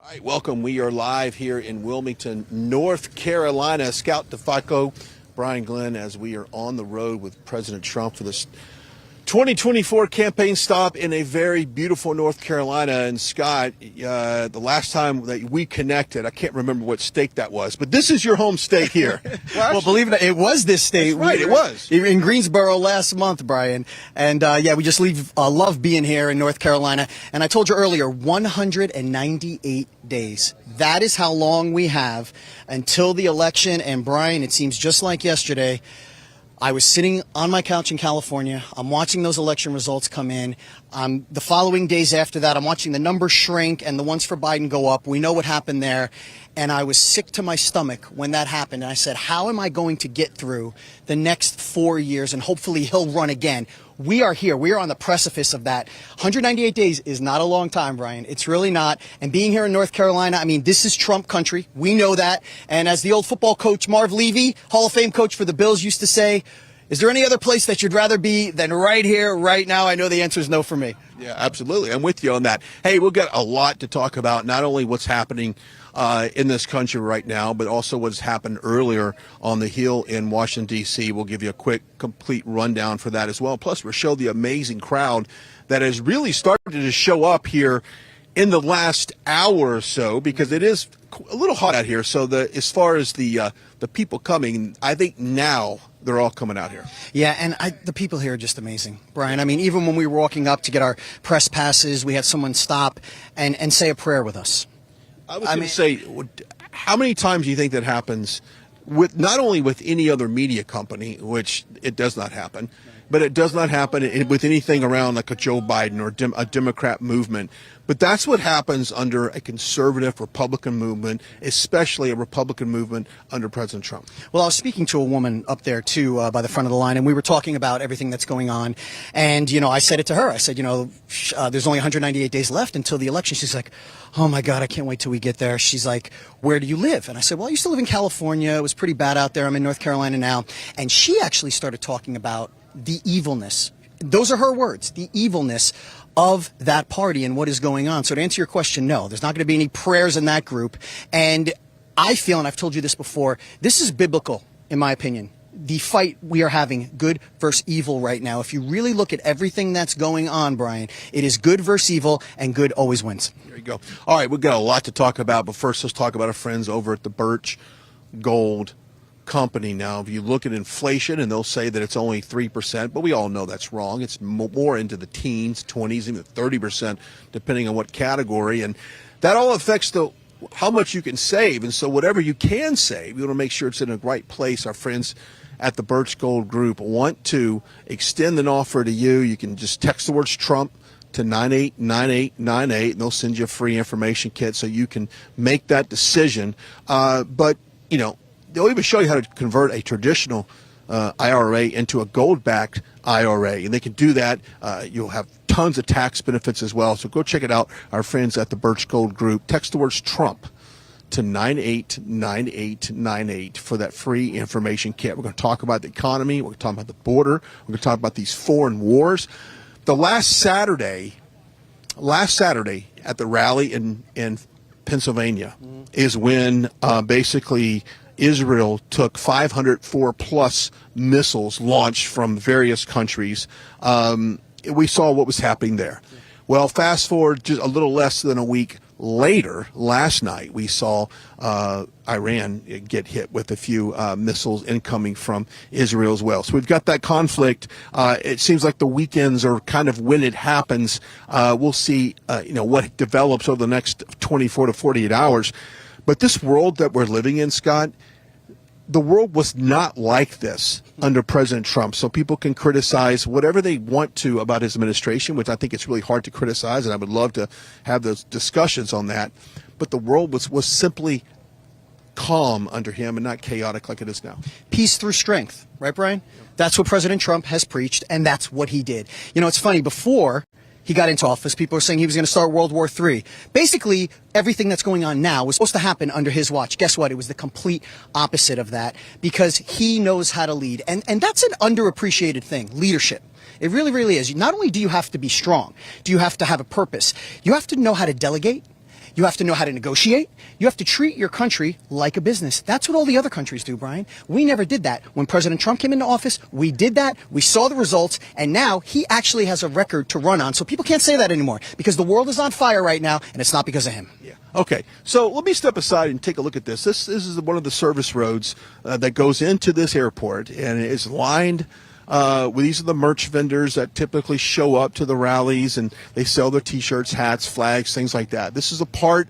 All right, welcome. We are live here in Wilmington, North Carolina. Scout DeFalco, Brian Glenn, as we are on the road with President Trump for this 2024 campaign stop in a very beautiful North Carolina. And Scott, the last time that we connected, I can't remember what state that was, but this is your home state here. Well, believe it or not, it was this state. Right, it was. In Greensboro last month, Brian. And yeah, we just love being here in North Carolina. And I told you earlier, 198 days. That is how long we have until the election. And Brian, it seems just like yesterday, I was sitting on my couch in California. I'm watching those election results come in. The following days after that, I'm watching the numbers shrink and the ones for Biden go up. We know what happened there. And I was sick to my stomach when that happened. And I said, how am I going to get through the next 4 years? And hopefully he'll run again. We are here. We are on the precipice of that. 198 days is not a long time, Brian. It's really not. And being here in North Carolina, I mean, this is Trump country. We know that. And as the old football coach Marv Levy, Hall of Fame coach for the Bills, used to say, is there any other place that you'd rather be than right here, right now? I know the answer is no for me. Yeah, absolutely. I'm with you on that. Hey, we'll get a lot to talk about, not only what's happening in this country right now, but also what's happened earlier on the Hill in Washington, D.C. We'll give you a quick, complete rundown for that as well. Plus, we'll show the amazing crowd that has really started to show up here in the last hour or so, because it is a little hot out here. So as far as the people coming, I think now they're all coming out here. Yeah, and the people here are just amazing, Brian. I mean, even when we were walking up to get our press passes, we had someone stop and say a prayer with us. I was going to say, how many times do you think that happens with not only with any other media company, which it does not happen, but it does not happen with anything around like a Joe Biden or a Democrat movement. But that's what happens under a conservative Republican movement, especially a Republican movement under President Trump. Well, I was speaking to a woman up there, too, by the front of the line, and we were talking about everything that's going on. And, you know, I said it to her. I said, there's only 198 days left until the election. She's like, oh, my God, I can't wait till we get there. She's like, where do you live? And I said, well, I used to live in California. It was pretty bad out there. I'm in North Carolina now. And she actually started talking about the evilness. Those are her words, the evilness of that party and what is going on. So to answer your question, no, there's not going to be any prayers in that group. And I feel, and I've told you this before, this is biblical, in my opinion. The fight we are having, good versus evil right now. If you really look at everything that's going on, Brian, it is good versus evil, and good always wins. There you go. All right, we've got a lot to talk about, but first let's talk about our friends over at the Birch Gold Company. Now, if you look at inflation, and they'll say that it's only 3%, but we all know that's wrong. It's more into the teens, 20s, even 30%, depending on what category. And that all affects how much you can save. And so whatever you can save, you want to make sure it's in the right place. Our friends at the Birch Gold Group want to extend an offer to you. You can just text the words Trump to 989898, and they'll send you a free information kit so you can make that decision. But, they'll even show you how to convert a traditional IRA into a gold-backed IRA, and they can do that. You'll have tons of tax benefits as well. So go check it out. Our friends at the Birch Gold Group. Text the words Trump to 989898 for that free information kit. We're going to talk about the economy. We're going to talk about the border. We're going to talk about these foreign wars. The last Saturday at the rally in Pennsylvania is when basically Israel took 504 plus missiles launched from various countries. We saw what was happening there. Well, fast forward just a little less than a week later, last night, we saw Iran get hit with a few missiles incoming from Israel as well. So we've got that conflict. It seems like the weekends are kind of when it happens. We'll see, what develops over the next 24 to 48 hours. But this world that we're living in, Scott, the world was not like this under President Trump. So people can criticize whatever they want to about his administration, which I think it's really hard to criticize, and I would love to have those discussions on that. But the world was simply calm under him and not chaotic like it is now. Peace through strength, right, Brian? That's what President Trump has preached, and that's what he did. It's funny, before he got into office, people were saying he was going to start World War III. Basically, everything that's going on now was supposed to happen under his watch. Guess what? It was the complete opposite of that, because he knows how to lead. And that's an underappreciated thing, leadership. It really, really is. Not only do you have to be strong, do you have to have a purpose, you have to know how to delegate. You have to know how to negotiate. You have to treat your country like a business. That's what all the other countries do, Brian. We never did that. When President Trump came into office, we did that. We saw the results, and now he actually has a record to run on. So people can't say that anymore because the world is on fire right now, and it's not because of him. Yeah. Okay, so let me step aside and take a look at this. This is one of the service roads that goes into this airport, and it's lined with these are the merch vendors that typically show up to the rallies, and they sell their T-shirts, hats, flags, things like that. This is a part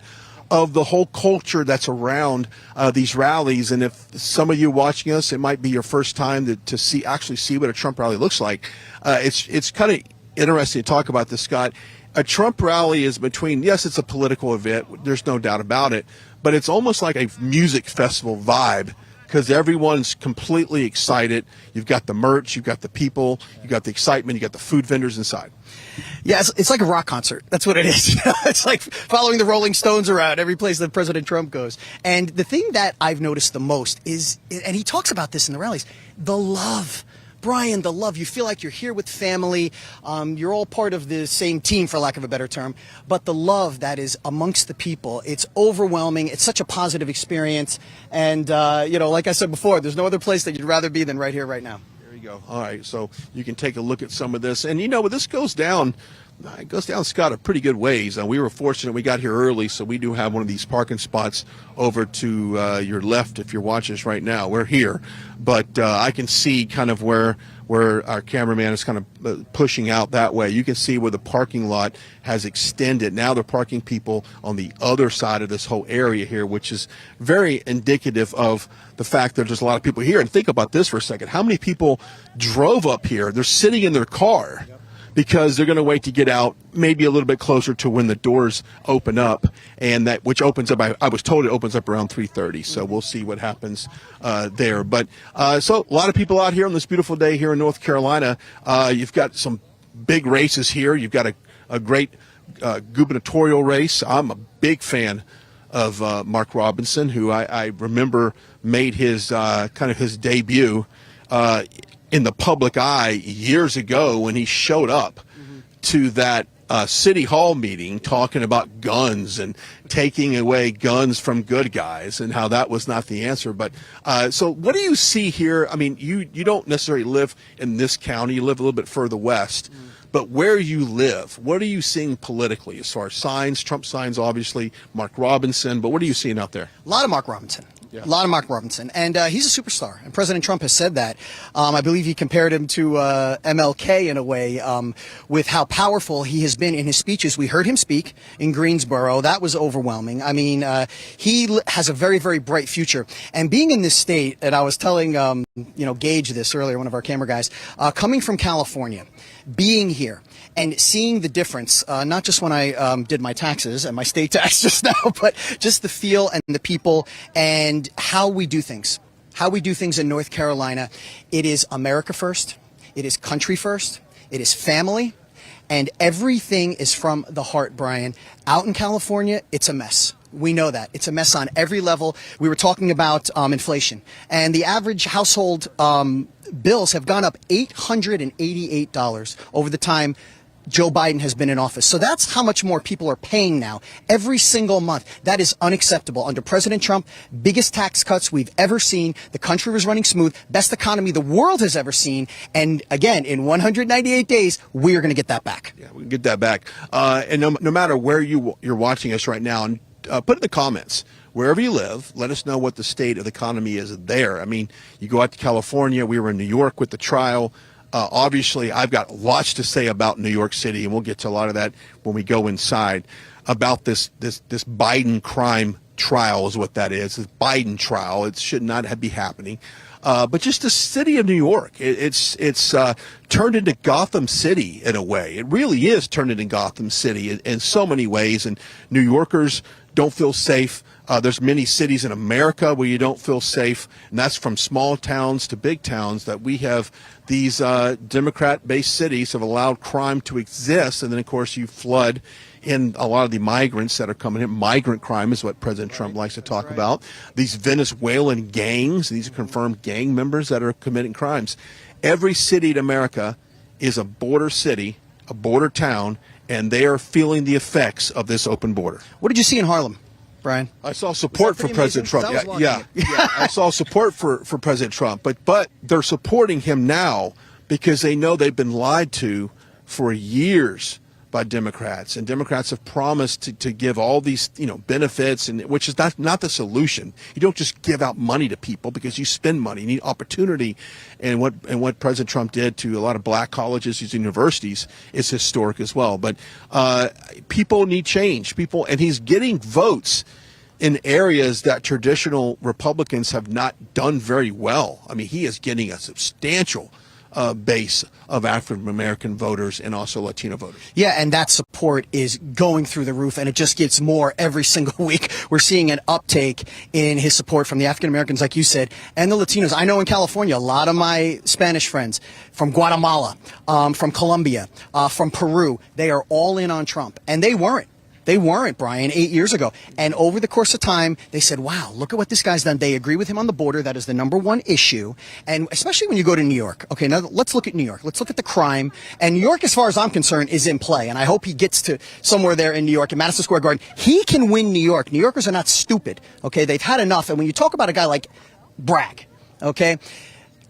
of the whole culture that's around these rallies, and if some of you watching us, it might be your first time to see what a Trump rally looks like. It's kind of interesting to talk about this, Scott. A Trump rally is between, yes, it's a political event, there's no doubt about it, but it's almost like a music festival vibe because everyone's completely excited. You've got the merch, you've got the people, you've got the excitement, you've got the food vendors inside. Yeah, it's like a rock concert. That's what it is. It's like following the Rolling Stones around every place that President Trump goes. And the thing that I've noticed the most is, and he talks about this in the rallies, the love. Brian, the love. You feel like you're here with family. You're all part of the same team, for lack of a better term. But the love that is amongst the people, it's overwhelming. It's such a positive experience. And, like I said before, there's no other place that you'd rather be than right here, right now. There you go. All right, so you can take a look at some of this. And, this goes down, Scott, a pretty good ways. We were fortunate we got here early, so we do have one of these parking spots over to your left if you're watching us right now. We're here, but I can see kind of where our cameraman is kind of pushing out that way. You can see where the parking lot has extended. Now they're parking people on the other side of this whole area here, which is very indicative of the fact that there's a lot of people here. And think about this for a second. How many people drove up here? They're sitting in their car because they're going to wait to get out maybe a little bit closer to when the doors open up, and which opens up, I was told it opens up around 3:30, so we'll see what happens there. But so a lot of people out here on this beautiful day here in North Carolina. You've got some big races here. You've got a great gubernatorial race. I'm a big fan of Mark Robinson, who I remember made his kind of his debut in the public eye years ago when he showed up to that city hall meeting talking about guns and taking away guns from good guys and how that was not the answer. But so what do you see here? I mean, you don't necessarily live in this county. You live a little bit further west. But where you live, what are you seeing politically as far as signs? Trump signs, obviously, Mark Robinson. But what are you seeing out there? A lot of Mark Robinson. Yeah. A lot of Mark Robinson. And he's a superstar. And President Trump has said that. I believe he compared him to MLK in a way with how powerful he has been in his speeches. We heard him speak in Greensboro. That was overwhelming. I mean, he has a very, very bright future. And being in this state, and I was telling, Gage this earlier, one of our camera guys, coming from California, being here and seeing the difference, not just when I did my taxes and my state tax just now, but just the feel and the people and how we do things. How we do things in North Carolina. It is America first. It is country first. It is family. And everything is from the heart, Brian. Out in California, it's a mess. We know that. It's a mess on every level. We were talking about inflation. And the average household bills have gone up $888 over the time Joe Biden has been in office. So that's how much more people are paying now every single month. That is unacceptable. Under President Trump, biggest tax cuts we've ever seen. The country was running smooth. Best economy the world has ever seen. And again, in 198 days, we are going to get that back. Yeah, we can get that back. And no matter where you're watching us right now, and put in the comments, wherever you live, let us know what the state of the economy is there. I mean, you go out to California. We were in New York with the trial. Obviously, I've got lots to say about New York City, and we'll get to a lot of that when we go inside, about this Biden crime trial is what that is. This Biden trial. It should not be happening. But just the city of New York, it's turned into Gotham City in a way. It really is turned into Gotham City in so many ways, and New Yorkers don't feel safe. There's many cities in America where you don't feel safe, and that's from small towns to big towns, that we have these Democrat-based cities have allowed crime to exist. And then, of course, you flood in a lot of the migrants that are coming in. Migrant crime is what President Trump likes to talk about. These Venezuelan gangs, these are confirmed gang members that are committing crimes. Every city in America is a border city, a border town, and they are feeling the effects of this open border. What did you see in Harlem, Brian? I saw support for President Trump. Yeah. I saw support for President Trump, but they're supporting him now because they know they've been lied to for years by Democrats, and Democrats have promised to give all these benefits, and which is not the solution. You don't just give out money to people because you spend money. You need opportunity, and what President Trump did to a lot of black colleges, these universities, is historic as well. But people need change. And he's getting votes in areas that traditional Republicans have not done very well. I mean, he is getting a substantial base of African American voters and also Latino voters. Yeah, and that support is going through the roof, and it just gets more every single week. We're seeing an uptake in his support from the African Americans, like you said, and the Latinos. I know in California, a lot of my Spanish friends from Guatemala, from Colombia, from Peru, they are all in on Trump, and they weren't. They weren't, Brian, 8 years ago. And over the course of time, they said, wow, look at what this guy's done. They agree with him on the border. That is the number one issue. And especially when you go to New York. Okay, now let's look at New York. Let's look at the crime. And New York, as far as I'm concerned, is in play. And I hope he gets to somewhere there in New York, in Madison Square Garden. He can win New York. New Yorkers are not stupid. Okay, they've had enough. And when you talk about a guy like Bragg, okay,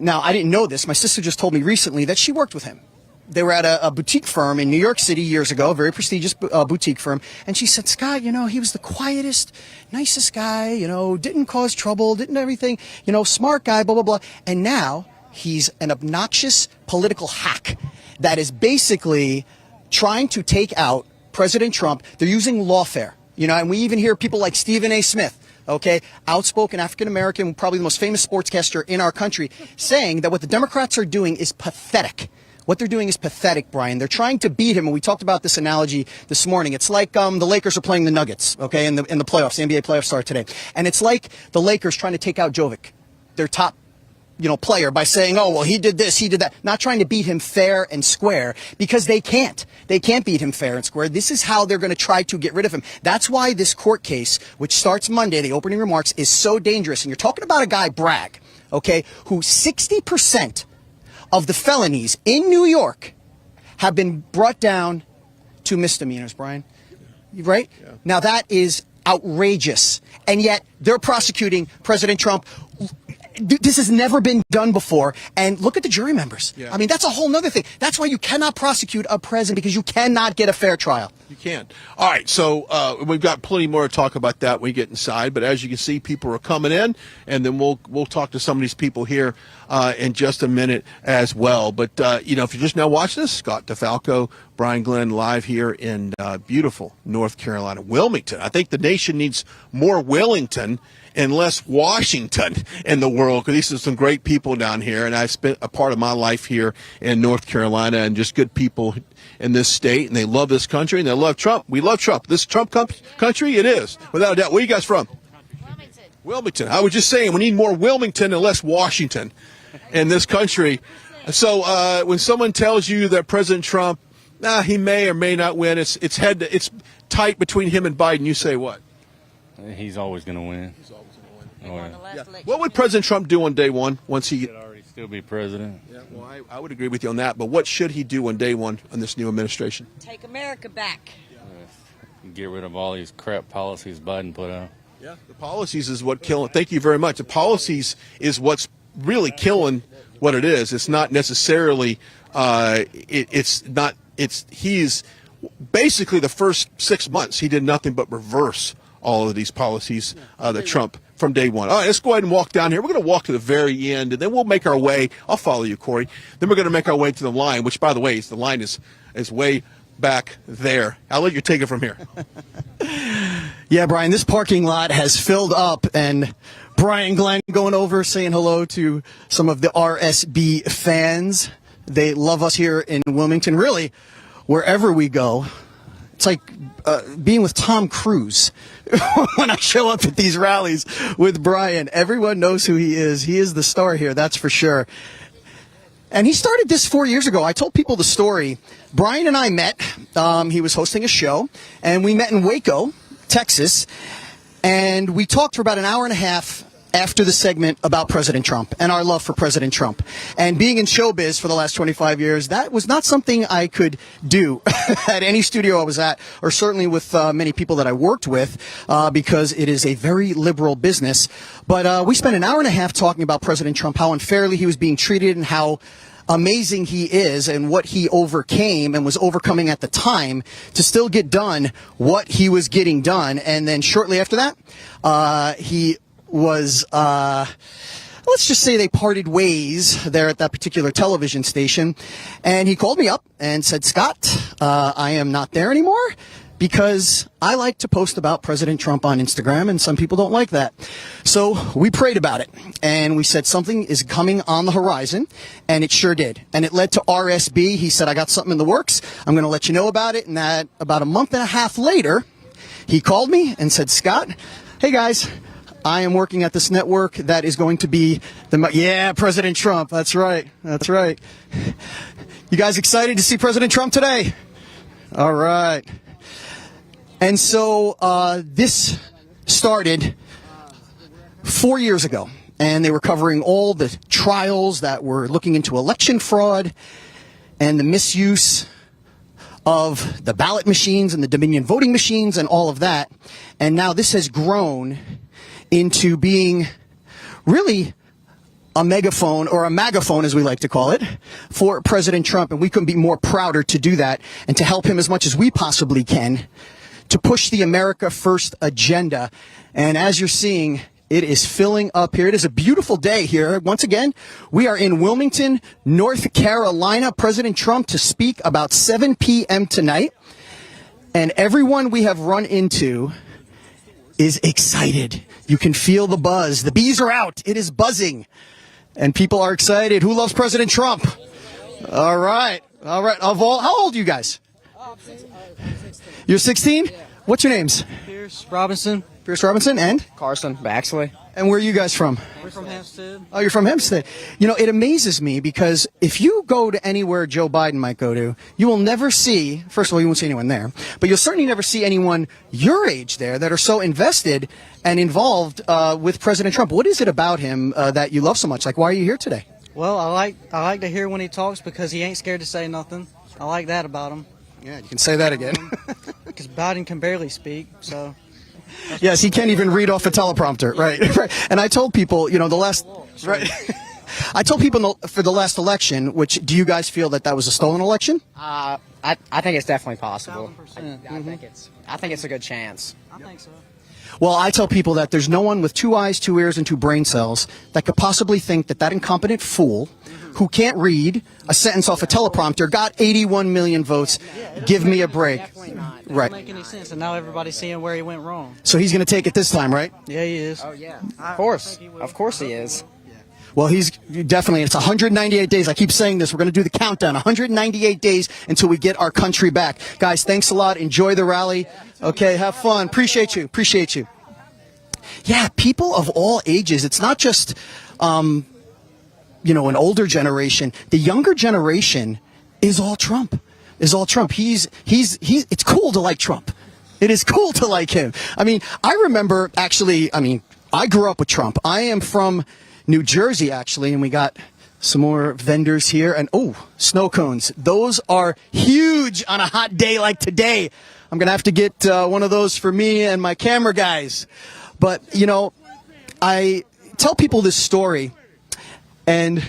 now I didn't know this. My sister just told me recently that she worked with him. They were at a boutique firm in New York City years ago, a very prestigious boutique firm. And she said, Scott, he was the quietest, nicest guy, didn't cause trouble, didn't everything, smart guy, blah, blah, blah. And now he's an obnoxious political hack that is basically trying to take out President Trump. They're using lawfare, and we even hear people like Stephen A. Smith, okay, outspoken African-American, probably the most famous sportscaster in our country, saying that what the Democrats are doing is pathetic. What they're doing is pathetic, Brian. They're trying to beat him, and we talked about this analogy this morning. It's like the Lakers are playing the Nuggets, okay, in the playoffs. The NBA playoffs start today. And it's like the Lakers trying to take out Jovic, their top player, by saying, oh, well, he did this, he did that. Not trying to beat him fair and square, because they can't. They can't beat him fair and square. This is how they're going to try to get rid of him. That's why this court case, which starts Monday, the opening remarks, is so dangerous. And you're talking about a guy, Bragg, okay, who 60% of the felonies in New York have been brought down to misdemeanors, Brian. Right? Yeah. Now that is outrageous. And yet they're prosecuting President Trump. This has never been done before. And look at the jury members. Yeah. I mean, that's a whole nother thing. That's why you cannot prosecute a president, because you cannot get a fair trial. You can't. All right, so we've got plenty more to talk about that when we get inside. But as you can see, people are coming in, and then we'll talk to some of these people here in just a minute as well. But, if you're just now watching this, Scott DeFalco, Brian Glenn, live here in beautiful North Carolina, Wilmington. I think the nation needs more Wilmington and less Washington in the world, because these are some great people down here, and I've spent a part of my life here in North Carolina, and just good people in this state, and they love this country, and they love Trump. We love Trump. This Trump country, it is, without a doubt. Where are you guys from? Wilmington. I was just saying, we need more Wilmington and less Washington in this country. So when someone tells you that President Trump, he may or may not win, it's tight between him and Biden, you say what? He's always going to win. Yeah. What would President Trump do on day one once he could already still be president? Yeah, well, I would agree with you on that. But what should he do on day one on this new administration? Take America back. Get rid of all these crap policies Biden put out. Yeah, the policies is what killing. Thank you very much. The policies is what's really killing what it is. It's not necessarily. He's basically the first 6 months he did nothing but reverse all of these policies that Trump from day one. All right, let's go ahead and walk down here. We're going to walk to the very end, and then we'll make our way. I'll follow you, Corey. Then we're going to make our way to the line, which, by the way, the line is way back there. I'll let you take it from here. Yeah, Brian, this parking lot has filled up, and Brian Glenn going over saying hello to some of the RSB fans. They love us here in Wilmington. Really, wherever we go, it's like being with Tom Cruise. When I show up at these rallies with Brian, everyone knows who he is. He is the star here, that's for sure. And he started this 4 years ago. I told people the story. Brian and I met. He was hosting a show, and we met in Waco, Texas. And we talked for about an hour and a half, after the segment about President Trump and our love for President Trump. And being in showbiz for the last 25 years, that was not something I could do at any studio I was at, or certainly with many people that I worked with, because it is a very liberal business. But we spent an hour and a half talking about President Trump, how unfairly he was being treated and how amazing he is and what he overcame and was overcoming at the time to still get done what he was getting done. And then shortly after that, he was, let's just say they parted ways there at that particular television station. And he called me up and said, Scott, I am not there anymore because I like to post about President Trump on Instagram, and some people don't like that. So we prayed about it, and we said something is coming on the horizon, and it sure did. And it led to RSB. He said, I got something in the works. I'm going to let you know about it. And that about a month and a half later, he called me and said, Scott, hey guys, I am working at this network that is going to be President Trump. That's right. That's right. You guys excited to see President Trump today? All right. And so this started 4 years ago, and they were covering all the trials that were looking into election fraud and the misuse of the ballot machines and the Dominion voting machines and all of that. And now this has grown into being really a megaphone, or a magaphone as we like to call it, for President Trump. And we couldn't be more prouder to do that and to help him as much as we possibly can to push the America First agenda. And as you're seeing, it is filling up here. It is a beautiful day here. Once again, we are in Wilmington, North Carolina. President Trump to speak about 7 p.m. tonight. And everyone we have run into is excited. You can feel the buzz. The bees are out. It is buzzing. And people are excited. Who loves President Trump? All right. All right. How old are you guys? You're 16? What's your names? Pierce Robinson. Pierce Robinson and? Carson Baxley. And where are you guys from? We're from Hempstead. Oh, you're from Hempstead. You know, it amazes me because if you go to anywhere Joe Biden might go to, you will never see, first of all, you won't see anyone there, but you'll certainly never see anyone your age there that are so invested and involved with President Trump. What is it about him that you love so much? Like, why are you here today? Well, I like to hear when he talks because he ain't scared to say nothing. I like that about him. Yeah, you can say that again. Because Biden can barely speak, so... Yes, he can't even read off a teleprompter, right? Right. And I told people, you know, right. I told people for the last election, which, do you guys feel that was a stolen election? I think it's definitely possible. 1,000%. I think it's a good chance. I think so. Well, I tell people that there's no one with 2 eyes, 2 ears, and 2 brain cells that could possibly think that incompetent fool who can't read a sentence off a teleprompter got 81 million votes. Give me a break. Definitely not. Right. Doesn't make any sense, and now everybody's seeing where he went wrong. So he's going to take it this time, right? Yeah, he is. Oh, yeah. Of course. Of course he is. Well, he's definitely, it's 198 days. I keep saying this. We're going to do the countdown. 198 days until we get our country back. Guys, thanks a lot. Enjoy the rally. Okay, have fun. Appreciate you. Appreciate you. Yeah, people of all ages. It's not just, an older generation. The younger generation is all Trump. It's cool to like Trump. It is cool to like him. I mean, I remember I grew up with Trump. I am from New Jersey, actually, and we got some more vendors here. And, snow cones. Those are huge on a hot day like today. I'm going to have to get one of those for me and my camera guys. But, I tell people this story, and,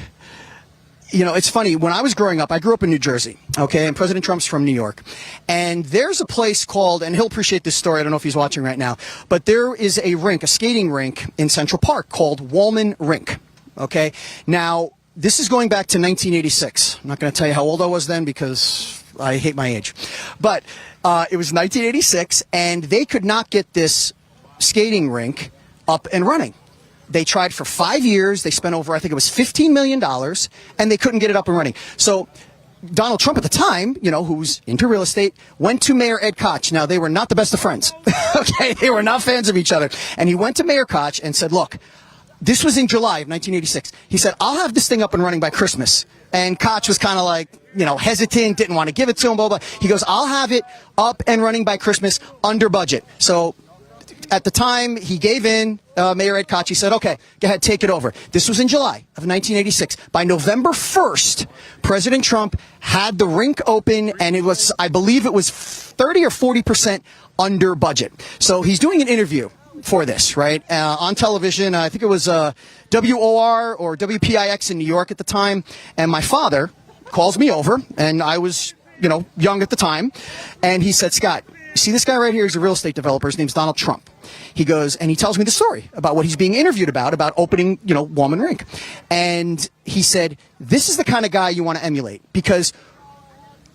it's funny. When I was growing up, I grew up in New Jersey, okay, and President Trump's from New York. And there's a place called, and he'll appreciate this story, I don't know if he's watching right now, but there is a skating rink in Central Park called Wallman Rink, okay? Now, this is going back to 1986. I'm not going to tell you how old I was then because I hate my age. But it was 1986, and they could not get this skating rink up and running. They tried for 5 years. They spent over, I think it was $15 million, and they couldn't get it up and running. So Donald Trump at the time, who's into real estate, went to Mayor Ed Koch. Now, they were not the best of friends. Okay, they were not fans of each other. And he went to Mayor Koch and said, look, this was in July of 1986. He said, I'll have this thing up and running by Christmas. And Koch was kind of like, hesitant, didn't want to give it to him, blah, blah. He goes, I'll have it up and running by Christmas under budget. So at the time, he gave in. Mayor Ed Koch, he said, okay, go ahead, take it over. This was in July of 1986. By November 1st, President Trump had the rink open, and it was, I believe it was 30 or 40% under budget. So he's doing an interview for this, right, on television. I think it was WOR or WPIX in New York at the time. And my father calls me over, and I was, young at the time. And he said, Scott, you see this guy right here? He's a real estate developer. His name's Donald Trump. He goes, and he tells me the story about what he's being interviewed about opening, Woman Rink. And he said, this is the kind of guy you want to emulate, because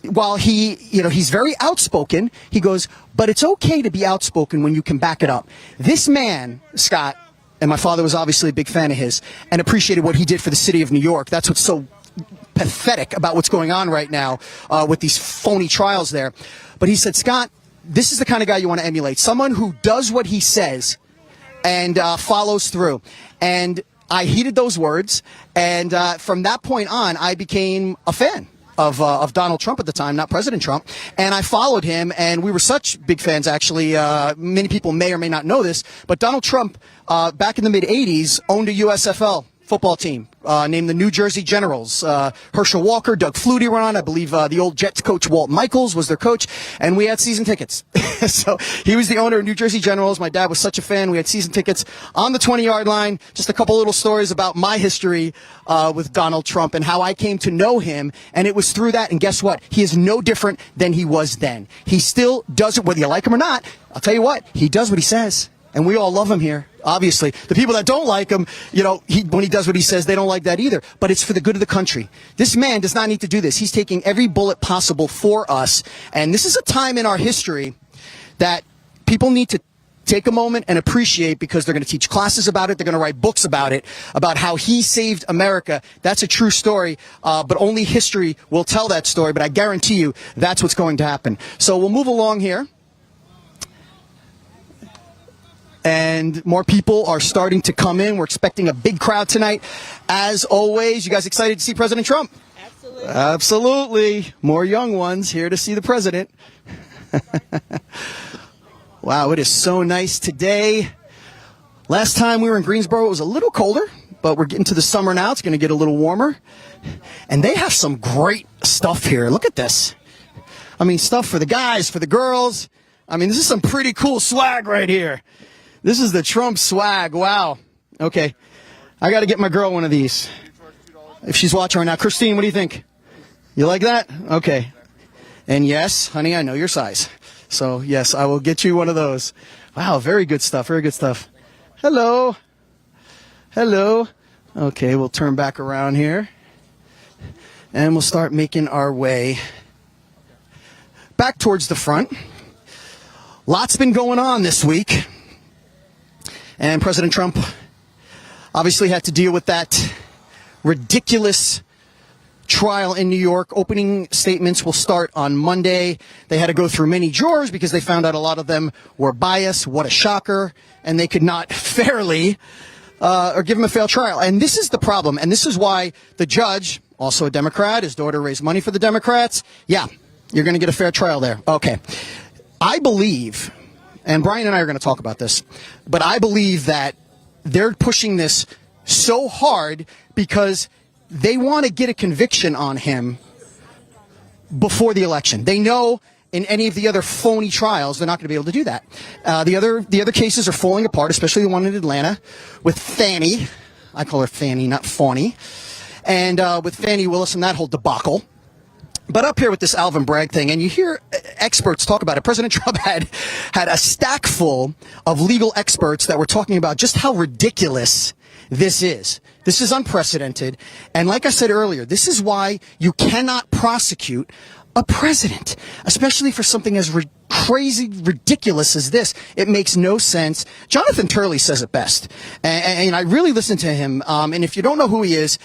while he's very outspoken, he goes, but it's okay to be outspoken when you can back it up. This man, Scott, and my father was obviously a big fan of his and appreciated what he did for the city of New York. That's what's so pathetic about what's going on right now with these phony trials there. But he said, Scott, this is the kind of guy you want to emulate. Someone who does what he says and follows through. And I heeded those words. And from that point on, I became a fan of Donald Trump at the time, not President Trump. And I followed him, and we were such big fans, actually. Many people may or may not know this, but Donald Trump, back in the mid-'80s, owned a USFL football team named the New Jersey Generals. Herschel Walker, Doug Flutie were on. I believe the old Jets coach Walt Michaels was their coach, and we had season tickets. So he was the owner of New Jersey Generals. My dad was such a fan. We had season tickets on the 20-yard line. Just a couple little stories about my history with Donald Trump and how I came to know him, and it was through that. And guess what? He is no different than he was then. He still does it, whether you like him or not. I'll tell you what, he does what he says. And we all love him here, obviously. The people that don't like him, when he does what he says, they don't like that either. But it's for the good of the country. This man does not need to do this. He's taking every bullet possible for us. And this is a time in our history that people need to take a moment and appreciate, because they're going to teach classes about it. They're going to write books about it, about how he saved America. That's a true story, but only history will tell that story. But I guarantee you that's what's going to happen. So we'll move along here. And more people are starting to come in. We're expecting a big crowd tonight. As always, you guys excited to see President Trump? Absolutely. Absolutely. More young ones here to see the president. Wow, it is so nice today. Last time we were in Greensboro, it was a little colder, but we're getting to the summer now. It's going to get a little warmer. And they have some great stuff here. Look at this. I mean, stuff for the guys, for the girls. I mean, this is some pretty cool swag right here. This is the Trump swag. Wow. Okay. I got to get my girl one of these. If she's watching right now. Christine, what do you think? You like that? Okay. And yes, honey, I know your size. So, yes, I will get you one of those. Wow, very good stuff. Very good stuff. Hello. Hello. Okay, we'll turn back around here. And we'll start making our way back towards the front. Lots been going on this week. And President Trump obviously had to deal with that ridiculous trial in New York. Opening statements will start on Monday. They had to go through many jurors because they found out a lot of them were biased. What a shocker. And they could not fairly or give him a fair trial. And this is the problem. And this is why the judge, also a Democrat, his daughter raised money for the Democrats. Yeah, you're going to get a fair trial there. Okay. I believe, and Brian and I are going to talk about this, but I believe that they're pushing this so hard because they want to get a conviction on him before the election. They know in any of the other phony trials, they're not going to be able to do that. The other cases are falling apart, especially the one in Atlanta with Fannie. I call her Fannie, not Fawny. And with Fannie Willis and that whole debacle. But up here with this Alvin Bragg thing, and you hear experts talk about it. President Trump had a stack full of legal experts that were talking about just how ridiculous this is. This is unprecedented. And like I said earlier, this is why you cannot prosecute a president, especially for something as crazy ridiculous as this. It makes no sense. Jonathan Turley says it best, and I really listen to him. And if you don't know who he is,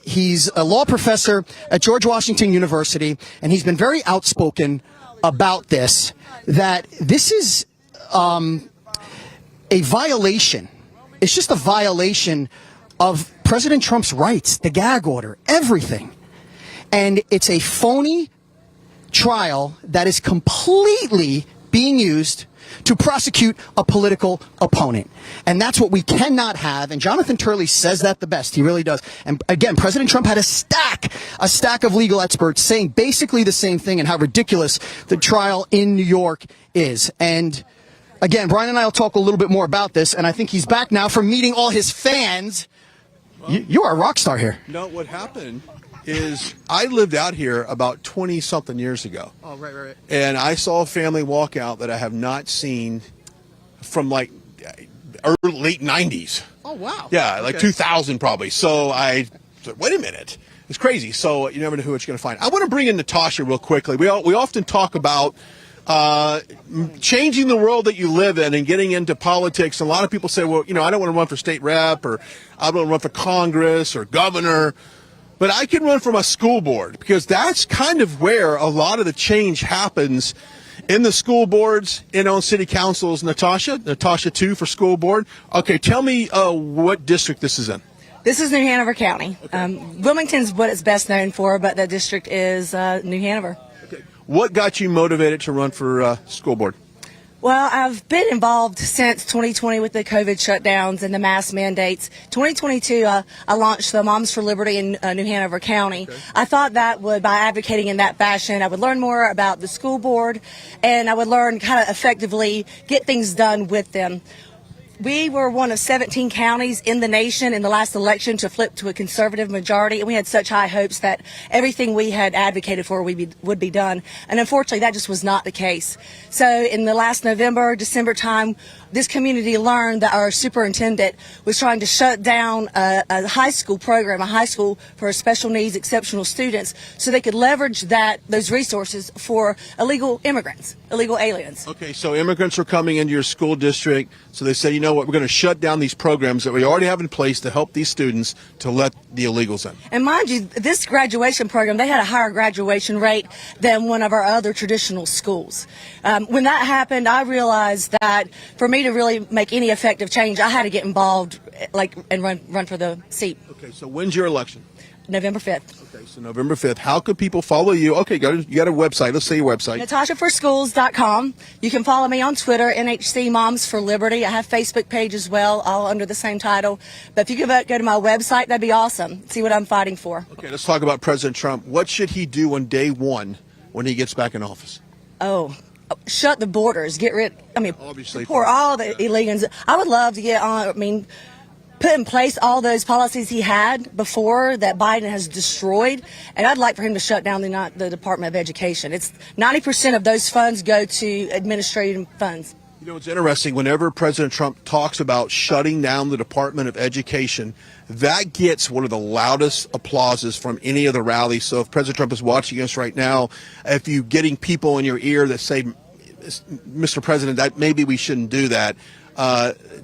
he's a law professor at George Washington University, and he's been very outspoken about this, that this is a violation. It's just a violation of President Trump's rights, the gag order, everything. And it's a phony trial that is completely being used to prosecute a political opponent. And that's what we cannot have. And Jonathan Turley says that the best. He really does. And again, President Trump had a stack of legal experts saying basically the same thing and how ridiculous the trial in New York is. And again, Brian and I will talk a little bit more about this. And I think he's back now from meeting all his fans. You are a rock star here. No, what happened is I lived out here about 20-something years ago. Oh, right. And I saw a family walk out that I have not seen from like late 90s. Oh, wow. Yeah, like 2000 probably. So I said, wait a minute. It's crazy. So you never know who it's going to find. I want to bring in Natasha real quickly. We often talk about changing the world that you live in and getting into politics. And a lot of people say, well, I don't want to run for state rep, or I don't want to run for Congress or governor. But I can run from a school board, because that's kind of where a lot of the change happens in the school boards, on city councils. Natasha 2 for school board. Okay, tell me what district this is in. This is New Hanover County. Okay. Wilmington's what it's best known for, but the district is New Hanover. Okay. What got you motivated to run for school board? Well, I've been involved since 2020 with the COVID shutdowns and the mask mandates. 2022, I launched the Moms for Liberty in New Hanover County. Okay. I thought that by advocating in that fashion, I would learn more about the school board, and I would learn how to effectively get things done with them. We were one of 17 counties in the nation in the last election to flip to a conservative majority, and we had such high hopes that everything we had advocated for would be done. And unfortunately, that just was not the case. So in the last November, December time, this community learned that our superintendent was trying to shut down a high school program, a high school for special needs, exceptional students, so they could leverage those resources for illegal immigrants, illegal aliens. Okay, so immigrants are coming into your school district, so they say, you know what, we're going to shut down these programs that we already have in place to help these students to let the illegals in. And mind you, this graduation program, they had a higher graduation rate than one of our other traditional schools. When that happened, I realized that for me to really make any effective change, I had to get involved and run for the seat. Okay, so when's your election? November 5th. Okay, so November 5th. How could people follow you? Okay, you got a website. Let's say your website. NatashaForSchools.com. You can follow me on Twitter, NHC Moms for Liberty. I have a Facebook page as well, all under the same title. But if you could go to my website, that'd be awesome. See what I'm fighting for. Okay, let's talk about President Trump. What should he do on day one when he gets back in office? Shut the borders. Obviously, for all the illegals. I would love to get on, put in place all those policies he had before that Biden has destroyed, and I'd like for him to shut down the Department of Education. It's 90% of those funds go to administrative funds. It's interesting. Whenever President Trump talks about shutting down the Department of Education, that gets one of the loudest applauses from any of the rallies. So if President Trump is watching us right now, if you're getting people in your ear that say, Mr. President, that maybe we shouldn't do that,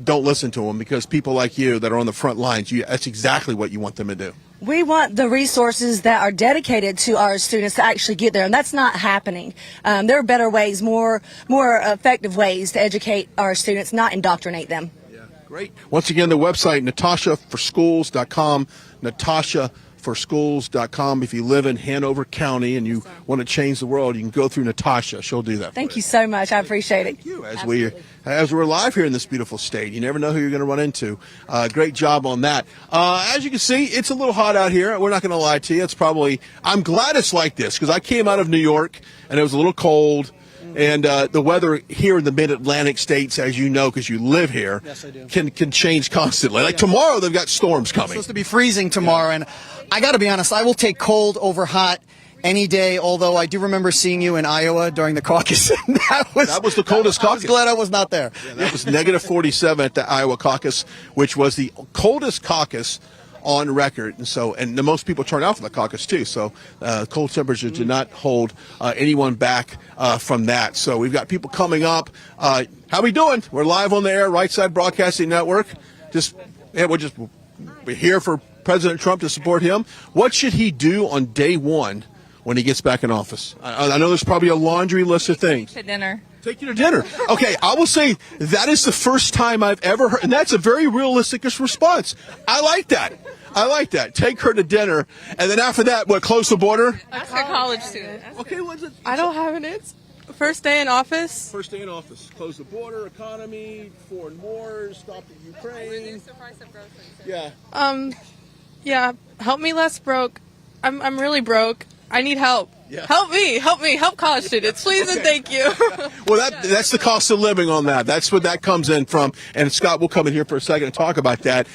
don't listen to them, because people like you that are on the front lines, that's exactly what you want them to do. We want the resources that are dedicated to our students to actually get there, and that's not happening. There are better ways, more effective ways to educate our students, not indoctrinate them. Yeah, great. Once again, the website, NatashaForSchools.com, NatashaForSchools.com. If you live in Hanover County and you want to change the world, you can go through Natasha. She'll do that. Thank you so much. I appreciate it. Thank you. As we're live here in this beautiful state, you never know who you're going to run into. Great job on that. As you can see, it's a little hot out here. We're not going to lie to you. I'm glad it's like this, because I came out of New York and it was a little cold. And the weather here in the mid-Atlantic states, as you know, because you live here, yes, I do, can change constantly. Like tomorrow, they've got storms coming. It's supposed to be freezing tomorrow, and I got to be honest, I will take cold over hot any day, although I do remember seeing you in Iowa during the caucus. that was the coldest caucus. I was glad I was not there. Yeah, that was negative 47 at the Iowa caucus, which was the coldest caucus on record, and the most people turned out for the caucus too. So cold temperatures did not hold anyone back from that. So we've got people coming up. How we doing? We're live on the air, Right Side Broadcasting Network. We're here for President Trump, to support him. What should he do on day one when he gets back in office? I know there's probably a laundry list of things. To dinner. Take you to dinner. Okay, I will say that is the first time I've ever heard, and that's a very realistic response. I like that. Take her to dinner, and then after that, close the border? Ask a college student. Okay, what's it? I don't have an answer. First day in office. First day in office. Close the border, economy, foreign wars, stop the Ukraine. Yeah. Yeah. Help me less broke. I'm really broke. I need help. Yeah. Help me, help college students, please and thank you. Well, that's the cost of living on that. That's what that comes in from. And Scott will come in here for a second and talk about that.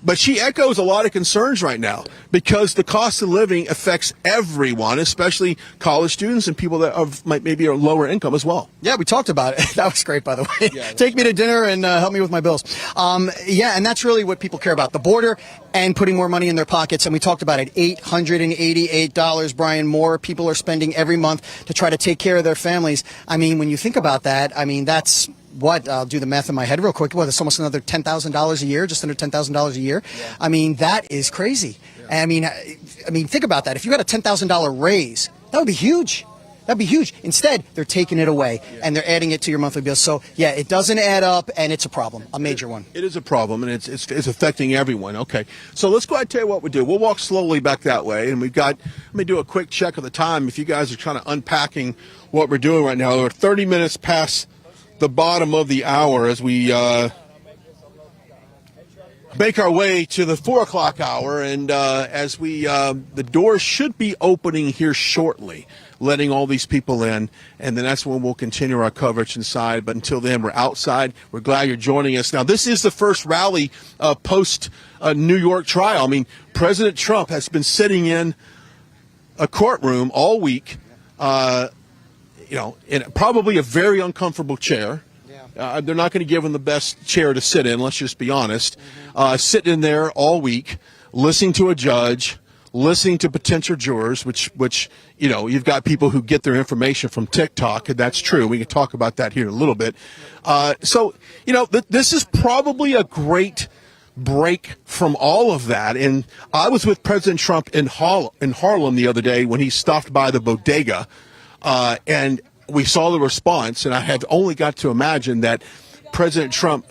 But she echoes a lot of concerns right now because the cost of living affects everyone, especially college students and people that might maybe are lower income as well. Yeah, we talked about it. That was great, by the way. Yeah, take me to dinner and help me with my bills. Yeah, and that's really what people care about, the border and putting more money in their pockets. And we talked about it, $888, Brian, more people are spending every month to try to take care of their families. I mean, when you think about that, I mean, that's what, I'll do the math in my head real quick. What, it's almost another $10,000 a year, just under $10,000 a year. Yeah. I mean, that is crazy. Yeah. I mean, think about that. If you got a $10,000 raise, that would be huge. That'd be huge. Instead, they're taking it away and they're adding it to your monthly bill. So, yeah, it doesn't add up and it's a problem, a major one. It is a problem and it's affecting everyone. Okay. So let's go ahead and tell you what we do. We'll walk slowly back that way. And let me do a quick check of the time. If you guys are kind of unpacking what we're doing right now, we're 30 minutes past the bottom of the hour as we make our way to the 4 o'clock hour, and as we the doors should be opening here shortly, letting all these people in, and then that's when we'll continue our coverage inside. But until then, we're outside. We're glad you're joining us. Now, this is the first rally post New York trial. I mean, President Trump has been sitting in a courtroom all week. In probably a very uncomfortable chair. Yeah. They're not going to give him the best chair to sit in, let's just be honest. Sitting in there all week, listening to a judge, listening to potential jurors, which you've got people who get their information from TikTok, and that's true. We can talk about that here in a little bit. This is probably a great break from all of that. And I was with President Trump in Harlem the other day when he stopped by the bodega. And we saw the response, and I have only got to imagine that President Trump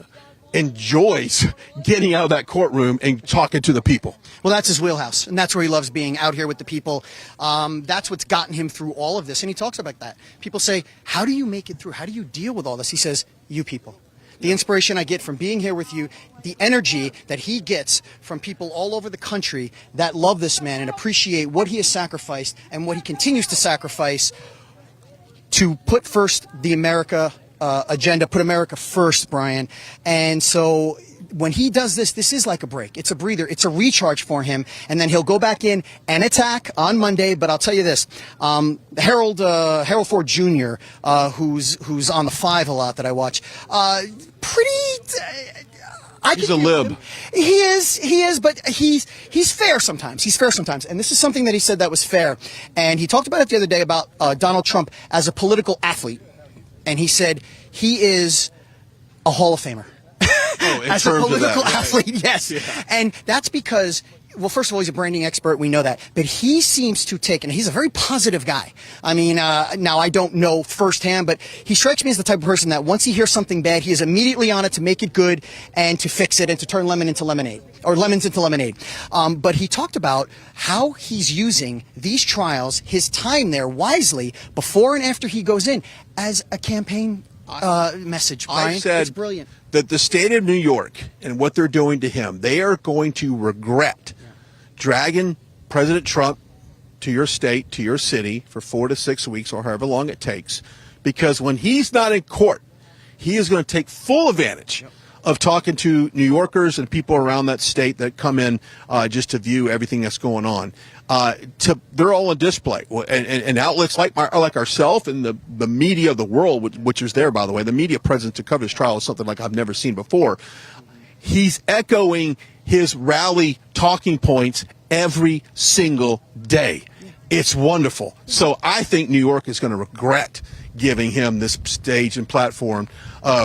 enjoys getting out of that courtroom and talking to the people. Well, that's his wheelhouse, and that's where he loves being, out here with the people. That's what's gotten him through all of this, and he talks about that. People say, how do you make it through? How do you deal with all this? He says, you people. The inspiration I get from being here with you, the energy that he gets from people all over the country that love this man and appreciate what he has sacrificed and what he continues to sacrifice to put first the America agenda, put America first, Brian. And so when he does this, this is like a break. It's a breather. It's a recharge for him. And then he'll go back in and attack on Monday. But I'll tell you this, Harold Ford Jr., who's on the 5 a lot that I watch, He's a lib. He is, but he's fair sometimes. He's fair sometimes. And this is something that he said that was fair. And he talked about it the other day about Donald Trump as a political athlete. And he said he is a Hall of Famer. Oh, as a political athlete, yes. Yeah. And that's because, well, first of all, he's a branding expert. We know that. But he seems to take, and he's a very positive guy. I mean, now I don't know firsthand, but he strikes me as the type of person that once he hears something bad, he is immediately on it to make it good and to fix it and to turn lemon into lemonade, or lemons into lemonade. But he talked about how he's using these trials, his time there wisely, before and after he goes in, as a campaign message, Brian. I said it's brilliant. That the state of New York and what they're doing to him, they are going to regret dragging President Trump to your state, to your city for 4 to 6 weeks or however long it takes, because when he's not in court, he is going to take full advantage of talking to New Yorkers and people around that state that come in just to view everything that's going on. They're all on display, and outlets like ourselves and the media of the world, which is there, by the way. The media presence to cover this trial is something like I've never seen before. He's echoing his rally talking points every single day. It's wonderful. So I think New York is going to regret giving him this stage and platform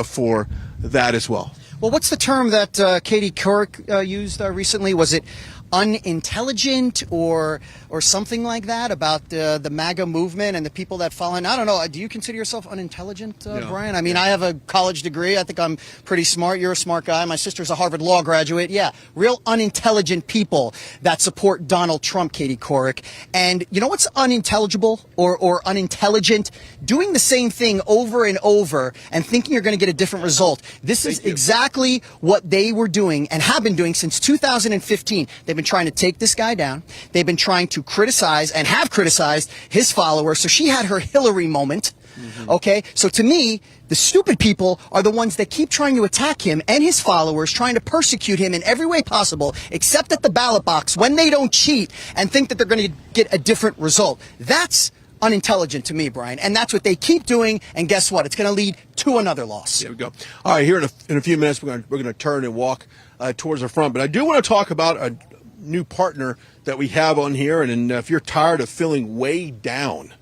for that as well. Well, what's the term that Katie Couric used recently? Was it unintelligent or something like that about the MAGA movement and the people that follow? And I don't know. Do you consider yourself unintelligent, Brian? I mean, I have a college degree. I think I'm pretty smart. You're a smart guy. My sister's a Harvard Law graduate. Yeah, real unintelligent people that support Donald Trump, Katie Couric. And you know what's unintelligible or unintelligent? Doing the same thing over and over and thinking you're going to get a different result. This is exactly what they were doing and have been doing since 2015. They've been trying to take this guy down. They've been trying to criticize and have criticized his followers. So she had her Hillary moment. Okay, so to me, the stupid people are the ones that keep trying to attack him and his followers, trying to persecute him in every way possible, except at the ballot box when they don't cheat and think that they're going to get a different result. That's unintelligent to me, Brian, and that's what they keep doing. And guess what? It's going to lead to another loss. There we go. All right, here in a few minutes, we're going to turn and walk towards the front. But I do want to talk about a new partner that we have on here. And if you're tired of feeling weighed down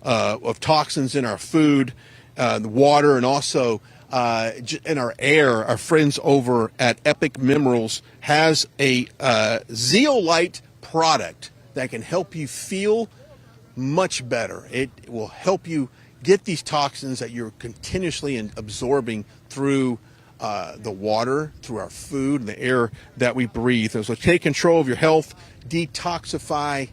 of toxins in our food, the water, and also in our air, our friends over at Epic Minerals has a zeolite product that can help you feel much better. It will help you get these toxins that you're continuously absorbing through the water, through our food, and the air that we breathe. So take control of your health, detoxify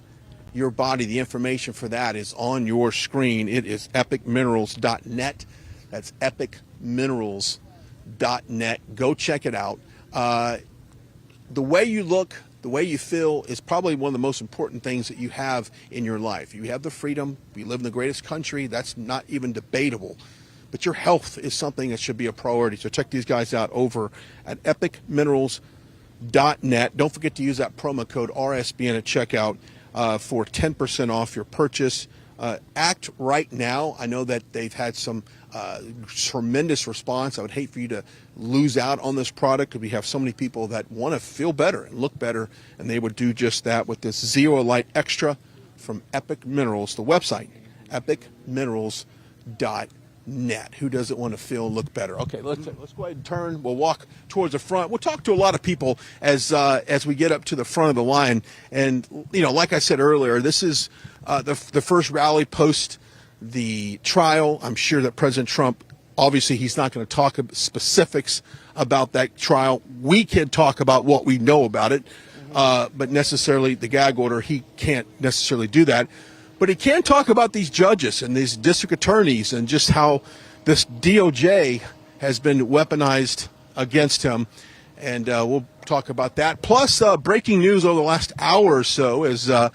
your body. The information for that is on your screen. It is epicminerals.net. That's epicminerals.net. Go check it out. The way you look, the way you feel is probably one of the most important things that you have in your life. You have the freedom. We live in the greatest country. That's not even debatable. But your health is something that should be a priority. So check these guys out over at epicminerals.net. Don't forget to use that promo code RSBN at checkout for 10% off your purchase. Act right now. I know that they've had some tremendous response. I would hate for you to lose out on this product because we have so many people that want to feel better and look better, and they would do just that with this Zeolite Extra from Epic Minerals. The website, epicminerals.net. Who doesn't want to feel and look better? Okay, let's go ahead and turn. We'll walk towards the front. We'll talk to a lot of people as we get up to the front of the line. And like I said earlier, this is the first rally post the trial. I'm sure that President Trump, obviously, he's not going to talk specifics about that trial. We can talk about what we know about it, but necessarily the gag order, he can't necessarily do that. But he can talk about these judges and these district attorneys and just how this DOJ has been weaponized against him. And we'll talk about that. Plus, breaking news over the last hour or so is the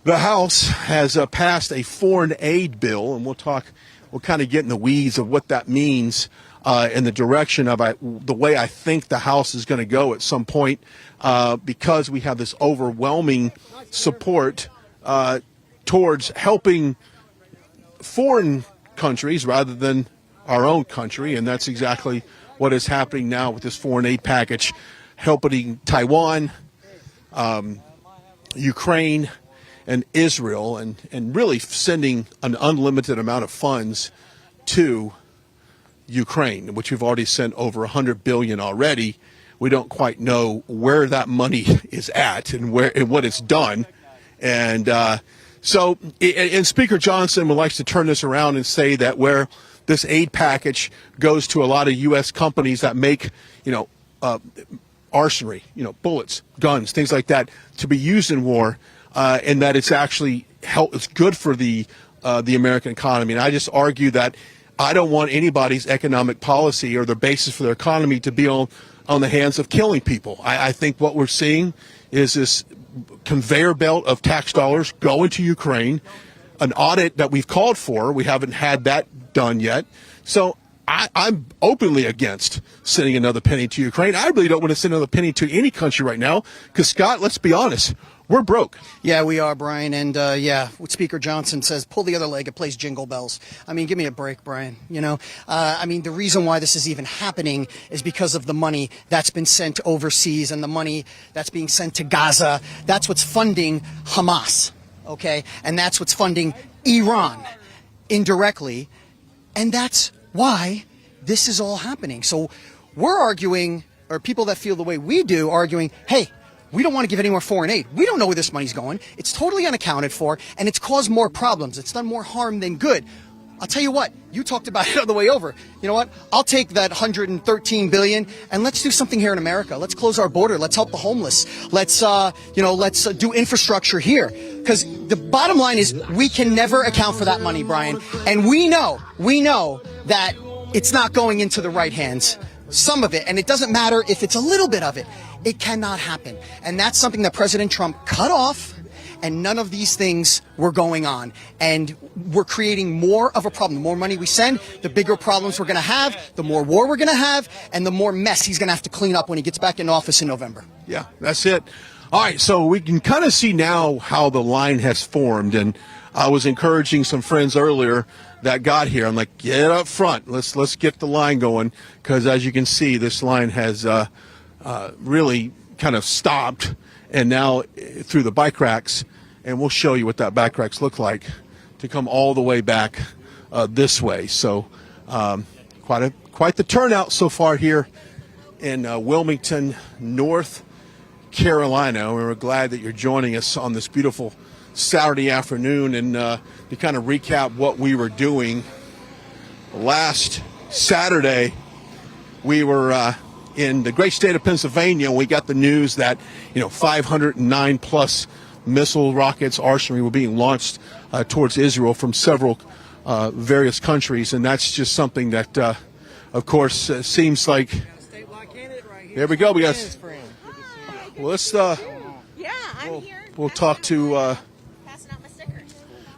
House has passed a foreign aid bill. And we'll kind of get in the weeds of what that means in the direction of the way I think the House is going to go at some point because we have this overwhelming support towards helping foreign countries rather than our own country. And that's exactly what is happening now with this foreign aid package, helping Taiwan, Ukraine, and Israel, and really sending an unlimited amount of funds to Ukraine, which we've already sent over $100 billion already. We don't quite know where that money is at and what it's done. And so Speaker Johnson would like to turn this around and say that where this aid package goes to a lot of U.S. companies that make, arsenal, bullets, guns, things like that to be used in war, and that it's actually it's good for the American economy. And I just argue that I don't want anybody's economic policy or their basis for their economy to be on the hands of killing people. I think what we're seeing is this conveyor belt of tax dollars going to Ukraine, an audit that we've called for. We haven't had that done yet. So I'm openly against sending another penny to Ukraine. I really don't want to send another penny to any country right now because, Scott, let's be honest, we're broke. Yeah, we are, Brian. And, what Speaker Johnson says, pull the other leg, it plays jingle bells. I mean, give me a break, Brian. The reason why this is even happening is because of the money that's been sent overseas and the money that's being sent to Gaza. That's what's funding Hamas, okay? And that's what's funding Iran indirectly. And that's why this is all happening. So we're arguing, or people that feel the way we do, arguing, hey, we don't want to give any more foreign aid. We don't know where this money's going. It's totally unaccounted for, and it's caused more problems. It's done more harm than good. I'll tell you what, you talked about it on the way over. You know what? I'll take that $113 billion and let's do something here in America. Let's close our border. Let's help the homeless. Let's do infrastructure here. Because the bottom line is we can never account for that money, Brian. And we know that it's not going into the right hands. Some of it, and it doesn't matter if it's a little bit of it. It cannot happen. And that's something that President Trump cut off. And none of these things were going on. And we're creating more of a problem. The more money we send, the bigger problems we're going to have, the more war we're going to have, and the more mess he's going to have to clean up when he gets back in office in November. Yeah, that's it. All right, so we can kind of see now how the line has formed. And I was encouraging some friends earlier that got here. I'm like, get up front. Let's get the line going. Because as you can see, this line has really kind of stopped. And now through the bike racks, and we'll show you what that bike racks look like to come all the way back this way. So quite the turnout so far here in Wilmington, North Carolina. We're glad that you're joining us on this beautiful Saturday afternoon, and to kind of recap what we were doing last Saturday. We were in the great state of Pennsylvania, we got the news that 509 plus missile rockets, artillery were being launched towards Israel from several various countries, and that's just something that, of course, seems like. There we go. We got. Well, let's. We'll talk to.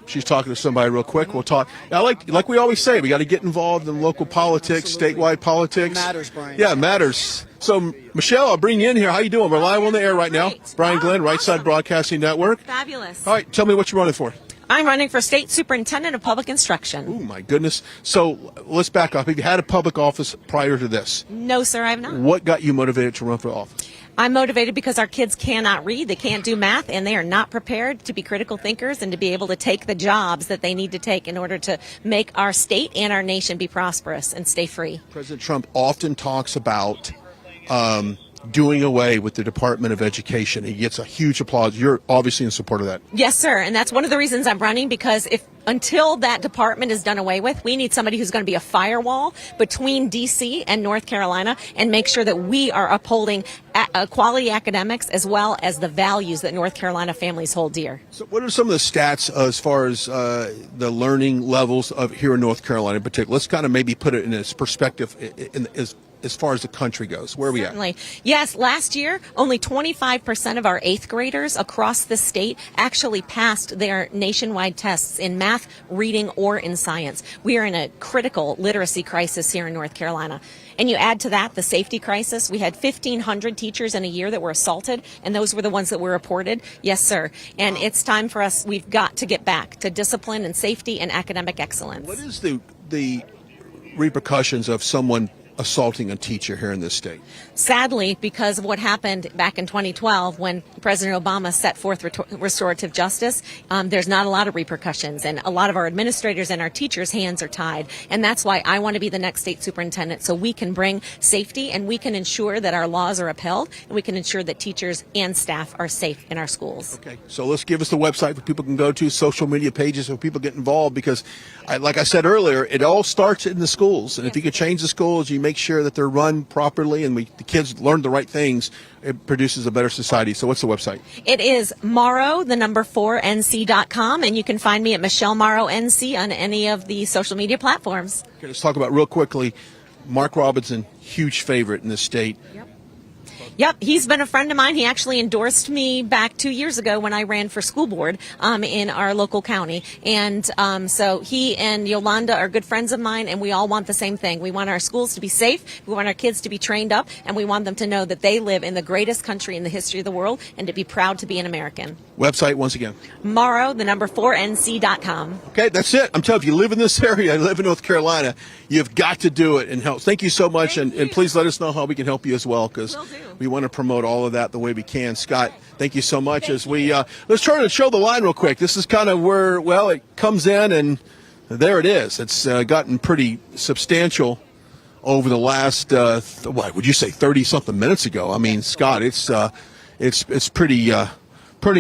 She's talking to somebody real quick. We'll talk. Like we always say, we got to get involved in local politics, statewide politics. It matters, Brian. Yeah, it matters. So, Michelle, I'll bring you in here. How you doing? We're live on the air right now. Brian Glenn, Right Side Broadcasting Network. Fabulous. All right, tell me what you're running for. I'm running for State Superintendent of Public Instruction. Oh, my goodness. So, let's back up. Have you had a public office prior to this? No, sir, I have not. What got you motivated to run for office? I'm motivated because our kids cannot read, they can't do math, and they are not prepared to be critical thinkers and to be able to take the jobs that they need to take in order to make our state and our nation be prosperous and stay free. President Trump often talks about doing away with the Department of Education. He gets a huge applause. You're obviously in support of that. Yes, sir, and that's one of the reasons I'm running, because until that department is done away with, we need somebody who's going to be a firewall between D.C. and North Carolina and make sure that we are upholding quality academics as well as the values that North Carolina families hold dear. So what are some of the stats as far as the learning levels of here in North Carolina in particular? Let's kind of maybe put it in its perspective as far as the country goes. Where are we at? Yes, last year, only 25% of our 8th graders across the state actually passed their nationwide tests in math, reading, or in science. We are in a critical literacy crisis here in North Carolina. And you add to that the safety crisis. We had 1,500 teachers in a year that were assaulted, and those were the ones that were reported. Yes, sir. And it's time for us, we've got to get back to discipline and safety and academic excellence. What is the repercussions of someone assaulting a teacher here in this state? Sadly, because of what happened back in 2012 when President Obama set forth restorative justice, there's not a lot of repercussions, and a lot of our administrators and our teachers' hands are tied. And that's why I want to be the next state superintendent, so we can bring safety and we can ensure that our laws are upheld and we can ensure that teachers and staff are safe in our schools. Okay, so let's give us the website where people can go to, social media pages where people get involved, because like I said earlier, it all starts in the schools. And if you could change the schools, you make sure that they're run properly and the kids learn the right things, it produces a better society. So what's the website? It is morrow4nc.com, and you can find me at Michelle Morrow NC on any of the social media platforms. Okay, let's talk about real quickly, Mark Robinson, huge favorite in this state. Yep, he's been a friend of mine. He actually endorsed me back 2 years ago when I ran for school board in our local county. And so he and Yolanda are good friends of mine, and we all want the same thing. We want our schools to be safe, we want our kids to be trained up, and we want them to know that they live in the greatest country in the history of the world and to be proud to be an American. Website, once again. Morrow4nc.com. Okay, that's it. I'm telling you, if you live in this area, you live in North Carolina, you've got to do it and help. Thank you so much, and please let us know how we can help you as well, because we want to promote all of that the way we can. Scott, thank you so much. As we let's try to show the line real quick. This is kind of where, well, it comes in, and there it is. It's gotten pretty substantial over the last, what would you say, 30-something minutes ago. I mean, Scott, it's it's pretty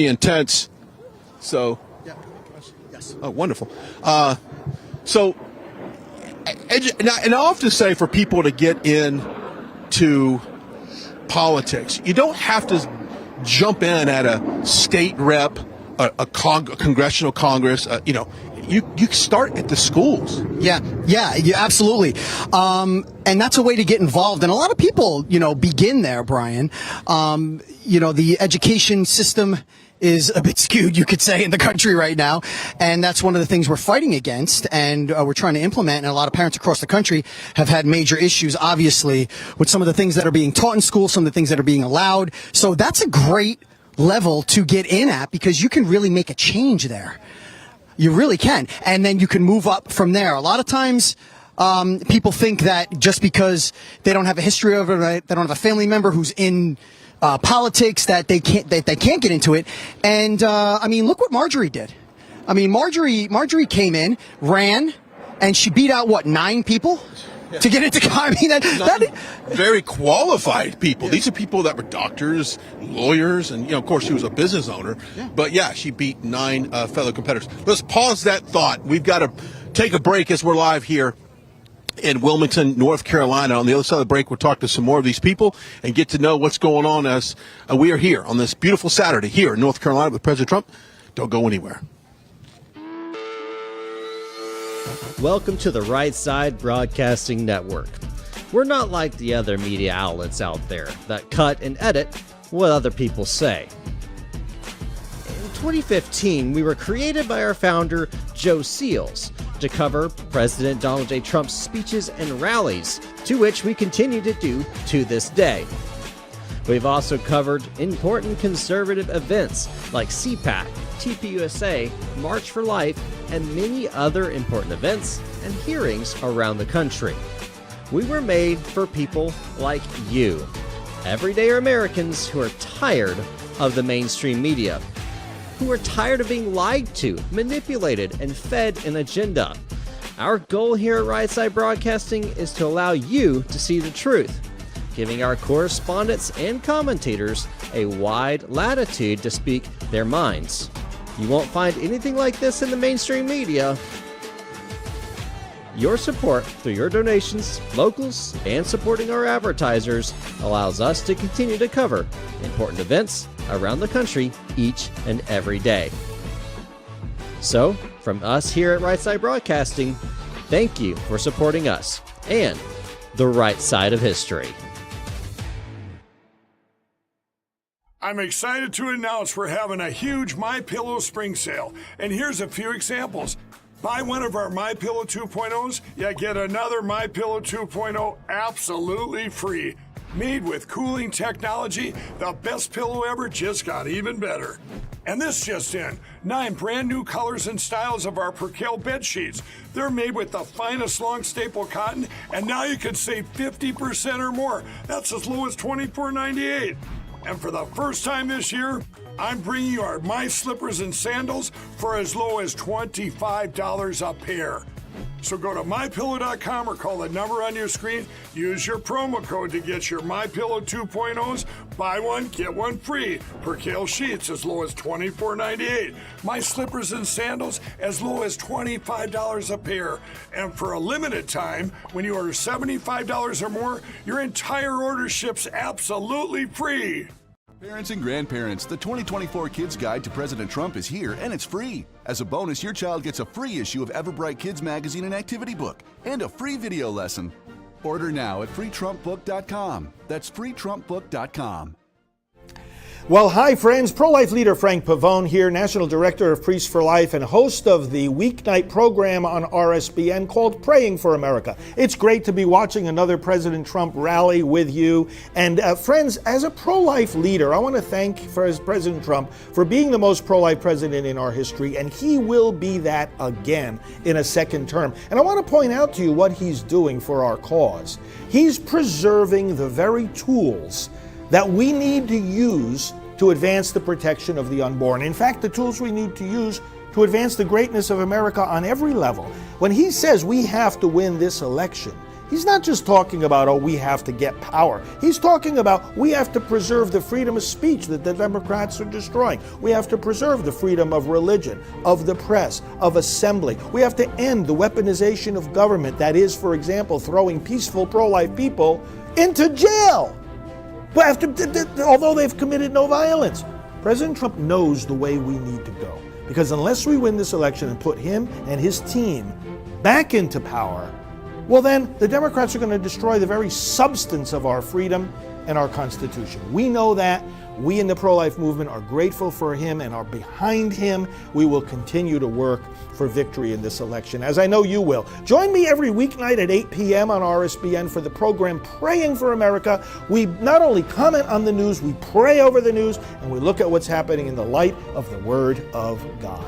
intense. So, Yes. oh, wonderful. So, and I often say for people to get into politics, you don't have to jump in at a state rep, a congressional Congress. You start at the schools. Yeah, absolutely. And that's a way to get involved. And a lot of people, begin there, Brian. The education system is a bit skewed, you could say, in the country right now. And that's one of the things we're fighting against and we're trying to implement. And a lot of parents across the country have had major issues, obviously, with some of the things that are being taught in school, some of the things that are being allowed. So that's a great level to get in at because you can really make a change there. You really can. And then you can move up from there. A lot of times, people think that just because they don't have a history of it, right, they don't have a family member who's in politics, that they can't get into it. And look what Marjorie did. Marjorie came in, ran, and she beat out 9 people to get into. That very qualified people. Yeah. These are people that were doctors, lawyers, and of course she was a business owner. Yeah. But yeah, she beat 9 fellow competitors. Let's pause that thought. We've got to take a break as we're live here in Wilmington, North Carolina. On the other side of the break, we'll talk to some more of these people and get to know what's going on as we are here on this beautiful Saturday here in North Carolina with President Trump. Don't go anywhere. Welcome to the Right Side Broadcasting Network. We're not like the other media outlets out there that cut and edit what other people say. In 2015, we were created by our founder, Joe Seals, to cover President Donald J. Trump's speeches and rallies, to which we continue to do to this day. We've also covered important conservative events like CPAC, tvOS, March for Life, and many other important events and hearings around the country. We were made for people like you, everyday Americans who are tired of the mainstream media, who are tired of being lied to, manipulated, and fed an agenda. Our goal here at Right Side Broadcasting is to allow you to see the truth, giving our correspondents and commentators a wide latitude to speak their minds. You won't find anything like this in the mainstream media. Your support through your donations, locals, and supporting our advertisers allows us to continue to cover important events around the country each and every day. So, from us here at Right Side Broadcasting, thank you for supporting us and the right side of history. I'm excited to announce we're having a huge MyPillow spring sale, and here's a few examples. Buy one of our MyPillow 2.0s, you get another MyPillow 2.0 absolutely free. Made with cooling technology, the best pillow ever just got even better. And this just in, 9 brand new colors and styles of our Percale bed sheets. They're made with the finest long staple cotton, and now you can save 50% or more. That's as low as $24.98. And for the first time this year, I'm bringing you our My Slippers and Sandals for as low as $25 a pair. So go to MyPillow.com or call the number on your screen. Use your promo code to get your MyPillow 2.0s. Buy one, get one free. Percale sheets as low as $24.98. My Slippers and Sandals as low as $25 a pair. And for a limited time, when you order $75 or more, your entire order ships absolutely free. Parents and grandparents, the 2024 Kids Guide to President Trump is here, and it's free. As a bonus, your child gets a free issue of Everbright Kids Magazine and Activity Book, and a free video lesson. Order now at freetrumpbook.com. That's freetrumpbook.com. Well, hi, friends. Pro-life leader Frank Pavone here, National Director of Priests for Life and host of the weeknight program on RSBN called Praying for America. It's great to be watching another President Trump rally with you. And friends, as a pro-life leader, I want to thank President Trump for being the most pro-life president in our history, and he will be that again in a second term. And I want to point out to you what he's doing for our cause. He's preserving the very tools that we need to use to advance the protection of the unborn. In fact, the tools we need to use to advance the greatness of America on every level. When he says we have to win this election, He's not just talking about, oh, we have to get power. He's talking about we have to preserve the freedom of speech that the Democrats are destroying. We have to preserve the freedom of religion, of the press, of assembly. We have to end the weaponization of government, that is, for example, throwing peaceful pro-life people into jail, although they've committed no violence. President Trump knows the way we need to go, because unless we win this election and put him and his team back into power, well then the Democrats are going to destroy the very substance of our freedom and our Constitution. We know that. We in the pro-life movement are grateful for him and are behind him. We will continue to work for victory in this election, as I know you will. Join me every weeknight at 8 p.m. on RSBN for the program Praying for America. We not only comment on the news, we pray over the news, and we look at what's happening in the light of the Word of God.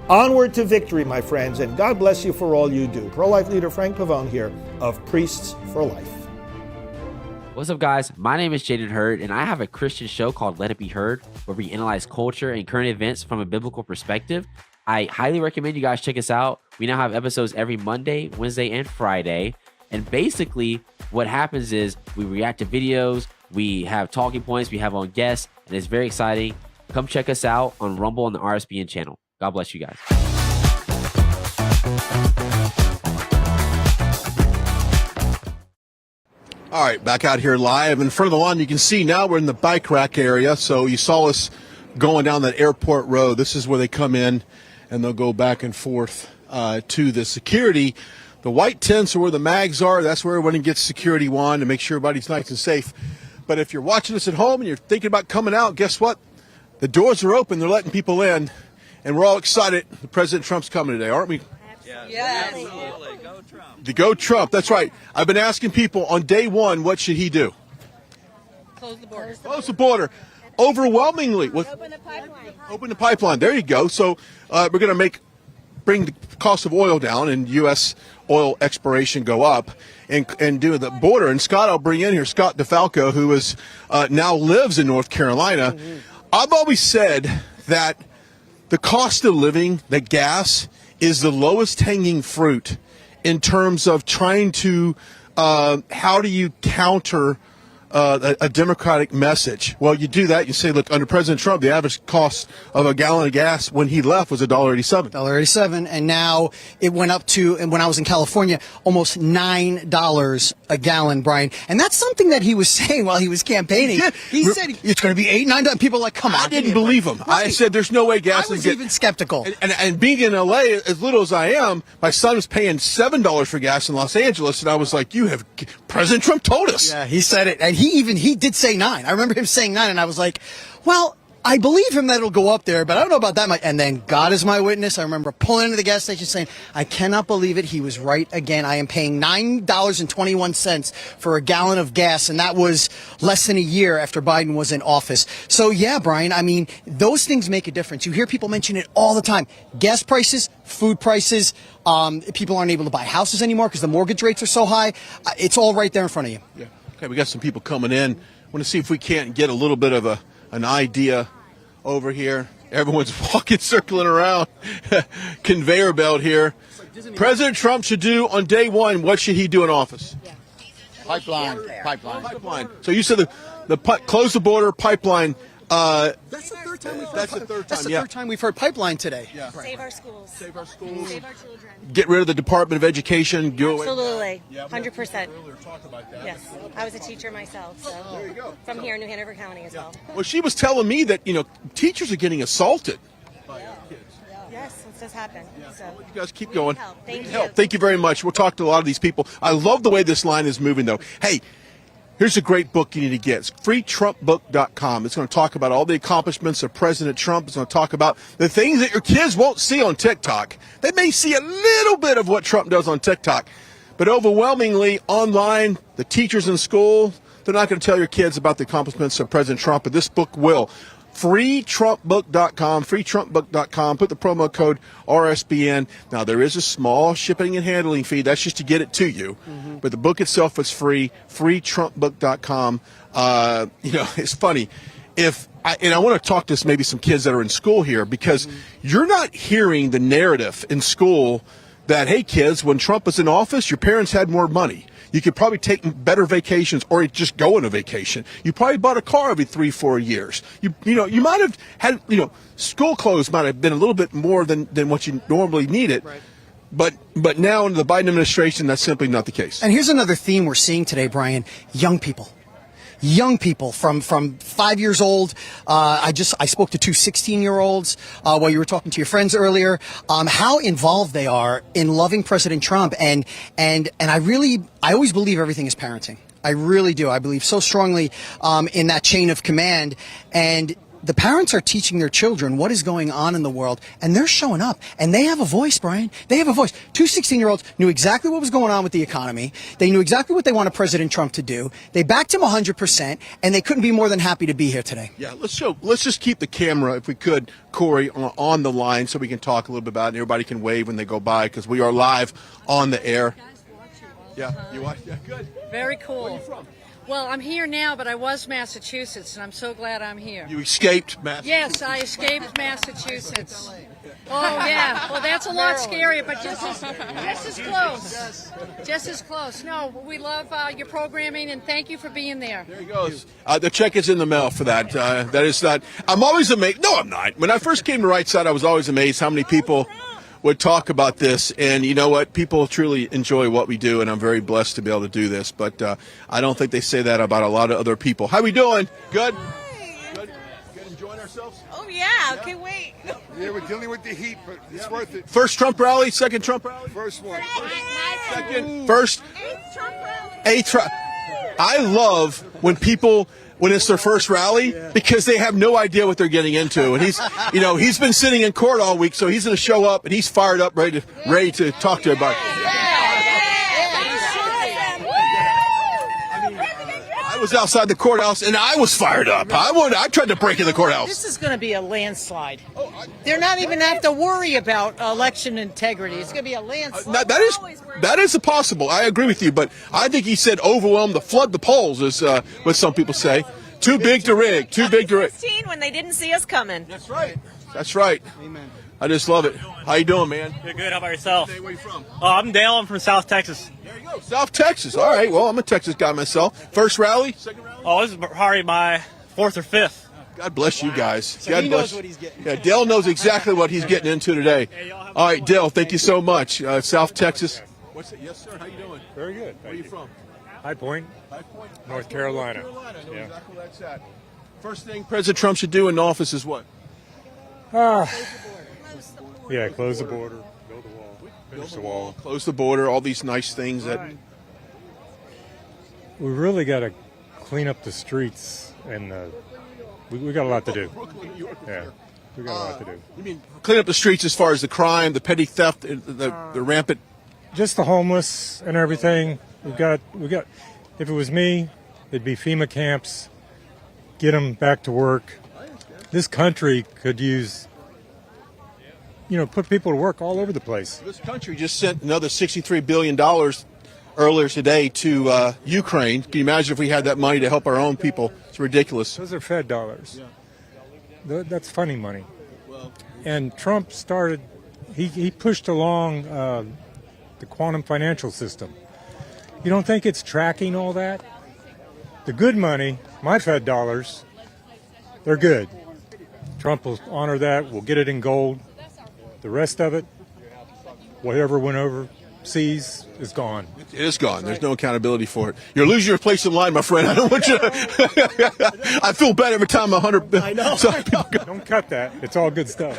Onward to victory, my friends, and God bless you for all you do. Pro-life leader Frank Pavone here of Priests for Life. What's up, guys? My name is Jaden Hurd, and I have a Christian show called Let It Be Heard, where we analyze culture and current events from a biblical perspective. I highly recommend you guys check us out. We now have episodes every Monday, Wednesday, and Friday. And basically, what happens is we react to videos, we have talking points, we have on guests, and it's very exciting. Come check us out on Rumble on the RSBN channel. God bless you guys. All right, back out here live in front of the lawn. You can see now we're in the bike rack area. So you saw us going down that airport road. This is where they come in and they'll go back and forth to the security. The white tents are where the mags are. That's where everyone gets security wand to make sure everybody's nice and safe. But if you're watching us at home and you're thinking about coming out, guess what? The doors are open. They're letting people in. And we're all excited. President Trump's coming today, aren't we? Yes. Absolutely. Go Trump. Go Trump. That's right. I've been asking people on day one, what should he do? Close the border. Close the border. Overwhelmingly. Open the pipeline. Open the pipeline. There you go. So we're going to bring the cost of oil down and U.S. oil exploration go up and do the border. And Scott, I'll bring in here Scott DeFalco, who is now lives in North Carolina. Mm-hmm. I've always said that the cost of living, the gas, is the lowest hanging fruit in terms of trying to, how do you counter a Democratic message? Well, you do that. You say, look, under President Trump, the average cost of a gallon of gas when he left was $1.87. $1.87, and now it went up to, and when I was in California, almost $9 a gallon, Brian. And that's something that he was saying while he was campaigning. He said it's going to be $8, $9. People are like, come on. I didn't believe him. Right. I said, there's no way gas I was even skeptical. And being in L.A., as little as I am, my son was paying $7 for gas in Los Angeles, and I was like, President Trump told us. Yeah, he said it, and he did say 9. I remember him saying 9, and I was like, well, I believe him that it'll go up there, but I don't know about that much. And then God is my witness. I remember pulling into the gas station saying, I cannot believe it. He was right again. I am paying $9.21 for a gallon of gas, and that was less than a year after Biden was in office. So, yeah, Brian, I mean, those things make a difference. You hear people mention it all the time. Gas prices, food prices, people aren't able to buy houses anymore because the mortgage rates are so high. It's all right there in front of you. Yeah. Okay, we got some people coming in. I want to see if we can't get a little bit of an idea over here. Everyone's walking, circling around. Conveyor belt here. President Trump should do on day one, what should he do in office? Yeah. Pipeline. So you said the close the border, pipeline. That's the third time we've heard. That's the third time. Third time we've heard pipeline today. Yeah. Save our schools. Save our schools. Save our children. Get rid of the Department of Education. Absolutely. 100%. Yes. I was a teacher myself, so there you go. From here in New Hanover County as well. Well, she was telling me that teachers are getting assaulted by kids. Yes, this does happen. So you guys keep going. Thank you. Thank you very much. We'll talk to a lot of these people. I love the way this line is moving, though. Hey. Here's a great book you need to get. It's freetrumpbook.com. It's going to talk about all the accomplishments of President Trump. It's going to talk about the things that your kids won't see on TikTok. They may see a little bit of what Trump does on TikTok, but overwhelmingly online, the teachers in school, they're not going to tell your kids about the accomplishments of President Trump, but this book will. freetrumpbook.com, freetrumpbook.com. Put the promo code RSBN. Now, there is a small shipping and handling fee. That's just to get it to you. Mm-hmm. But the book itself is free, freetrumpbook.com. It's funny. I want to talk to maybe some kids that are in school here, because you're not hearing the narrative in school that, hey, kids, when Trump was in office, your parents had more money. You could probably take better vacations or just go on a vacation. You probably bought a car every 3-4 years. You might have had, school clothes might have been a little bit more than what you normally needed. Right. But now under the Biden administration, that's simply not the case. And here's another theme we're seeing today, Brian. Young people. Young people from 5 years old. I spoke to two 16-year-olds while you were talking to your friends earlier. How involved they are in loving President Trump, and I always believe everything is parenting. I really do. I believe so strongly in that chain of command, and the parents are teaching their children what is going on in the world, and they're showing up. And they have a voice, Brian. They have a voice. Two 16-year-olds knew exactly what was going on with the economy. They knew exactly what they wanted President Trump to do. They backed him 100%, and they couldn't be more than happy to be here today. Yeah, let's just keep the camera, if we could, Corey, on the line so we can talk a little bit about it, and everybody can wave when they go by, because we are live on the air. Yeah, you watch? Yeah, good. Very cool. Where are you from? Well, I'm here now, but I was Massachusetts, and I'm so glad I'm here. You escaped Massachusetts? Yes, I escaped Massachusetts. Oh, yeah. Well, that's a lot scarier, but just as close. Just as close. No, we love your programming, and thank you for being there. There he goes. The check is in the mail for that. That is not. I'm always amazed. No, I'm not. When I first came to Right Side, I was always amazed how many people would talk about this, and you know what? People truly enjoy what we do, and I'm very blessed to be able to do this. But I don't think they say that about a lot of other people. How we doing? Good? Good? Enjoying ourselves? Oh, yeah. Can't wait. Yeah, we're dealing with the heat, but it's worth it. First Trump rally, second Trump rally? First one. Second, first. Eighth Trump. I love when it's their first rally, because they have no idea what they're getting into. And he's been sitting in court all week, so he's going to show up and he's fired up, ready to talk to everybody. I was outside the courthouse and I was fired up. I tried to break in the courthouse. This is going to be a landslide. They're not even have to worry about election integrity. It's going to be a landslide. That is possible. I agree with you, but I think he said overwhelm the flood the polls is what some people say. Too big to rig. Too big to rig. When they didn't see us coming. That's right. That's right. Amen. I just love it. How you doing, man? You're good. How about yourself? Hey, where you from? I'm Dale. I'm from South Texas. There you go. South Texas. All right. Well, I'm a Texas guy myself. First rally? Second rally? Oh, this is probably my fourth or fifth. God bless you guys. So God he bless. knows what he's getting. Yeah, Dale knows exactly what he's getting into today. All right, Dale, thank you so much. South Texas. What's it? Yes, sir. How you doing? Very good. Where are you from? High Point. High Point. North Carolina. I know Yeah. exactly where that's at. First thing President Trump should do in office is what? Yeah, close the border, build the wall, finish the wall. Close the border, all these nice things that. We really got to clean up the streets, and we got a lot to do. Yeah, we got a lot to do. You mean clean up the streets as far as the crime, the petty theft, the rampant? Just the homeless and everything. We got. If it was me, it'd be FEMA camps. Get them back to work. This country could use. Put people to work all over the place. This country just sent another $63 billion earlier today to Ukraine. Can you imagine if we had that money to help our own people? It's ridiculous. Those are Fed dollars. That's funny money. And Trump started, he pushed along the quantum financial system. You don't think it's tracking all that? The good money, my Fed dollars, they're good. Trump will honor that. We'll get it in gold. The rest of it, whatever went overseas, is gone. It is gone. There's no accountability for it. You're losing your place in line, my friend. I don't want you to. I feel bad every time 100. I know. Don't cut that. It's all good stuff.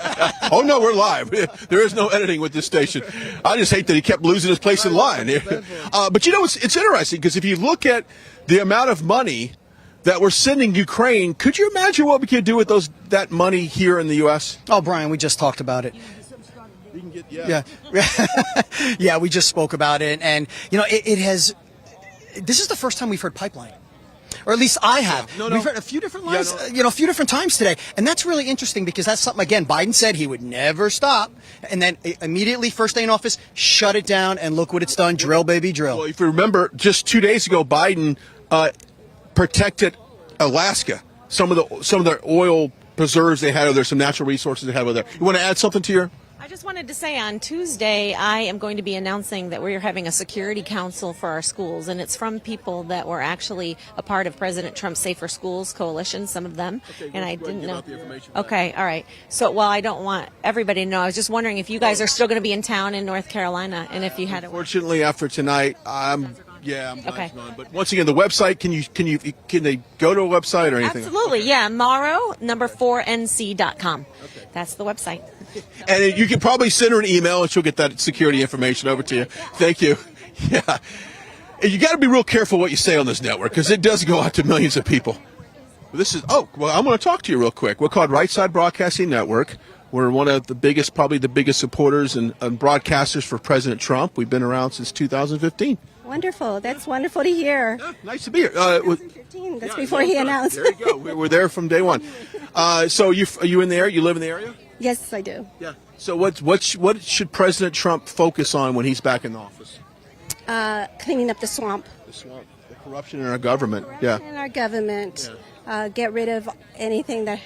Oh, no, we're live. There is no editing with this station. I just hate that he kept losing his place in line. But it's interesting because if you look at the amount of money that we're sending Ukraine, could you imagine what we could do with that money here in the U.S.? Oh, Brian, we just talked about it. Yeah. Yeah, we just spoke about it. And, it has, this is the first time we've heard pipeline. Or at least I have. No. We've heard a few different lines, a few different times today. And that's really interesting because that's something, again, Biden said he would never stop. And then immediately, first day in office, shut it down. And look what it's done. Drill, baby, drill. Well, if you remember, just 2 days ago, Biden protected Alaska. Some of the oil preserves they had over there, some natural resources they had over there. You want to add something to your? I just wanted to say on Tuesday, I am going to be announcing that we're having a security council for our schools, and it's from people that were actually a part of President Trump's Safer Schools Coalition, some of them, and I didn't know. Okay, all right. So, well, I don't want everybody to know. I was just wondering if you guys are still going to be in town in North Carolina, and if you had. Fortunately, after tonight, I'm okay. on. But once again, the website. Can they go to a website or anything? Absolutely, yeah. Morrow4nc.com. Okay. That's the website. And you can probably send her an email, and she'll get that security information over to you. Thank you. Yeah. And you got to be real careful what you say on this network because it does go out to millions of people. I'm going to talk to you real quick. We're called Right Side Broadcasting Network. We're one of the biggest, probably the biggest supporters and broadcasters for President Trump. We've been around since 2015. Wonderful. That's wonderful to hear. Yeah, nice to be here. 2015. That's before he announced. There you go. We were there from day one. So are you in the area? You live in the area? Yes, I do. Yeah. So what should President Trump focus on when he's back in office? Cleaning up the swamp. The swamp. The corruption in our government. Yeah. In our government. Yeah. Get rid of anything that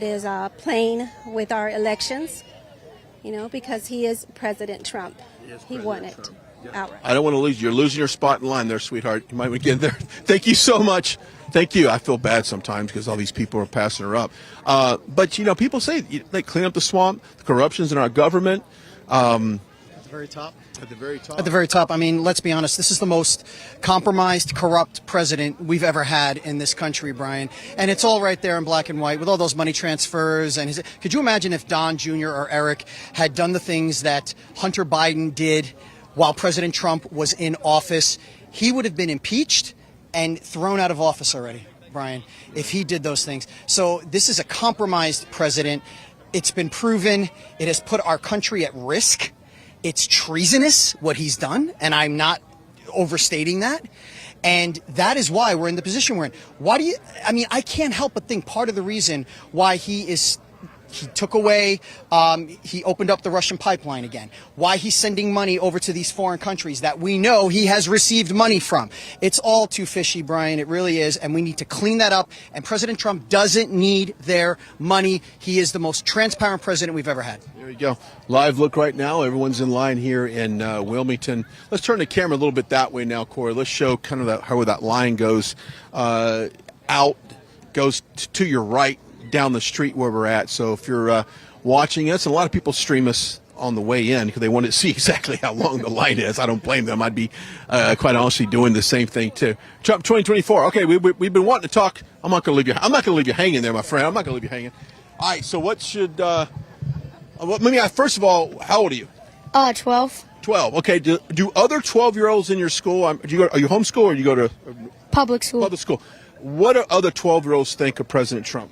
is playing with our elections. Because he is President Trump. He won it. Yeah. I don't want to lose you. You're losing your spot in line there, sweetheart. You might want to get in there. Thank you so much. Thank you. I feel bad sometimes because all these people are passing her up. But, people say they clean up the swamp, the corruption's in our government. At the very top. At the very top. At the very top. I mean, let's be honest. This is the most compromised, corrupt president we've ever had in this country, Brian. And it's all right there in black and white with all those money transfers. And could you imagine if Don Jr. or Eric had done the things that Hunter Biden did while President Trump was in office? He would have been impeached and thrown out of office already, Brian, if he did those things. So this is a compromised president. It's been proven. It has put our country at risk. It's treasonous what he's done, and I'm not overstating that. And that is why we're in the position we're in. I can't help but think part of the reason why he took away, he opened up the Russian pipeline again. Why he's sending money over to these foreign countries that we know he has received money from. It's all too fishy, Brian. It really is. And we need to clean that up. And President Trump doesn't need their money. He is the most transparent president we've ever had. There you go. Live look right now. Everyone's in line here in Wilmington. Let's turn the camera a little bit that way now, Corey. Let's show kind of how that line goes goes to your right, down the street where we're at. So if you're watching us, and a lot of people stream us on the way in because they want to see exactly how long the line is. I don't blame them. I'd be quite honestly doing the same thing too. Trump 2024. Okay, we've been wanting to talk. I'm not going to leave you hanging there, my friend. I'm not going to leave you hanging. All right. So what should? Let me ask, first of all, how old are you? 12. 12. Okay. Do other 12-year-olds in your school? Are you homeschool or do you go to public school? Public school. What do other 12-year-olds think of President Trump?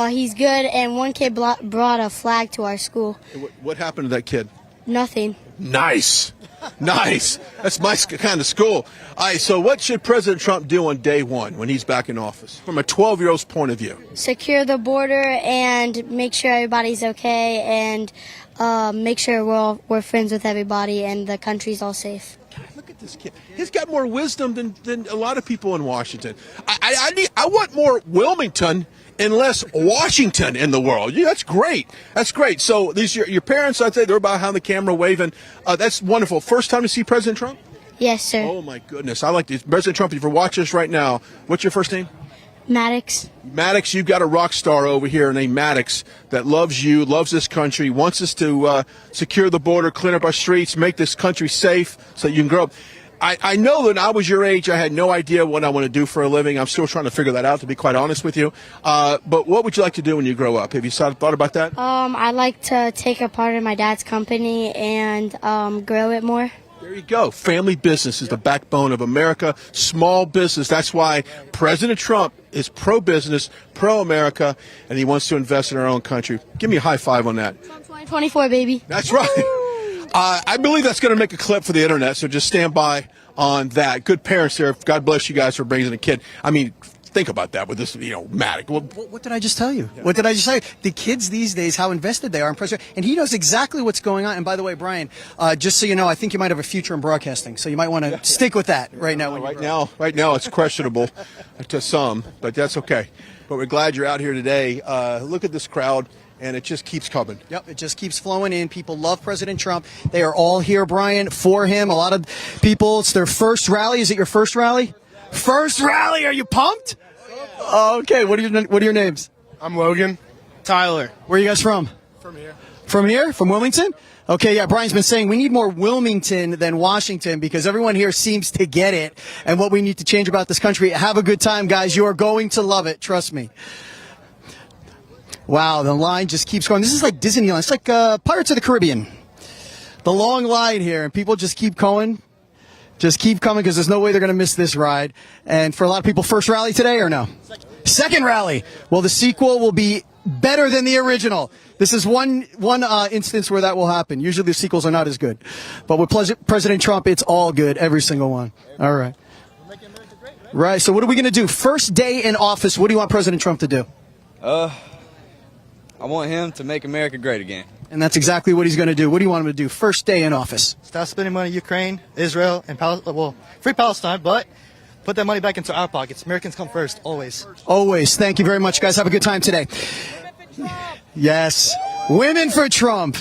He's good, and one kid brought a flag to our school. What happened to that kid? Nothing. Nice. Nice. That's my kind of school. All right, so what should President Trump do on day one when he's back in office, from a 12-year-old's point of view? Secure the border and make sure everybody's okay, and make sure we're friends with everybody and the country's all safe. God, look at this kid. He's got more wisdom than a lot of people in Washington. I want more Wilmington and less Washington in the world. Yeah, that's great. That's great. So these your parents, I'd say they're behind the camera waving. That's wonderful. First time to see President Trump? Yes, sir. Oh, my goodness. I like this. President Trump, if you're watching us right now, what's your first name? Maddox. Maddox, you've got a rock star over here named Maddox that loves you, loves this country, wants us to secure the border, clean up our streets, make this country safe so you can grow up. I know that when I was your age, I had no idea what I want to do for a living. I'm still trying to figure that out, to be quite honest with you. But what would you like to do when you grow up? Have you thought about that? I'd like to take a part in my dad's company and grow it more. There you go. Family business is the backbone of America. Small business. That's why President Trump is pro-business, pro-America, and he wants to invest in our own country. Give me a high five on that. 2024, baby. That's right. I believe that's going to make a clip for the internet, so just stand by on that. Good parents there. God bless you guys for raising a kid. I mean, think about that with this, Matic. What did I just tell you? Yeah. What did I just say? The kids these days, how invested they are in President, and he knows exactly what's going on. And by the way, Brian, just so you know, I think you might have a future in broadcasting, so you might want to stick with that right now. Right now, it's questionable to some, but that's okay. But we're glad you're out here today. Look at this crowd. and it just keeps coming. Yep, it just keeps flowing in. People love President Trump. They are all here, Brian, for him. A lot of people, it's their first rally. Is it your first rally? First rally. Are you pumped? Okay, what are your names? I'm Logan. Tyler. Where are you guys from? From here. From here? From Wilmington? Okay, yeah, Brian's been saying we need more Wilmington than Washington because everyone here seems to get it and what we need to change about this country. Have a good time, guys. You are going to love it. Trust me. Wow, the line just keeps going. This is like Disneyland. It's like Pirates of the Caribbean. The long line here, and people just keep going. Just keep coming because there's no way they're going to miss this ride. And for a lot of people, first rally today or no? Second rally. Well, the sequel will be better than the original. This is one instance where that will happen. Usually the sequels are not as good. But with President Trump, it's all good, every single one. All right. Right, so what are we going to do? First day in office, what do you want President Trump to do? I want him to make America great again. And that's exactly what he's going to do. What do you want him to do? First day in office. Stop spending money on Ukraine, Israel, and free Palestine, but put that money back into our pockets. Americans come first, always. Always. Thank you very much, guys. Have a good time today. Yes. Women for Trump.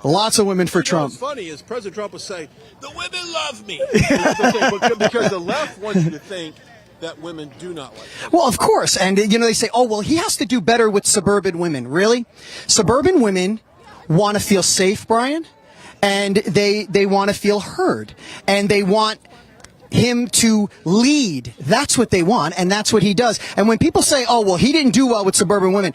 Lots of women for Trump. What's funny is President Trump will say, the women love me. Because the left wants you to think that women do not like him. Well, of course. And, they say, oh, well, he has to do better with suburban women. Really? Suburban women want to feel safe, Brian, and they want to feel heard. And they want him to lead. That's what they want, and that's what he does. And when people say, oh, well, he didn't do well with suburban women,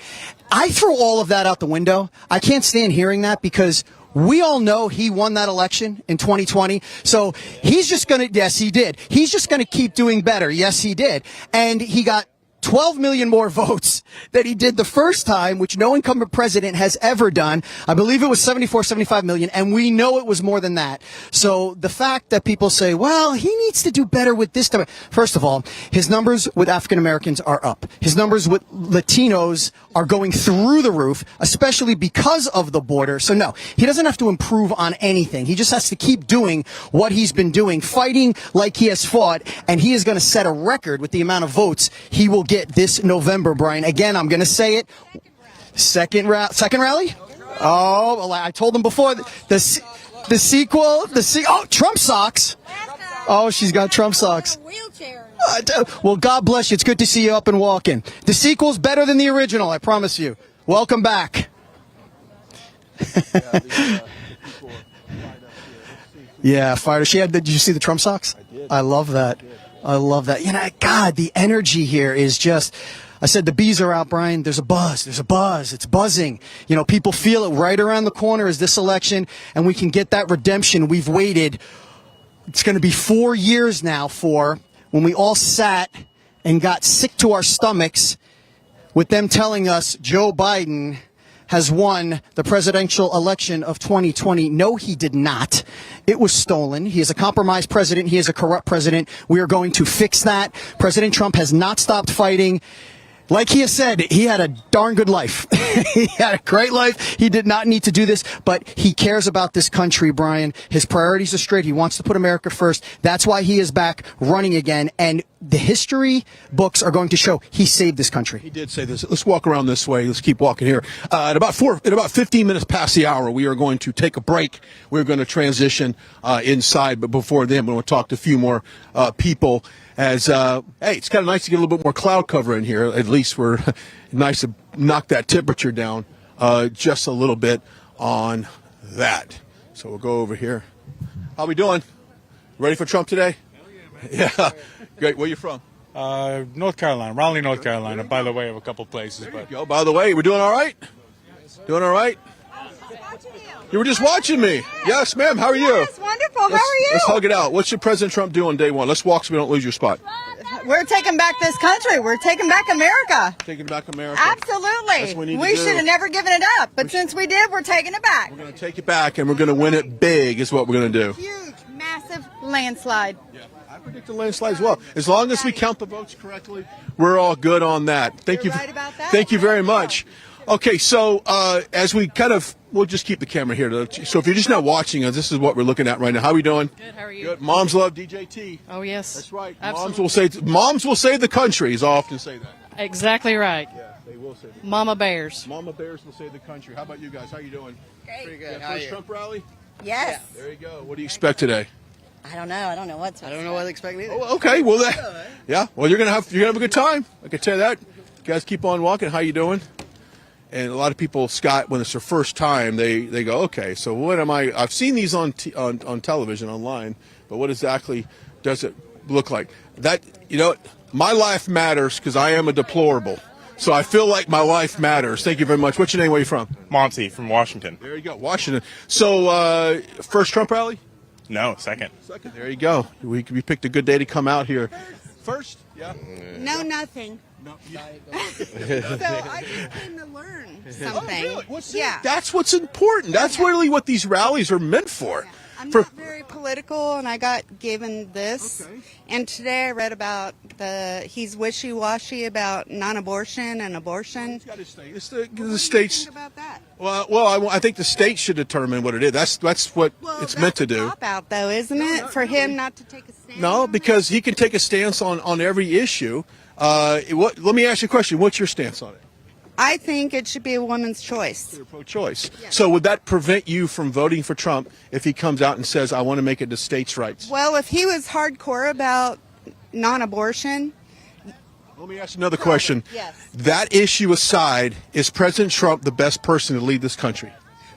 I throw all of that out the window. I can't stand hearing that because we all know he won that election in 2020. So he's just going to, yes, he did. He's just going to keep doing better. Yes, he did. And he got 12 million more votes than he did the first time, which no incumbent president has ever done. I believe it was 74, 75 million, and we know it was more than that. So the fact that people say, well, he needs to do better with this time. First of all, his numbers with African Americans are up. His numbers with Latinos are going through the roof, especially because of the border. So no, he doesn't have to improve on anything. He just has to keep doing what he's been doing, fighting like he has fought, and he is going to set a record with the amount of votes he will get this November, Brian. Again, I'm going to say it. Second rally? Oh, well, I told them before. The sequel. Oh, Trump socks. Oh, she's got Trump socks. Well, God bless you. It's good to see you up and walking. The sequel's better than the original, I promise you. Welcome back. Yeah, fighter. Did you see the Trump socks? I did. I love that. I love that. God, the energy here is just, I said the bees are out, Brian. There's a buzz. There's a buzz. It's buzzing. People feel it right around the corner is this election, and we can get that redemption. We've waited. It's going to be 4 years now for when we all sat and got sick to our stomachs with them telling us Joe Biden has won the presidential election of 2020. No, he did not. It was stolen. He is a compromised president. He is a corrupt president. We are going to fix that. President Trump has not stopped fighting. Like he has said, he had a darn good life. He had a great life. He did not need to do this, but he cares about this country, Brian. His priorities are straight. He wants to put America first. That's why he is back running again. And the history books are going to show he saved this country. He did say this. Let's walk around this way. Let's keep walking here. At about 15 minutes past the hour, we are going to take a break. We're going to transition inside. But before then, we're going to talk to a few more people. Hey, it's kind of nice to get a little bit more cloud cover in here. At least we're nice to knock that temperature down just a little bit on that. So we'll go over here. How we doing? Ready for Trump today? Yeah. Great. Where you from? North Carolina, Raleigh, North Carolina. By the way, of a couple places. There you go. By the way, we're doing all right? Doing all right? You were just watching me. Yes, ma'am. How are you? Yes, wonderful. How are you? Let's hug it out. What should President Trump do on day one? Let's walk so we don't lose your spot. We're taking back this country. We're taking back America. Taking back America. Absolutely. That's what we should have never given it up. But since we did, we're taking it back. We're going to take it back, and we're going to win it big is what we're going to do. Huge, massive landslide. Yeah. I predict a landslide as well. As long as we count the votes correctly, we're all good on that. Thank you. Right about that? Thank you very much. Okay, so as we we'll just keep the camera here. So if you're just not watching us, this is what we're looking at right now. How are we doing? Good. How are you? Good. Moms love DJT. Oh, yes. That's right. Absolutely. Moms will save the country, as I often say that. Exactly right. Yeah. They will save the country. Mama Bears. Mama Bears will save the country. How about you guys? How you doing? Great. Pretty good. First Trump rally? Yes. There you go. What do you expect today? I don't know. I don't know what to. I don't know what to expect either. Oh, okay. Well, yeah. Well, you're gonna have a good time. I can tell you that. You guys keep on walking. How you doing? And a lot of people, Scott, when it's their first time, they go, okay. So what am I? I've seen these on television, online, but what exactly does it look like? That my life matters because I am a deplorable. So I feel like my life matters. Thank you very much. What's your name? Where are you from? Monty from Washington. There you go, Washington. So first Trump rally? No, second. Second. There you go. We picked a good day to come out here. First? Yeah. No, nothing. No. So I just came to learn something. Oh, really? Yeah. That's what's important. That's really what these rallies are meant for. Yeah. I'm not very political, and I got given this. Okay. And today I read about he's wishy-washy about non-abortion and abortion. It's got to stay. It's the states. What do you think about that? Well, I think the state should determine what it is. That's what it's meant to do. That's a cop-out, though, isn't it, for him not to take a stand? No, because he can take a stance on every issue. Let me ask you a question. What's your stance on it? I think it should be a woman's choice. You're pro-choice. Yeah. So would that prevent you from voting for Trump if he comes out and says, I want to make it to states' rights? Well, if he was hardcore about non-abortion. Let me ask another question. Yes. That issue aside, is President Trump the best person to lead this country?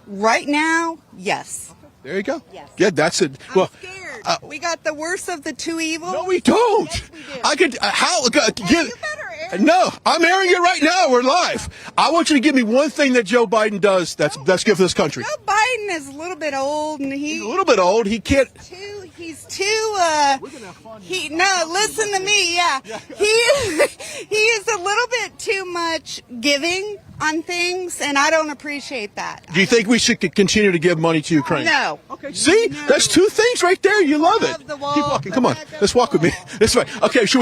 Right now, yes. There you go. Yes. Yeah, that's it. I'm scared. We got the worst of the two evils. No, we don't. Yes, we do. I could. How? You better air it. No, I'm airing it right now. We're live. I want you to give me one thing that Joe Biden does that's good for this country. Joe Biden is a little bit old, and he's a little bit old. He can't. He's too. No, listen to me. Yeah, he is a little bit too much giving on things, and I don't appreciate that. Do you think we should continue to give money to Ukraine? No. Okay. See, that's two things right there. You love it. The wall. Keep walking. Come on. Let's walk with me. That's right. Okay. Should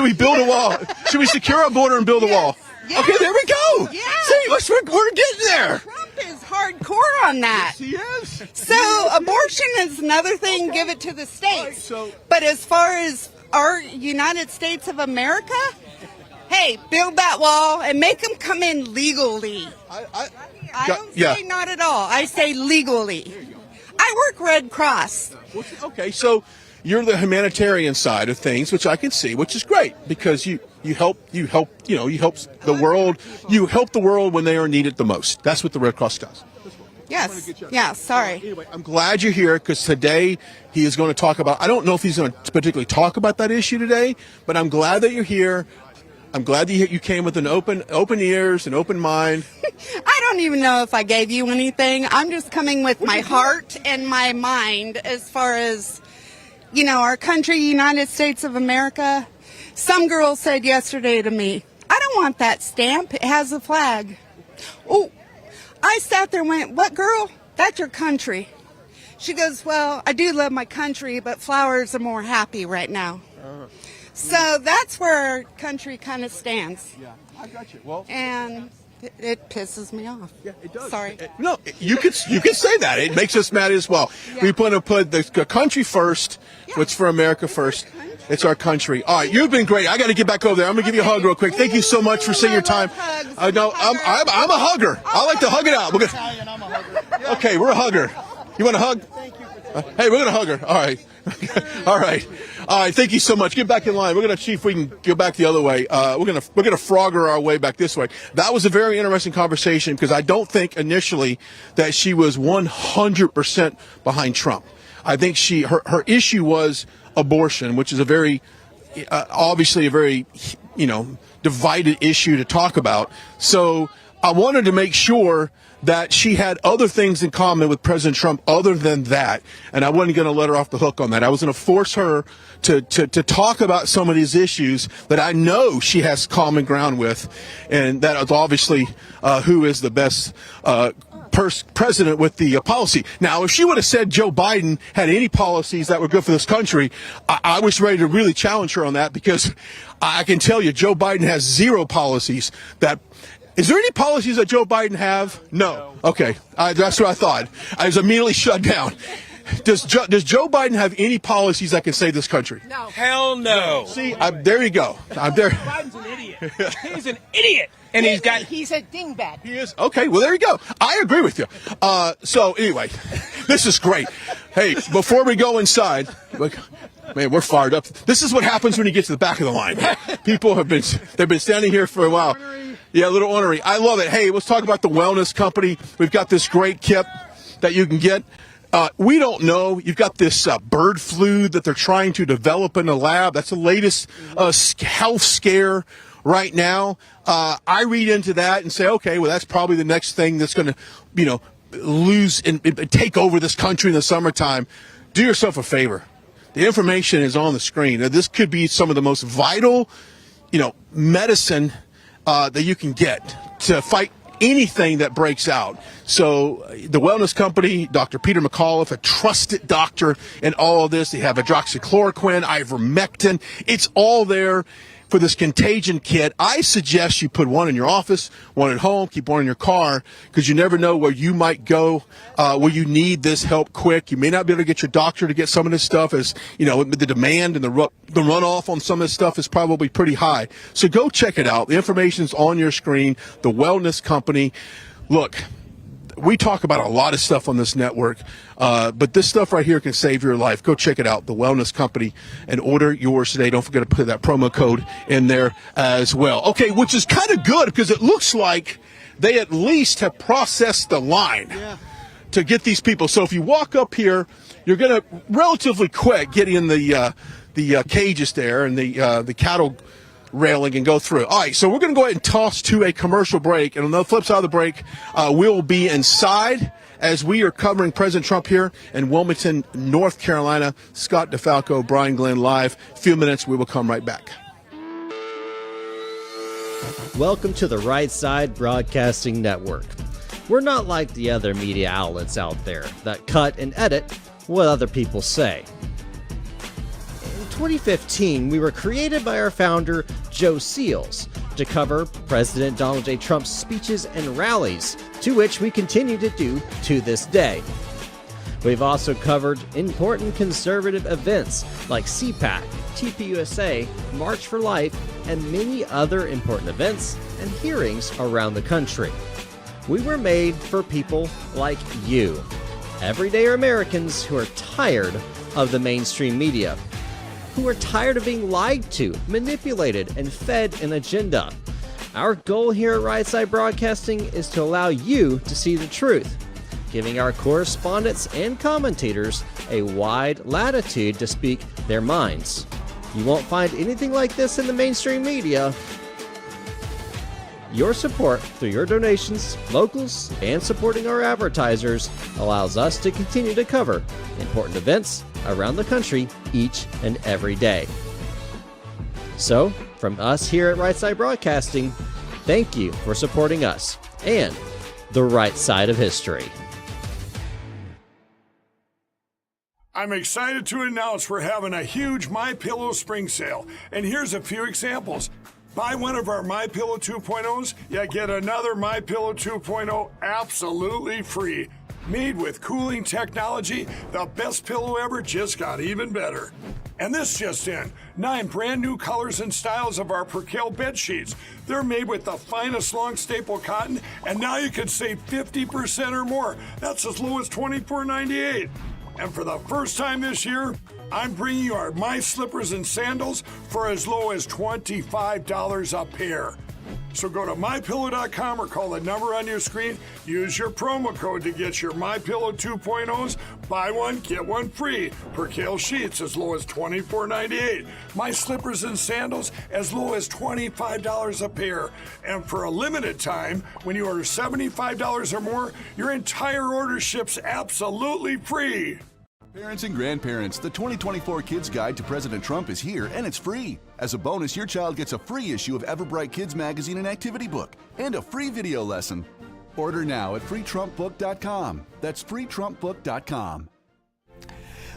we build a wall? Should we secure our border and build a wall? Yes. Okay. There we go. Yes. See, we're getting there. Trump is hardcore on that. Yes, he is. So abortion is another thing. Okay. Give it to the states. Right, but as far as our United States of America, hey, build that wall and make them come in legally. I don't say not at all. I say legally. I work Red Cross. Okay, so you're the humanitarian side of things, which I can see, which is great because you help the world. You help the world when they are needed the most. That's what the Red Cross does. Yes. Yeah, sorry. Anyway, I'm glad you're here because today he is going to talk about, I don't know if he's going to particularly talk about that issue today, but I'm glad that you're here. I'm glad that you came with an open ears and open mind. I don't even know if I gave you anything. I'm just coming with my heart and my mind as far as, our country, United States of America. Some girl said yesterday to me, I don't want that stamp. It has a flag. Oh, I sat there and went, what, girl? That's your country. She goes, well, I do love my country, but flowers are more happy right now. So that's where our country kind of stands. Yeah, I got you. Well, and it pisses me off. Yeah, it does. Sorry. No, you could say that. It makes us mad as well. Yeah. We want to put the country first. Yeah. What's for America first? It's our country. All right, you've been great. I got to get back over there. I'm gonna give you a hug real quick. Thank you so much for taking your time. No, I'm a hugger. I like to hug it out. Okay, we're a hugger. You want a hug? Thank you. Hey, we're gonna hug her. All right. All right. Thank you so much. Get back in line. We're gonna see if we can go back the other way. We're gonna Frogger our way back this way. That was a very interesting conversation because I don't think initially that she was 100% behind Trump. I think her issue was abortion, which is a very obviously a very divided issue to talk about. So I wanted to make sure that she had other things in common with President Trump other than that, and I wasn't going to let her off the hook on that. I was going to force her to talk about some of these issues that I know she has common ground with, and that is obviously who is the best president with the policy. Now, if she would have said Joe Biden had any policies that were good for this country, I was ready to really challenge her on that because I can tell you Joe Biden has zero policies that. Is there any policies that Joe Biden have? No. Okay. That's what I thought. I was immediately shut down. Does Joe Biden have any policies that can save this country? No. Hell no. See, there you go. I'm there. Biden's an idiot. He's an idiot. And he's a dingbat. He is. Okay, well, there you go. I agree with you. So, anyway, this is great. Hey, before we go inside, look, man, we're fired up. This is what happens when you get to the back of the line. People they've been standing here for a while. Yeah, a little ornery. I love it. Hey, let's talk about the wellness company. We've got this great kit that you can get. We don't know. You've got this bird flu that they're trying to develop in the lab. That's the latest health scare right now. I read into that and say, okay, well, that's probably the next thing that's going to, lose and take over this country in the summertime. Do yourself a favor. The information is on the screen. Now, this could be some of the most vital, medicine that you can get to fight anything that breaks out. So the wellness company, Dr. Peter McAuliffe, a trusted doctor in all of this. They have hydroxychloroquine, ivermectin. It's all there for this contagion kit. I suggest you put one in your office, one at home, keep one in your car, because you never know where you might go, where you need this help quick. You may not be able to get your doctor to get some of this stuff, as the demand and the runoff on some of this stuff is probably pretty high. So go check it out. The information's on your screen. The Wellness Company. Look, we talk about a lot of stuff on this network, but this stuff right here can save your life. Go check it out, the Wellness Company, and order yours today. Don't forget to put that promo code in there as well. Okay, which is kind of good because it looks like they at least have processed the line to get these people. So if you walk up here, you're going to relatively quick get in the cages there and the cattle railing and go through. All right, so we're going to go ahead and toss to a commercial break. And on the flip side of the break, we'll be inside as we are covering President Trump here in Wilmington, North Carolina. Scott DeFalco, Brian Glenn live. A few minutes, we will come right back. Welcome to the Right Side Broadcasting Network. We're not like the other media outlets out there that cut and edit what other people say. In 2015, we were created by our founder, Joe Seals, to cover President Donald J. Trump's speeches and rallies, to which we continue to do to this day. We've also covered important conservative events like CPAC, tvOS, March for Life, and many other important events and hearings around the country. We were made for people like you, everyday Americans who are tired of the mainstream media, who are tired of being lied to, manipulated, and fed an agenda. Our goal here at Right Side Broadcasting is to allow you to see the truth, giving our correspondents and commentators a wide latitude to speak their minds. You won't find anything like this in the mainstream media. Your support through your donations, locals, and supporting our advertisers allows us to continue to cover important events around the country each and every day. So, from us here at Right Side Broadcasting, thank you for supporting us and the right side of history. I'm excited to announce we're having a huge MyPillow spring sale, and here's a few examples. Buy one of our MyPillow 2.0s, you get another MyPillow 2.0 absolutely free. Made with cooling technology, the best pillow ever just got even better. And this just in, 9 brand new colors and styles of our Percale bed sheets. They're made with the finest long staple cotton, and now you can save 50% or more. That's as low as $24.98. And for the first time this year, I'm bringing you our My Slippers and Sandals for as low as $25 a pair. So go to MyPillow.com or call the number on your screen. Use your promo code to get your MyPillow 2.0s. Buy one, get one free. Percale sheets as low as $24.98. My Slippers and Sandals as low as $25 a pair. And for a limited time, when you order $75 or more, your entire order ships absolutely free. Parents and grandparents, the 2024 Kids Guide to President Trump is here, and it's free. As a bonus, your child gets a free issue of Everbright Kids magazine and activity book, and a free video lesson. Order now at freetrumpbook.com. That's freetrumpbook.com.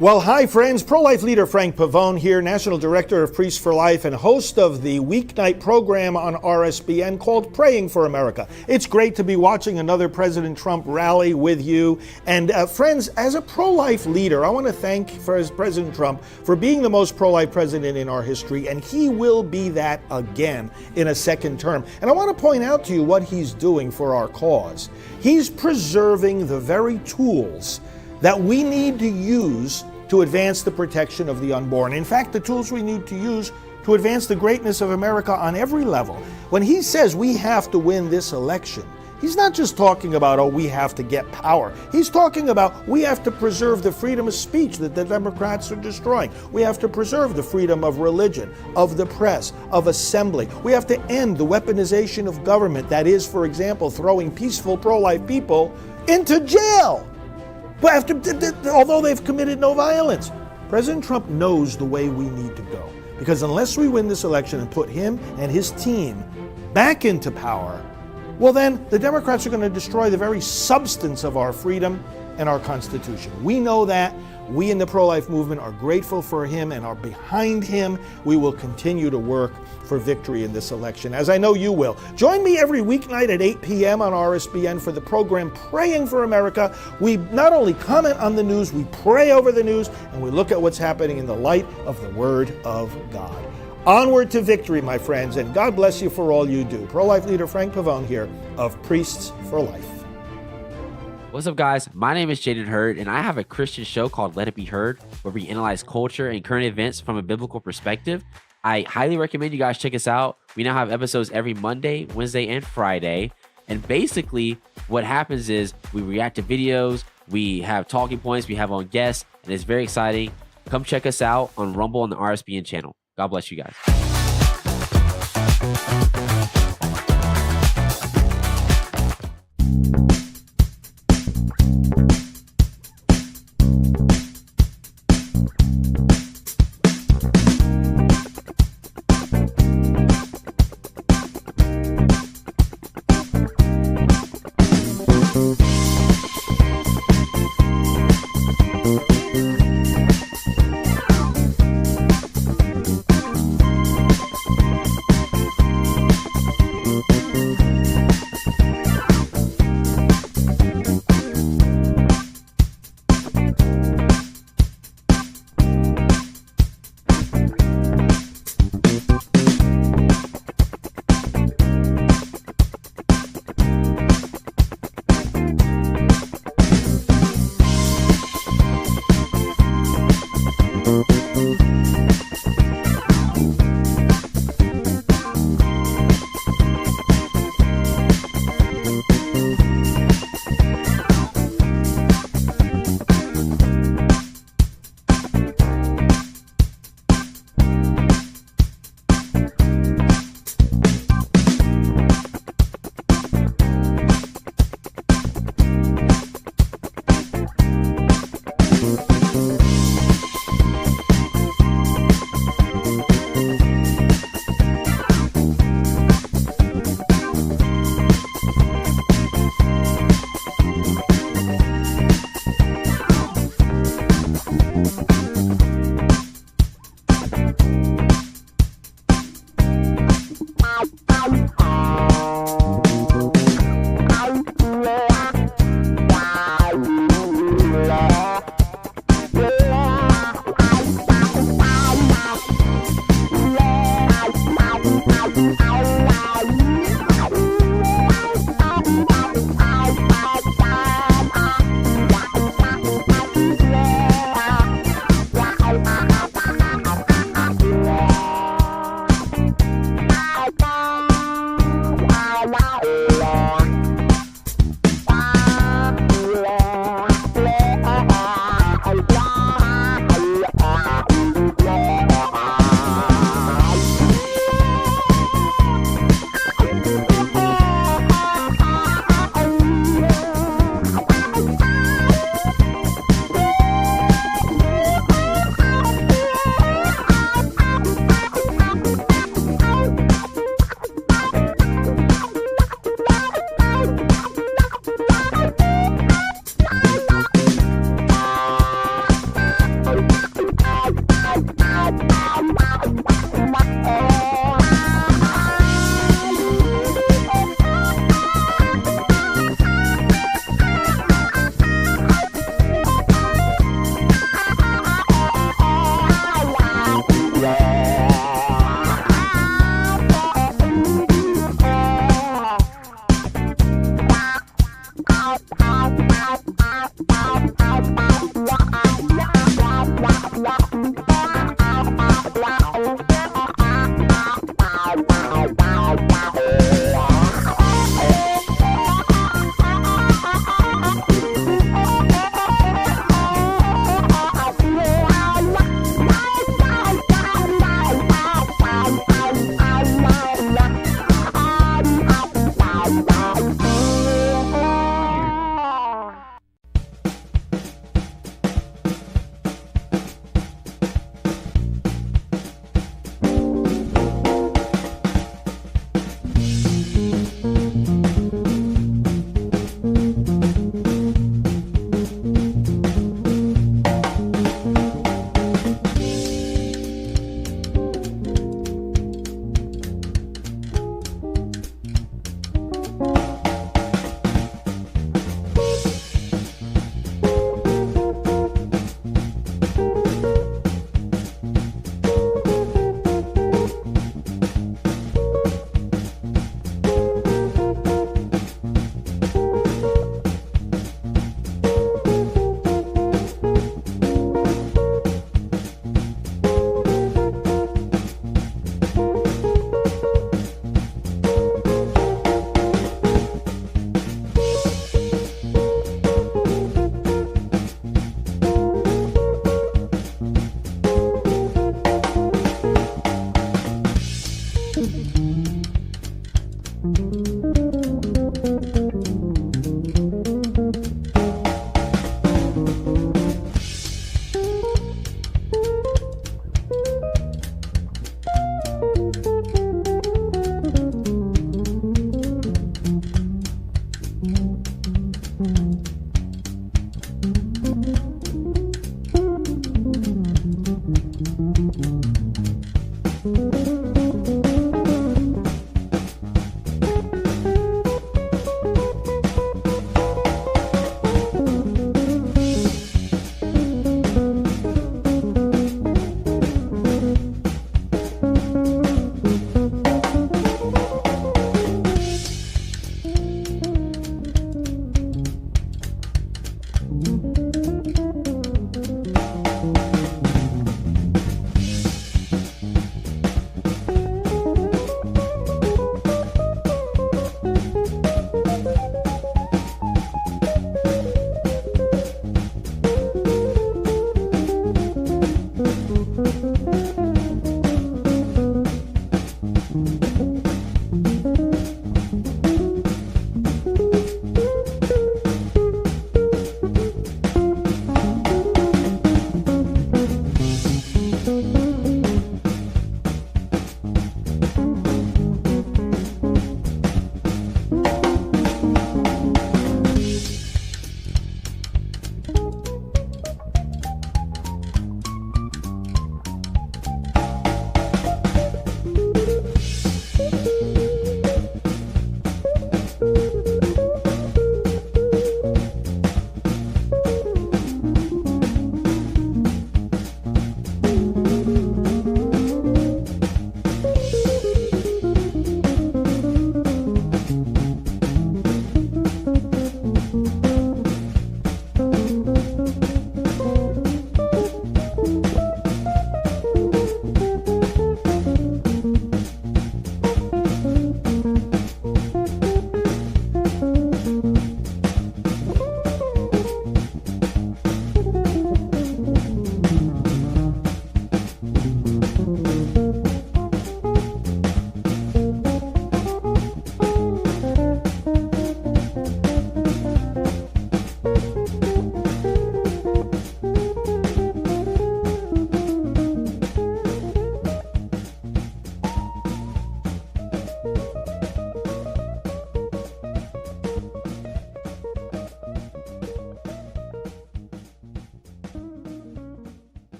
Well, hi, friends. Pro-life leader Frank Pavone here, National Director of Priests for Life and host of the weeknight program on RSBN called Praying for America. It's great to be watching another President Trump rally with you. And friends, as a pro-life leader, I want to thank President Trump for being the most pro-life president in our history, and he will be that again in a second term. And I want to point out to you what he's doing for our cause. He's preserving the very tools that we need to use to advance the protection of the unborn. In fact, the tools we need to use to advance the greatness of America on every level. When he says we have to win this election, he's not just talking about, oh, we have to get power. He's talking about we have to preserve the freedom of speech that the Democrats are destroying. We have to preserve the freedom of religion, of the press, of assembly. We have to end the weaponization of government, that is, for example, throwing peaceful pro-life people into jail. But although they've committed no violence. President Trump knows the way we need to go. Because unless we win this election and put him and his team back into power, well then the Democrats are going to destroy the very substance of our freedom and our Constitution. We know that. We in the pro-life movement are grateful for him and are behind him. We will continue to work for victory in this election, as I know you will. Join me every weeknight at 8 p.m. on RSBN for the program Praying for America. We not only comment on the news, we pray over the news, and we look at what's happening in the light of the Word of God. Onward to victory, my friends, and God bless you for all you do. Pro-life leader Frank Pavone here of Priests for Life. What's up, guys? My name is Jaden Hurd, and I have a Christian show called Let It Be Heard, where we analyze culture and current events from a biblical perspective. I highly recommend you guys check us out. We now have episodes every Monday, Wednesday, and Friday. And basically, what happens is we react to videos, we have talking points, we have on guests, and it's very exciting. Come check us out on Rumble on the RSBN channel. God bless you guys.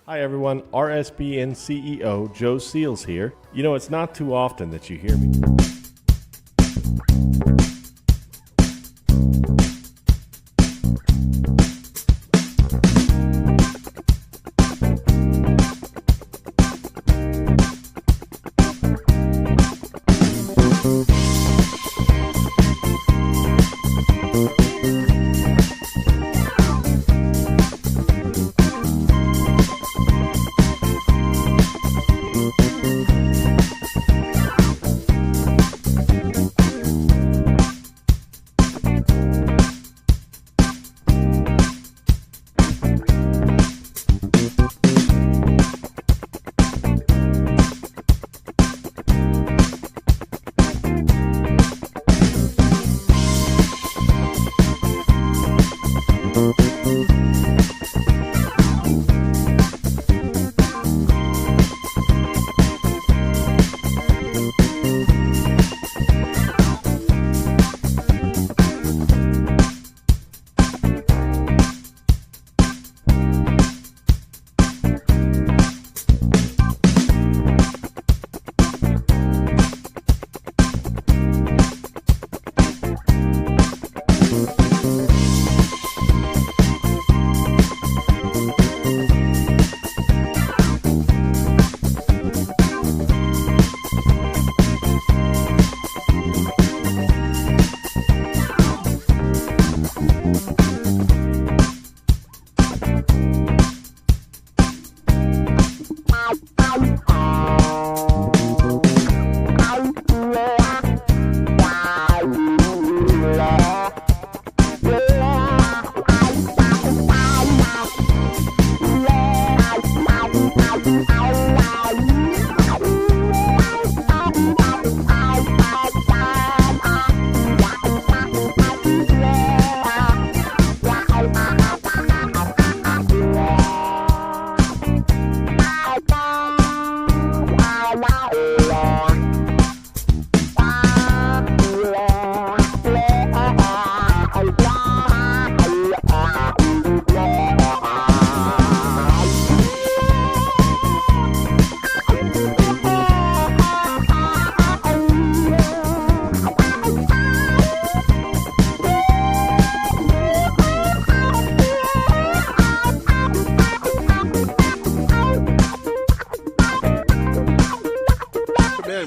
Hi everyone, RSBN CEO Joe Seals here. You know, it's not too often that you hear me.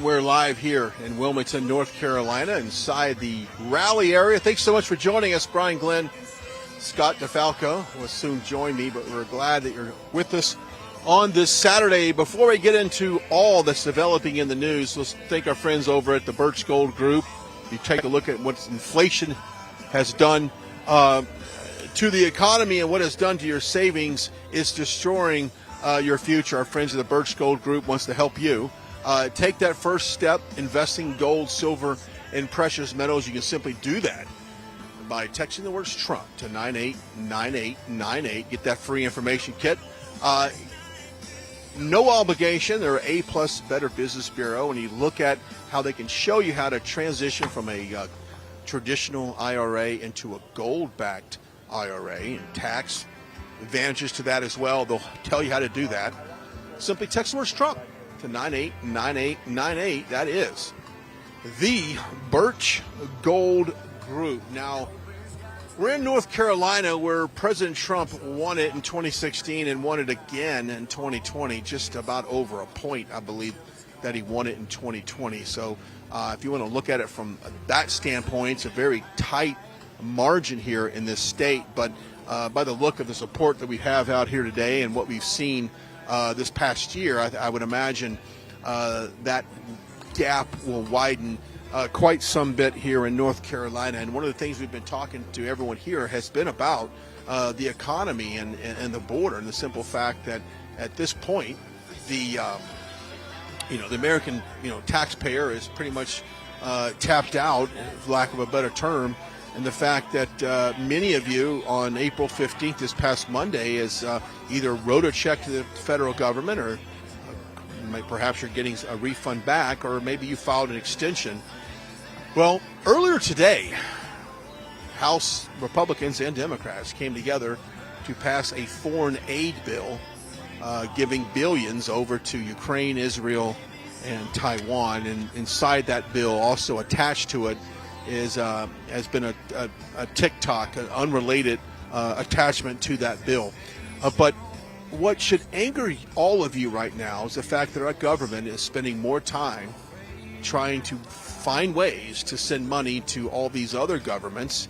We're live here in Wilmington, North Carolina, inside the Raleigh area. Thanks so much for joining us, Brian Glenn. Scott DeFalco will soon join me, but we're glad that you're with us on this Saturday. Before we get into all that's developing in the news, let's thank our friends over at the Birch Gold Group. You take a look at what inflation has done to the economy and what it's done to your savings. It's destroying your future. Our friends at the Birch Gold Group wants to help you. Take that first step, investing gold, silver, and precious metals. You can simply do that by texting the words Trump to 989898. Get that free information kit. No obligation. They're A+ Better Business Bureau, and you look at how they can show you how to transition from a traditional IRA into a gold-backed IRA, and tax advantages to that as well. They'll tell you how to do that. Simply text the words Trump to 989898. That is the Birch Gold Group. Now, we're in North Carolina where President Trump won it in 2016 and won it again in 2020, just about over a point, I believe, that he won it in 2020. So if you want to look at it from that standpoint, it's a very tight margin here in this state. But by the look of the support that we have out here today and what we've seen this past year, I would imagine that gap will widen quite some bit here in North Carolina. And one of the things we've been talking to everyone here has been about the economy and the border, and the simple fact that at this point the American taxpayer is pretty much tapped out, for lack of a better term. And the fact that many of you on April 15th, this past Monday, is either wrote a check to the federal government, or perhaps you're getting a refund back, or maybe you filed an extension. Well, earlier today, House Republicans and Democrats came together to pass a foreign aid bill giving billions over to Ukraine, Israel, and Taiwan. And inside that bill, also attached to it, has been a TikTok, an unrelated attachment to that bill. But what should anger all of you right now is the fact that our government is spending more time trying to find ways to send money to all these other governments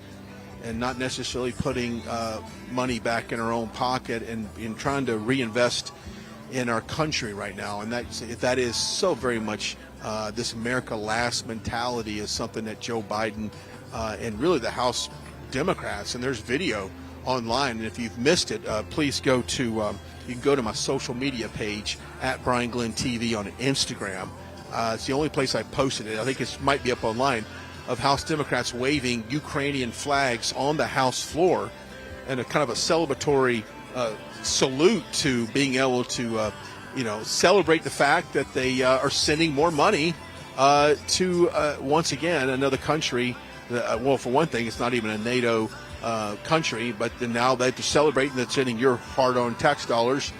and not necessarily putting money back in our own pocket and trying to reinvest in our country right now. And that is so very much this America Last mentality is something that Joe Biden and really the House Democrats, and there's video online, and if you've missed it, please go to you can go to my social media page at Brian Glenn TV on Instagram. It's the only place I posted it. I think it might be up online, of House Democrats waving Ukrainian flags on the House floor and a kind of a celebratory salute to being able to celebrate the fact that they are sending more money to once again another country. Well, for one thing, it's not even a NATO country, but then now they're celebrating that sending your hard-earned tax dollars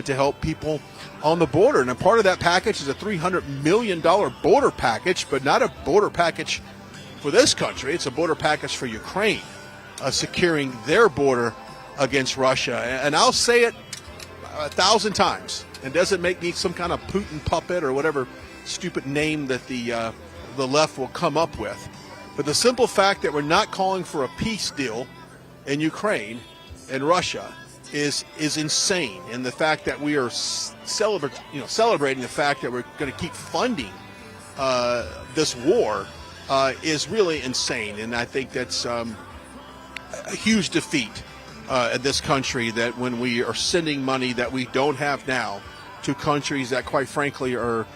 to help people on the border. And a part of that package is a $300 million border package, but not a border package for this country. It's a border package for Ukraine, securing their border against Russia. And I'll say it 1,000 times. It doesn't make me some kind of Putin puppet or whatever stupid name that the left will come up with. But the simple fact that we're not calling for a peace deal in Ukraine and Russia is insane. And the fact that we are celebrating the fact that we're going to keep funding this war is really insane. And I think that's a huge defeat in this country, that when we are sending money that we don't have now to countries that, quite frankly, are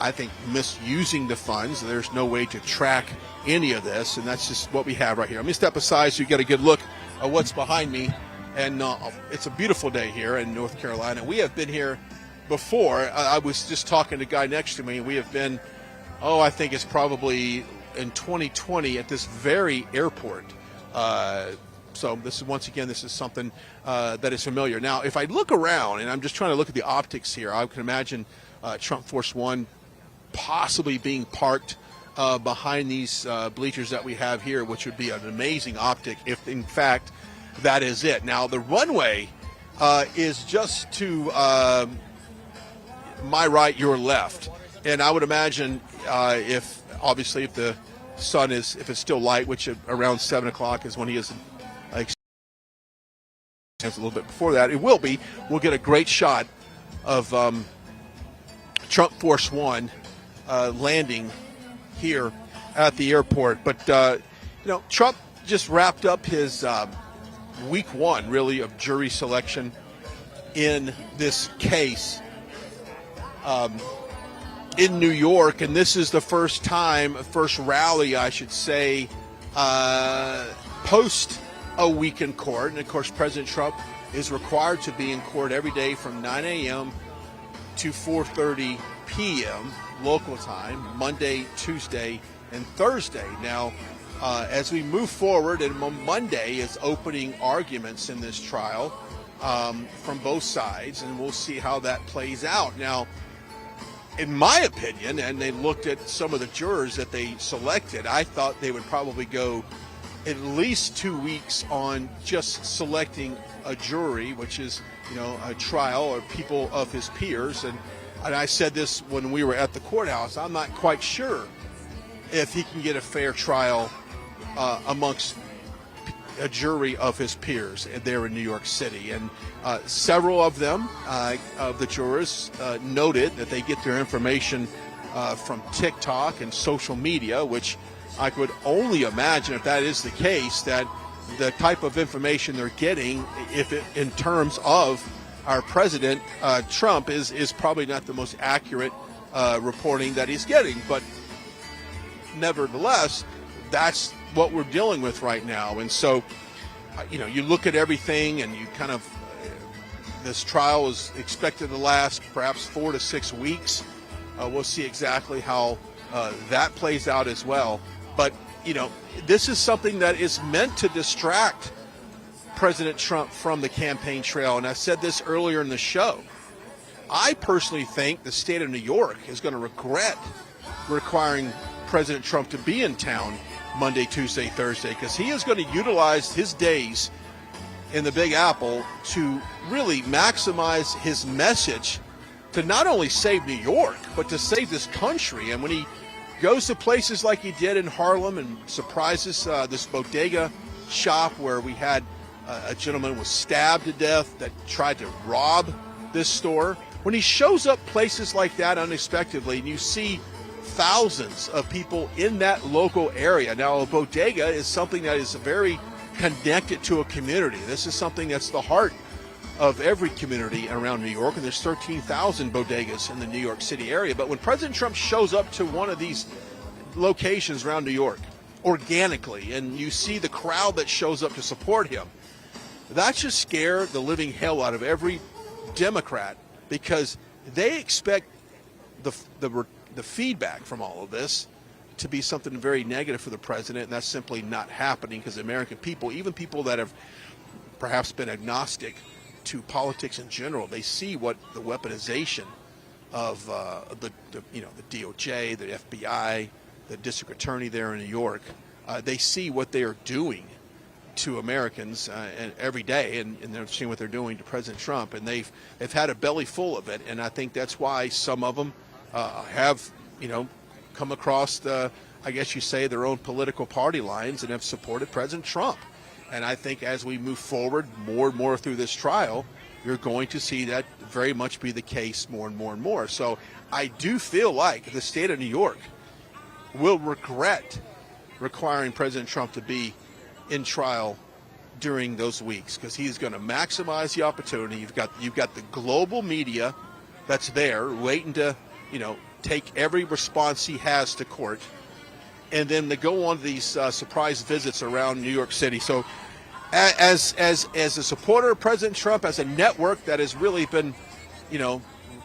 I think, misusing the funds. There's no way to track any of this, and that's just what we have right here. Let me step aside so you get a good look at what's behind me. And it's a beautiful day here in North Carolina. We have been here before. I was just talking to the guy next to me. We have been, I think it's probably in 2020 at this very airport. So this is, once again, this is something that is familiar. Now, if I look around, and I'm just trying to look at the optics here, I can imagine Trump Force One possibly being parked behind these bleachers that we have here, which would be an amazing optic if, in fact, that is it. Now, the runway is just to my right, your left. And I would imagine if the sun is, if it's still light, which around 7 o'clock is when he is a little bit before that, it will be. We'll get a great shot of Trump Force One landing here at the airport. But, Trump just wrapped up his week one, really, of jury selection in this case in New York. And this is the first rally, I should say, post a week in court. And, of course, President Trump is required to be in court every day from 9 a.m. to 4:30 p.m. local time, Monday, Tuesday, and Thursday. Now, as we move forward, and Monday is opening arguments in this trial from both sides, and we'll see how that plays out. Now, in my opinion, and they looked at some of the jurors that they selected, I thought they would probably go at least 2 weeks on just selecting a jury, which is, a trial or people of his peers. And I said this when we were at the courthouse, I'm not quite sure if he can get a fair trial amongst a jury of his peers there in New York City. And several of them, of the jurors, noted that they get their information from TikTok and social media, which I could only imagine, if that is the case, that the type of information they're getting, in terms of our president, Trump, is probably not the most accurate reporting that he's getting. But nevertheless, that's what we're dealing with right now. And so, you look at everything, and you kind of, this trial is expected to last perhaps 4 to 6 weeks. We'll see exactly how that plays out as well. But, this is something that is meant to distract President Trump from the campaign trail. And I said this earlier in the show. I personally think the state of New York is going to regret requiring President Trump to be in town Monday, Tuesday, Thursday, because he is going to utilize his days in the Big Apple to really maximize his message to not only save New York, but to save this country. And when he goes to places like he did in Harlem and surprises this bodega shop where we had a gentleman was stabbed to death that tried to rob this store, when he shows up places like that unexpectedly and you see thousands of people in that local area. Now, a bodega is something that is very connected to a community. This is something that's the heart of every community around New York, and there's 13,000 bodegas in the New York City area. But when President Trump shows up to one of these locations around New York organically, and you see the crowd that shows up to support him, that should scare the living hell out of every Democrat, because they expect the feedback from all of this to be something very negative for the president, and that's simply not happening, because the American people, even people that have perhaps been agnostic to politics in general, they see what the weaponization of the DOJ, the FBI, the district attorney there in New York, they see what they are doing to Americans and every day, and they're seeing what they're doing to President Trump, and they've had a belly full of it, and I think that's why some of them have come across I guess you say, their own political party lines and have supported President Trump. And I think as we move forward more and more through this trial, you're going to see that very much be the case more and more and more. So I do feel like the state of New York will regret requiring President Trump to be in trial during those weeks, because he's going to maximize the opportunity. You've got the global media that's there waiting to take every response he has to court, and then they go on these surprise visits around New York City. So as a supporter of President Trump, as a network that has really been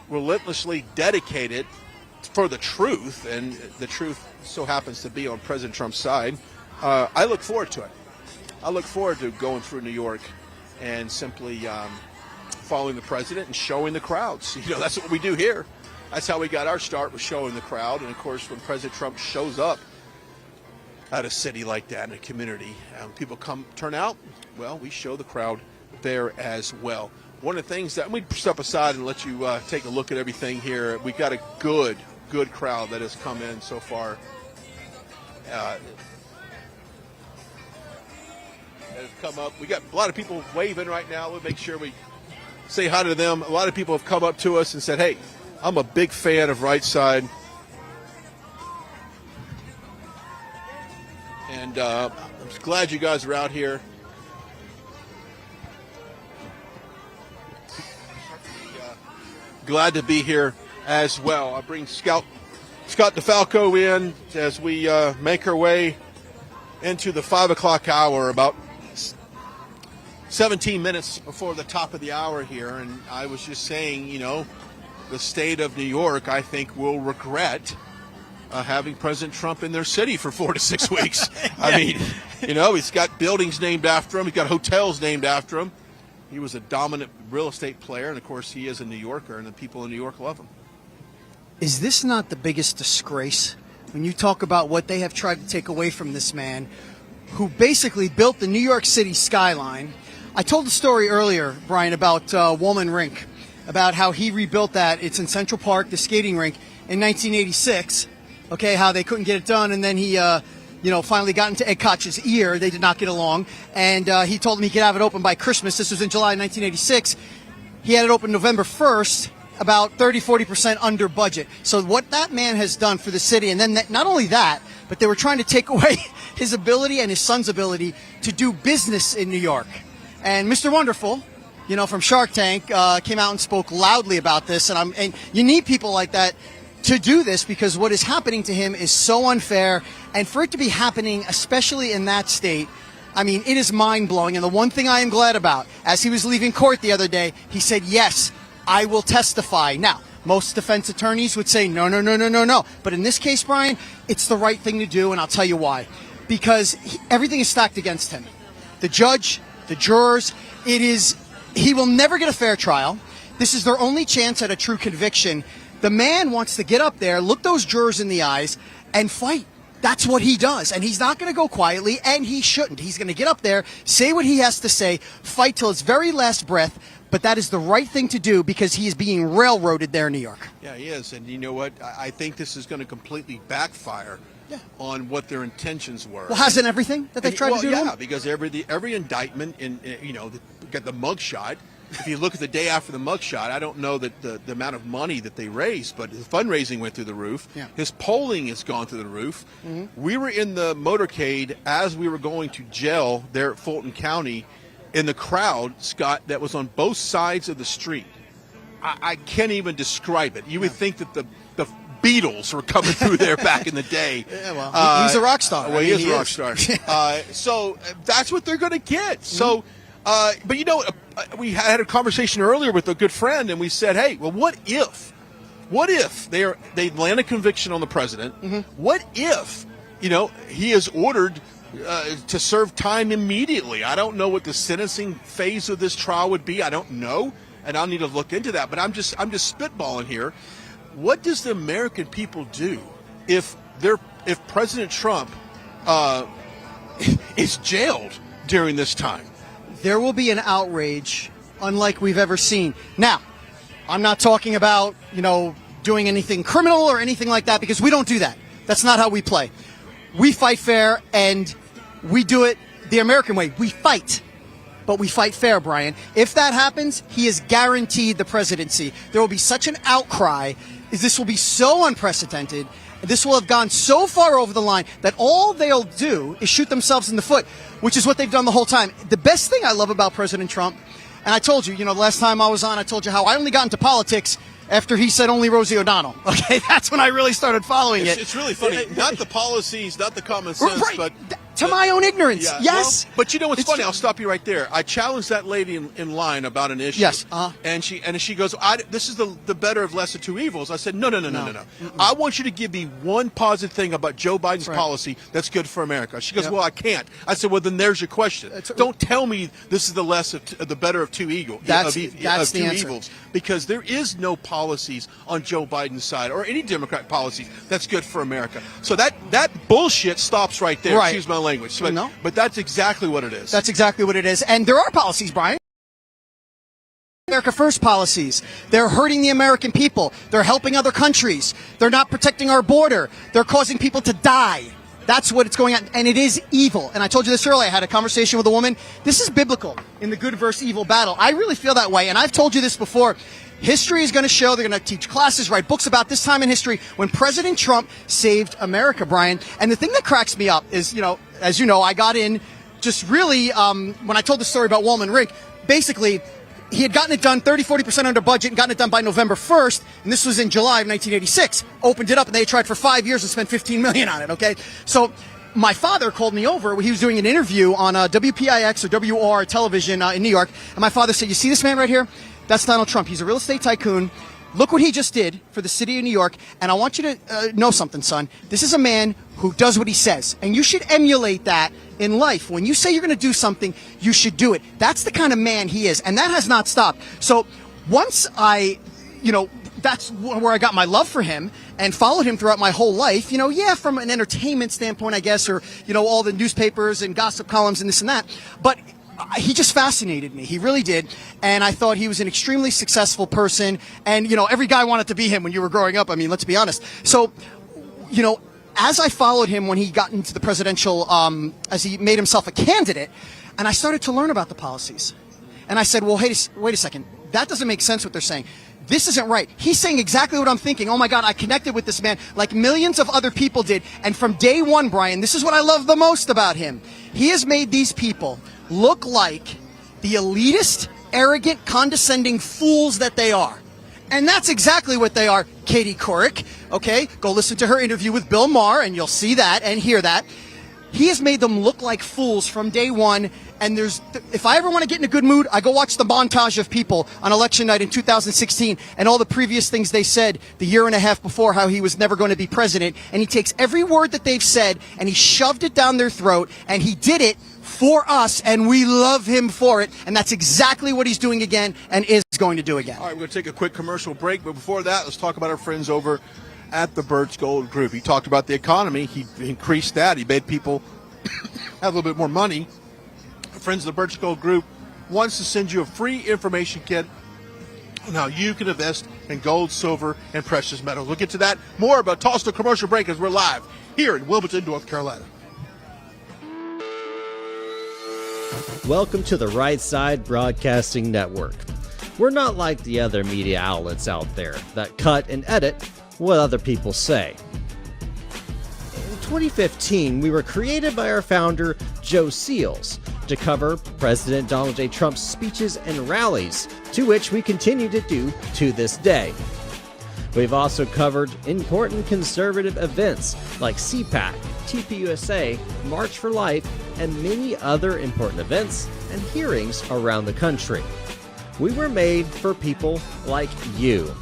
relentlessly dedicated for the truth, and the truth so happens to be on President Trump's side, I look forward to it. I look forward to going through New York and simply following the president and showing the crowds. That's what we do here. That's how we got our start, was showing the crowd. And of course, when President Trump shows up at a city like that, in a community, people turn out, well, we show the crowd there as well. One of the things that we step aside and let you take a look at everything here. We got a good crowd that has come in so far. That have come up. We got a lot of people waving right now. We'll make sure we say hi to them. A lot of people have come up to us and said, hey, I'm a big fan of Right Side. And I'm glad you guys are out here. Glad to be here as well. I bring Scott DeFalco in as we make our way into the 5 o'clock hour, about 17 minutes before the top of the hour here. And I was just saying, the state of New York, I think, will regret having President Trump in their city for 4 to 6 weeks. I mean, he's got buildings named after him. He's got hotels named after him. He was a dominant real estate player, and of course he is a New Yorker, and the people in New York love him. Is this not the biggest disgrace when you talk about what they have tried to take away from this man who basically built the New York City skyline? I told the story earlier, Brian, about Woolman Rink, about how he rebuilt that. It's in Central Park, the skating rink, in 1986. Okay, how they couldn't get it done, and then he, finally got into Ed Koch's ear. They did not get along, and he told him he could have it open by Christmas. This was in July 1986. He had it open November 1st, about 30-40% under budget. So what that man has done for the city, and then not only that, but they were trying to take away his ability and his son's ability to do business in New York. And Mr. Wonderful, from Shark Tank, came out and spoke loudly about this. And you need people like that to do this, because what is happening to him is so unfair. And for it to be happening, especially in that state, I mean, it is mind-blowing. And the one thing I am glad about, as he was leaving court the other day, he said, yes, I will testify. Now, most defense attorneys would say, no. But in this case, Brian, it's the right thing to do, and I'll tell you why. Because everything is stacked against him. The judge, the jurors, he will never get a fair trial. This is their only chance at a true conviction. The man wants to get up there, look those jurors in the eyes, and fight. That's what he does. And he's not going to go quietly, and he shouldn't. He's going to get up there, say what he has to say, fight till his very last breath. But that is the right thing to do because he is being railroaded there in New York. Yeah, he is. And you know what? I think this is going to completely backfire on what their intentions were. Well, hasn't everything that they tried to do to him? Yeah, because every indictment, got the mugshot. If you look at the day after the mugshot, I don't know that the amount of money that they raised, but his fundraising went through the roof. Yeah. His polling has gone through the roof. Mm-hmm. We were in the motorcade as we were going to jail there at Fulton County in the crowd, Scott, that was on both sides of the street. I can't even describe it. You would think that the Beatles were coming through there back in the day. Yeah, well, he's a rock star. Well, he is a rock star. So that's what they're going to get. So, but you know, we had a conversation earlier with a good friend, and we said, hey, well, what if they land a conviction on the president? Mm-hmm. What if, he is ordered to serve time immediately? I don't know what the sentencing phase of this trial would be. I don't know, and I'll need to look into that. But I'm just spitballing here. What does the American people do if President Trump is jailed during this time? There will be an outrage unlike we've ever seen. Now, I'm not talking about, doing anything criminal or anything like that, because we don't do that. That's not how we play. We fight fair, and we do it the American way. We fight, but we fight fair, Brian. If that happens, he is guaranteed the presidency. There will be such an outcry. This will be so unprecedented. This will have gone so far over the line that all they'll do is shoot themselves in the foot, which is what they've done the whole time. The best thing I love about President Trump, and I told you, the last time I was on, I told you how I only got into politics after he said only Rosie O'Donnell. Okay, that's when I really started following it. It's really funny. Not the policies, not the common sense, right. but to my own ignorance. Yeah, yes. Well, but you know what's funny? I'll stop you right there. I challenged that lady in line about an issue. Yes. And she goes, this is the better of lesser two evils. I said, no. I want you to give me one positive thing about Joe Biden's policy that's good for America. She goes, well, I can't. I said, well, then there's your question. Don't tell me this is the better of two evils. That's the answer. Evils, because there is no policies on Joe Biden's side or any Democrat policies that's good for America. So that bullshit stops right there. Right. Excuse my language. But that's exactly what it is. That's exactly what it is. And there are policies, Brian. America First policies. They're hurting the American people. They're helping other countries. They're not protecting our border. They're causing people to die. That's what it's going on. And it is evil. And I told you this earlier. I had a conversation with a woman. This is biblical in the good versus evil battle. I really feel that way. And I've told you this before. History is going to show, they're going to teach classes, write books about this time in history when President Trump saved America, Brian. And the thing that cracks me up is, as you know, I got in just really, when I told the story about Wallman Rink, basically, he had gotten it done 30-40% under budget and gotten it done by November 1st, and this was in July of 1986. Opened it up, and they tried for 5 years and spent $15 million on it, okay? So my father called me over. He was doing an interview on WPIX or WOR television in New York, and my father said, you see this man right here? That's Donald Trump. He's a real estate tycoon. Look what he just did for the city of New York. And I want you to know something, son. This is a man who does what he says. And you should emulate that in life. When you say you're going to do something, you should do it. That's the kind of man he is. And that has not stopped. So once that's where I got my love for him and followed him throughout my whole life. From an entertainment standpoint, I guess, or, all the newspapers and gossip columns and this and that. But he just fascinated me. He really did. And I thought he was an extremely successful person. And, every guy wanted to be him when you were growing up. I mean, let's be honest. So, as I followed him when he got into the presidential, as he made himself a candidate, and I started to learn about the policies. And I said, well, hey, wait a second. That doesn't make sense what they're saying. This isn't right. He's saying exactly what I'm thinking. Oh, my God, I connected with this man like millions of other people did. And from day one, Brian, this is what I love the most about him. He has made these people look like the elitist, arrogant, condescending fools that they are. And that's exactly what they are. Katie Couric, okay? Go listen to her interview with Bill Maher, and you'll see that and hear that. He has made them look like fools from day one. And if I ever want to get in a good mood, I go watch the montage of people on election night in 2016 and all the previous things they said the year and a half before, how he was never going to be president. And he takes every word that they've said and he shoved it down their throat, and he did it for us, and we love him for it. And that's exactly what he's doing again and is going to do again. All right, we're going to take a quick commercial break, but before that, let's talk about our friends over at the Birch Gold Group. He talked about the economy. He increased that. He made people have a little bit more money. Our friends of the Birch Gold Group wants to send you a free information kit on how you can invest in gold, silver, and precious metals. We'll get to that more, but toss the commercial break as we're live here in Wilmington, North Carolina. Welcome to the Right Side Broadcasting Network. We're not like the other media outlets out there that cut and edit what other people say. In 2015, we were created by our founder, Joe Seals, to cover President Donald J. Trump's speeches and rallies, to which we continue to do to this day. We've also covered important conservative events like CPAC, TPUSA, March for Life, and many other important events and hearings around the country. We were made for people like you,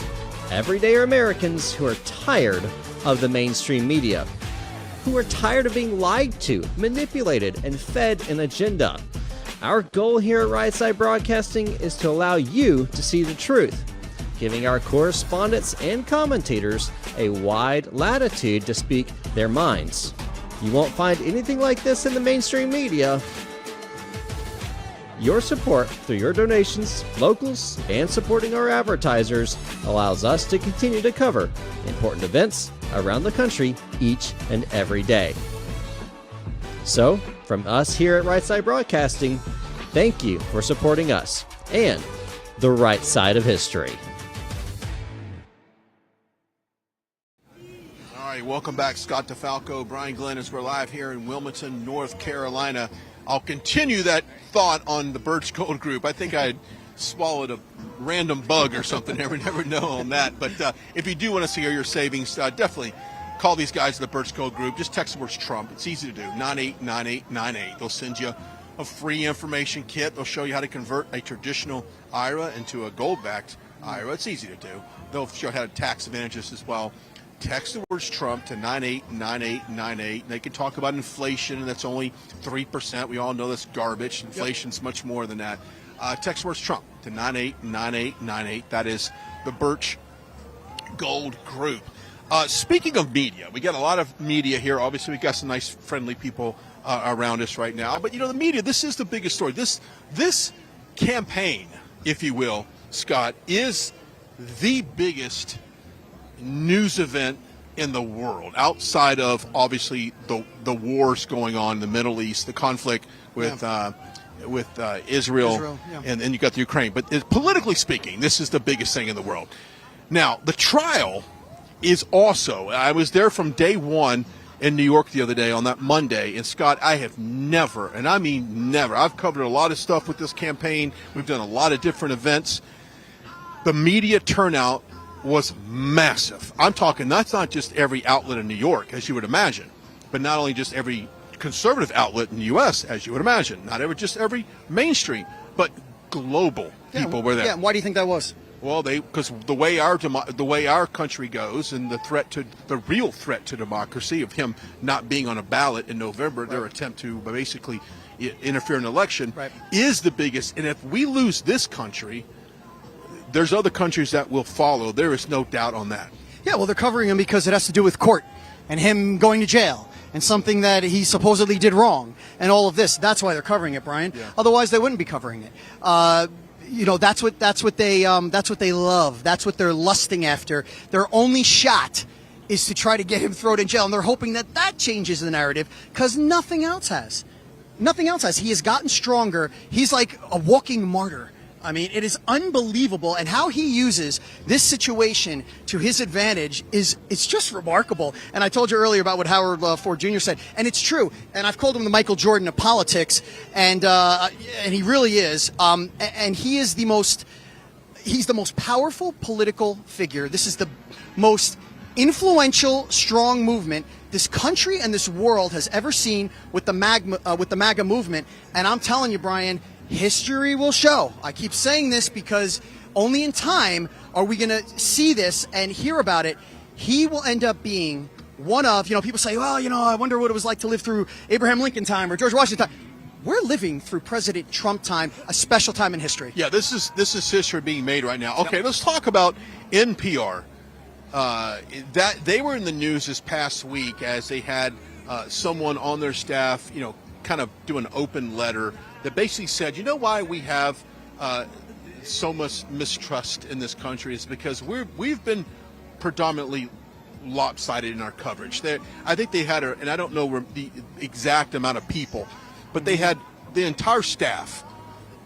everyday Americans who are tired of the mainstream media, who are tired of being lied to, manipulated, and fed an agenda. Our goal here at Right Side Broadcasting is to allow you to see the truth, giving our correspondents and commentators a wide latitude to speak their minds. You won't find anything like this in the mainstream media. Your support through your donations, locals, and supporting our advertisers allows us to continue to cover important events around the country each and every day. So, from us here at Right Side Broadcasting, thank you for supporting us and the right side of history. All right, welcome back, Scott DeFalco, Brian Glenn, as we're live here in Wilmington, North Carolina. I'll continue that thought on the Birch Gold Group. I think I swallowed a random bug or something. Never know on that. But if you do want to see your savings, definitely call these guys at the Birch Gold Group. Just text the word Trump. It's easy to do, 989898. They'll send you a free information kit. They'll show you how to convert a traditional IRA into a gold-backed IRA. It's easy to do. They'll show you how to tax advantages as well. Text the words Trump to 989898. They can talk about inflation, and that's only 3%. We all know that's garbage. Inflation's much more than that. Text the words Trump to 989898. That is the Birch Gold Group. Speaking of media, we got a lot of media here. Obviously, we got some nice, friendly people around us right now. But, the media, this is the biggest story. This campaign, if you will, Scott, is the biggest news event in the world, outside of obviously the wars going on in the Middle East, the conflict with Israel, and then you got the Ukraine. But politically speaking, this is the biggest thing in the world. Now, the trial is also, I was there from day one in New York the other day on that Monday, and Scott, I have never, and I mean never, I've covered a lot of stuff with this campaign. We've done a lot of different events. The media turnout was massive. I'm talking, that's not just every outlet in New York, as you would imagine, but not only just every conservative outlet in the U.S., as you would imagine, not just every mainstream, but global people were there. Yeah, why do you think that was? Well, because the way our country goes, and the real threat to democracy of him not being on a ballot in November, their attempt to basically interfere in an election, is the biggest. And if we lose this country, there's other countries that will follow. There is no doubt on that. Yeah, well, they're covering him because it has to do with court and him going to jail and something that he supposedly did wrong and all of this. That's why they're covering it, Brian. Yeah. Otherwise, they wouldn't be covering it. That's what they love. That's what they're lusting after. Their only shot is to try to get him thrown in jail, and they're hoping that changes the narrative because nothing else has. Nothing else has. He has gotten stronger. He's like a walking martyr. I mean, it is unbelievable, and how he uses this situation to his advantage it's just remarkable. And I told you earlier about what Howard Ford Jr. said, and it's true. And I've called him the Michael Jordan of politics, and he really is. And he's the most powerful political figure. This is the most influential, strong movement this country and this world has ever seen with the MAGA movement. And I'm telling you, Brian, history will show. I keep saying this because only in time are we going to see this and hear about it. He will end up being one of, people say, well, I wonder what it was like to live through Abraham Lincoln time or George Washington time. we're living through President Trump time, a special time in history. Yeah, this is history being made right now. Okay, let's talk about NPR. That they were in the news this past week as they had someone on their staff, kind of do an open letter that basically said, you know why we have so much mistrust in this country is because we've been predominantly lopsided in our coverage. I think they had, and I don't know the exact amount of people, but they had the entire staff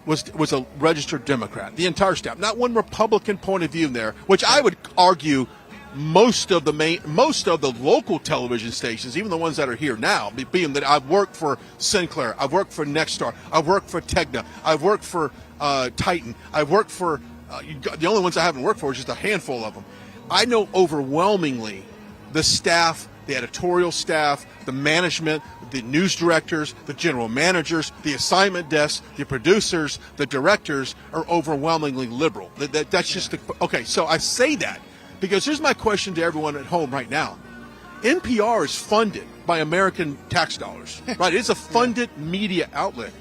was a registered Democrat. The entire staff, not one Republican point of view in there, which I would argue most of the local television stations, even the ones that are here now, being that I've worked for Sinclair, I've worked for Nexstar, I've worked for Tegna, I've worked for Titan, I've worked for the only ones I haven't worked for is just a handful of them. I know overwhelmingly the staff, the editorial staff, the management, the news directors, the general managers, the assignment desks, the producers, the directors are overwhelmingly liberal. That's just okay. So I say that because here's my question to everyone at home right now. NPR is funded by American tax dollars, right? It's a funded media outlet.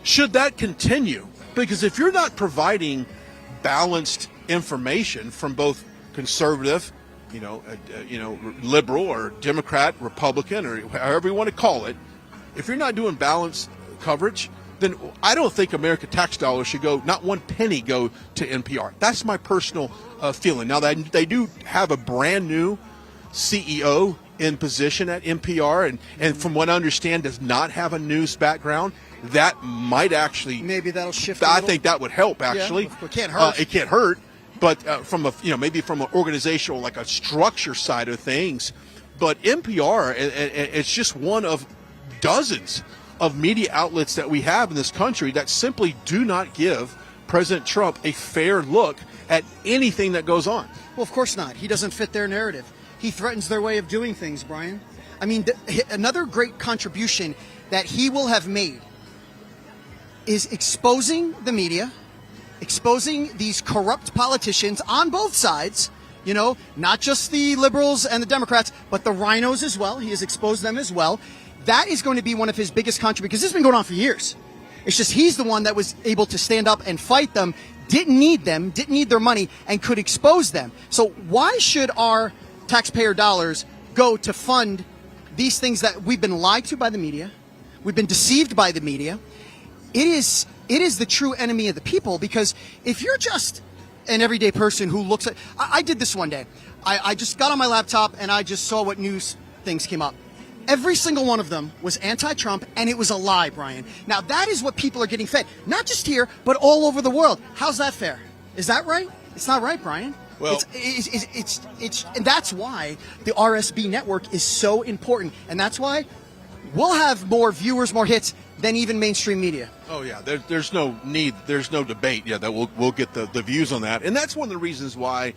Should that continue? Because if you're not balanced information from both conservative, liberal or Democrat, Republican, or however you want to call it, if you're not doing balanced coverage, then I don't think American tax dollars should go, not one penny go to NPR. That's my personal feeling. Now, they do have a brand new CEO in position at NPR, and from what I understand, does not have a news background. That might actually, maybe that'll shift. I think that would help. Actually, it can't hurt. It can't hurt. But from maybe from an organizational, like a structure side of things, but NPR, it's just one of dozens of media outlets that we have in this country that simply do not give President Trump a fair look at anything that goes on. Well, of course not. He doesn't fit their narrative. He threatens their way of doing things, Brian. I mean, another great contribution that he will have made is exposing the media, exposing these corrupt politicians on both sides, not just the liberals and the Democrats, but the rhinos as well. He has exposed them as well. That is going to be one of his biggest contributions, because this has been going on for years. It's just he's the one that was able to stand up and fight them, didn't need their money, and could expose them. So why should our taxpayer dollars go to fund these things that we've been lied to by the media? We've been deceived by the media. It is the true enemy of the people, because if you're just an everyday person who looks at... I did this one day. I just got on my laptop and I just saw what news things came up. Every single one of them was anti-Trump, and it was a lie, Brian. Now, that is what people are getting fed. Not just here, but all over the world. How's that fair? Is that right? It's not right, Brian. Well, it's and that's why the RSB network is so important, and that's why we'll have more viewers, more hits than even mainstream media. Oh yeah, there's no debate. Yeah, that we'll get the views on that, and that's one of the reasons why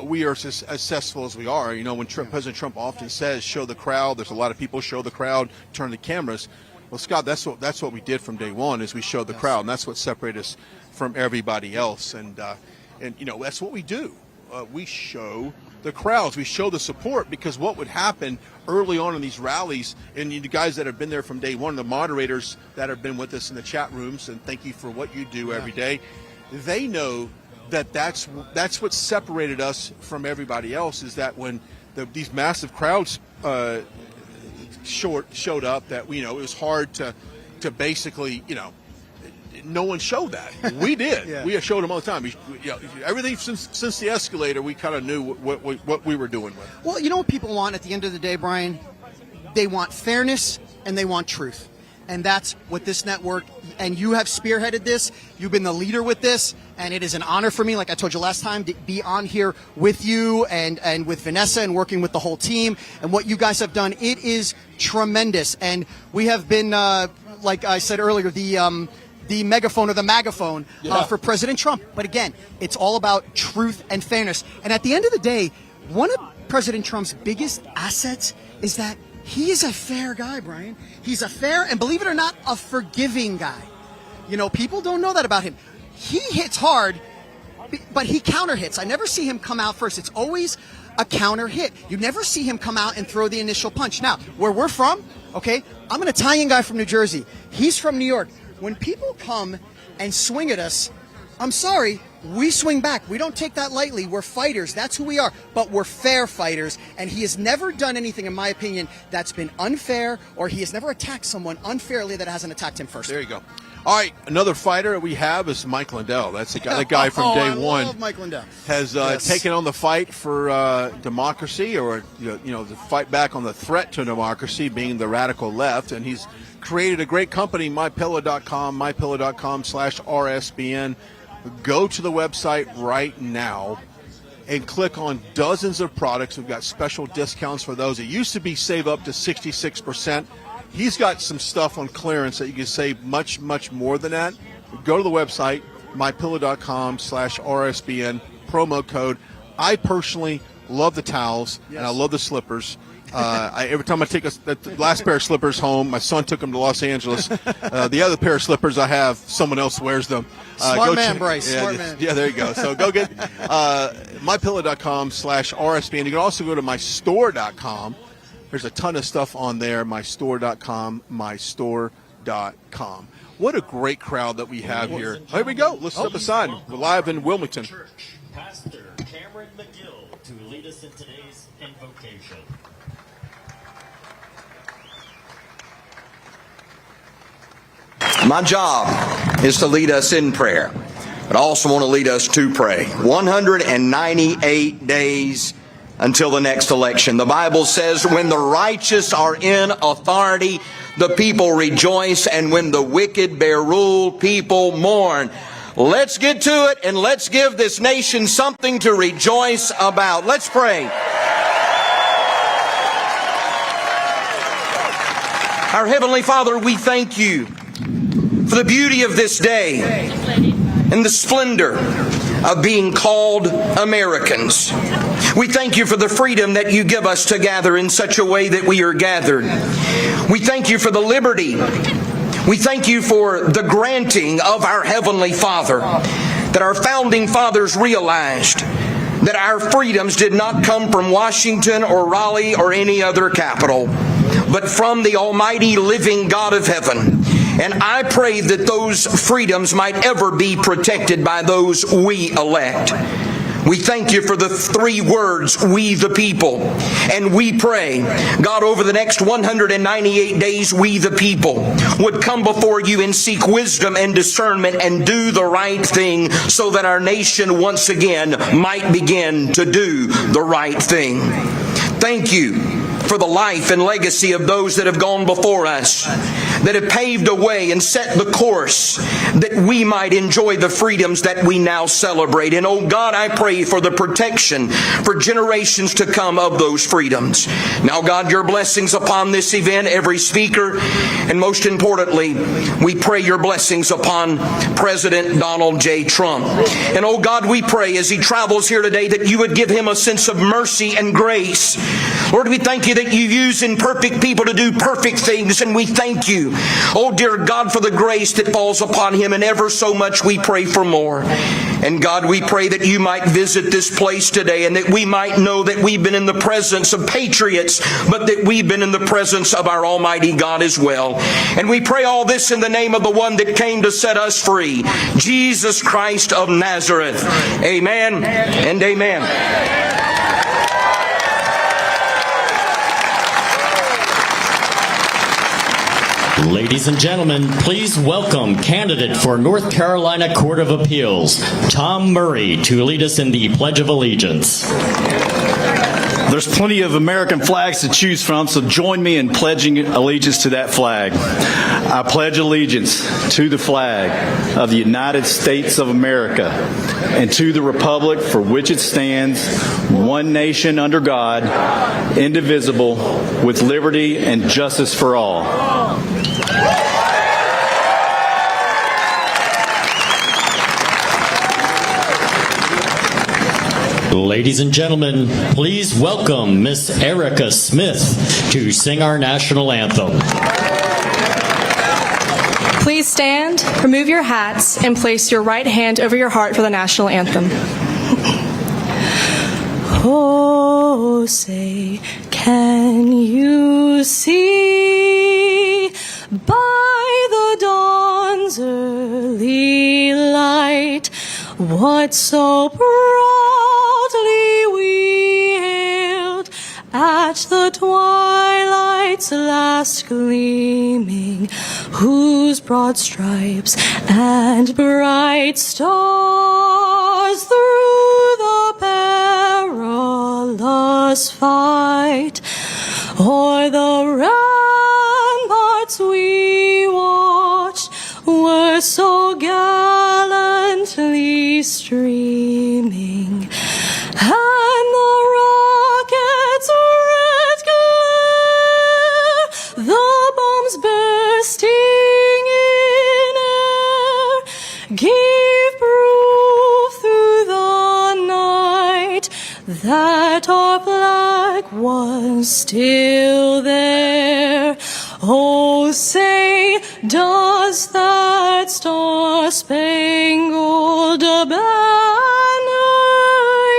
we are as successful as we are. When President Trump often says, "Show the crowd," there's a lot of people show the crowd, turn the cameras. Well, Scott, that's what we did from day one, is we showed the crowd, and that's what separated us from everybody else. And that's what we do. We show the crowds, we show the support, because what would happen early on in these rallies, and you guys that have been there from day one, the moderators that have been with us in the chat rooms, and thank you for what you do every day, they know that's what separated us from everybody else, is that when these massive crowds showed up, that it was hard to basically no one showed that. We did. Yeah. We showed them all the time. Everything since the escalator, we kind of knew what we were doing with. Well, you know what people want at the end of the day, Brian? They want fairness and they want truth. And that's what this network, and you have spearheaded this. You've been the leader with this, and it is an honor for me, like I told you last time, to be on here with you and with Vanessa and working with the whole team. And what you guys have done, it is tremendous. And we have been, like I said earlier, the megaphone or the magaphone for President Trump. But again, it's all about truth and fairness. And at the end of the day, one of President Trump's biggest assets is that he is a fair guy, Brian. He's a fair, and believe it or not, a forgiving guy. People don't know that about him. He hits hard, but he counter hits. I never see him come out first. It's always a counter hit. You never see him come out and throw the initial punch. Now, where we're from, okay, I'm an Italian guy from New Jersey. He's from New York. When people come and swing at us, I'm sorry, we swing back. We don't take that lightly. We're fighters. That's who we are. But we're fair fighters. And he has never done anything, in my opinion, that's been unfair, or he has never attacked someone unfairly that hasn't attacked him first. There you go. All right, another fighter we have is Mike Lindell. That's the guy from day one. I love Mike Lindell. Has taken on the fight for democracy, or the fight back on the threat to democracy, being the radical left, and he's created a great company, MyPillow.com, MyPillow.com/RSBN. Go to the website right now and click on dozens of products. We've got special discounts for those. It used to be save up to 66%. He's got some stuff on clearance that you can save much, much more than that. Go to the website, mypillow.com/RSBN, promo code. I personally love the towels, and I love the slippers. Every time I take the last pair of slippers home, my son took them to Los Angeles. The other pair of slippers I have, someone else wears them. Smart man, Bryce. Yeah, smart man. Yeah, there you go. So go get mypillow.com/RSBN. You can also go to mystore.com. There's a ton of stuff on there, mystore.com, mystore.com. What a great crowd that we have here. Here we go. Let's step aside. We're live in Wilmington. Pastor Cameron McGill to lead us in today's invocation. My job is to lead us in prayer, but I also want to lead us to pray. 198 days until the next election. The Bible says, when the righteous are in authority, the people rejoice, and when the wicked bear rule, people mourn. Let's get to it, and let's give this nation something to rejoice about. Let's pray. Our Heavenly Father, we thank you for the beauty of this day and the splendor of being called Americans. We thank you for the freedom that you give us to gather in such a way that we are gathered. We thank you for the liberty. We thank you for the granting of our Heavenly Father, that our founding fathers realized that our freedoms did not come from Washington or Raleigh or any other capital, but from the almighty living God of heaven. And I pray that those freedoms might ever be protected by those we elect. We thank you for the three words, we the people. And we pray, God, over the next 198 days, we the people would come before you and seek wisdom and discernment and do the right thing, so that our nation once again might begin to do the right thing. Thank you for the life and legacy of those that have gone before us, that have paved a way and set the course that we might enjoy the freedoms that we now celebrate. And oh God, I pray for the protection for generations to come of those freedoms. Now God, your blessings upon this event, every speaker, and most importantly, we pray your blessings upon President Donald J. Trump. And oh God, we pray as he travels here today that you would give him a sense of mercy and grace. Lord, we thank you that you use imperfect people to do perfect things, and we thank you, oh dear God, for the grace that falls upon him, and ever so much we pray for more. And God, we pray that you might visit this place today, and that we might know that we've been in the presence of patriots, but that we've been in the presence of our Almighty God as well. And we pray all this in the name of the one that came to set us free, Jesus Christ of Nazareth. Amen and amen. Ladies and gentlemen, please welcome candidate for North Carolina Court of Appeals, Tom Murray, to lead us in the Pledge of Allegiance. There's plenty of American flags to choose from, so join me in pledging allegiance to that flag. I pledge allegiance to the flag of the United States of America and to the republic for which it stands, one nation under God, indivisible, with liberty and justice for all. Ladies and gentlemen, please welcome Miss Erica Smith to sing our national anthem. Please stand, remove your hats, and place your right hand over your heart for the national anthem. Oh. Oh, say, can you see by the dawn's early light what so proudly we hailed at the twilight's last gleaming, whose broad stripes and bright stars through the perilous fight o'er the ramparts we watched were so gallantly streaming, and the rockets' red glare, the bombs bursting in air, gave proof through the night that our flag was still there. Oh, say, does that star-spangled banner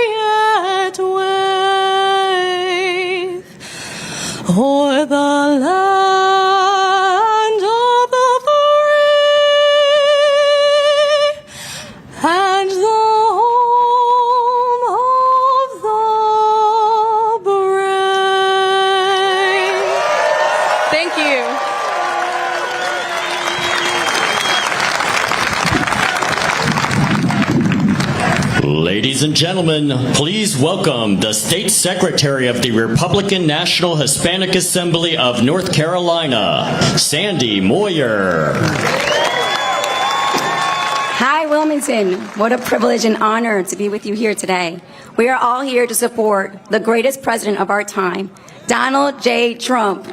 yet wave o'er the land of the free and the home of the brave? Thank you. Ladies and gentlemen, please welcome the State Secretary of the Republican National Hispanic Assembly of North Carolina, Sandy Moyer. Hi, Wilmington. What a privilege and honor to be with you here today. We are all here to support the greatest president of our time, Donald J. Trump.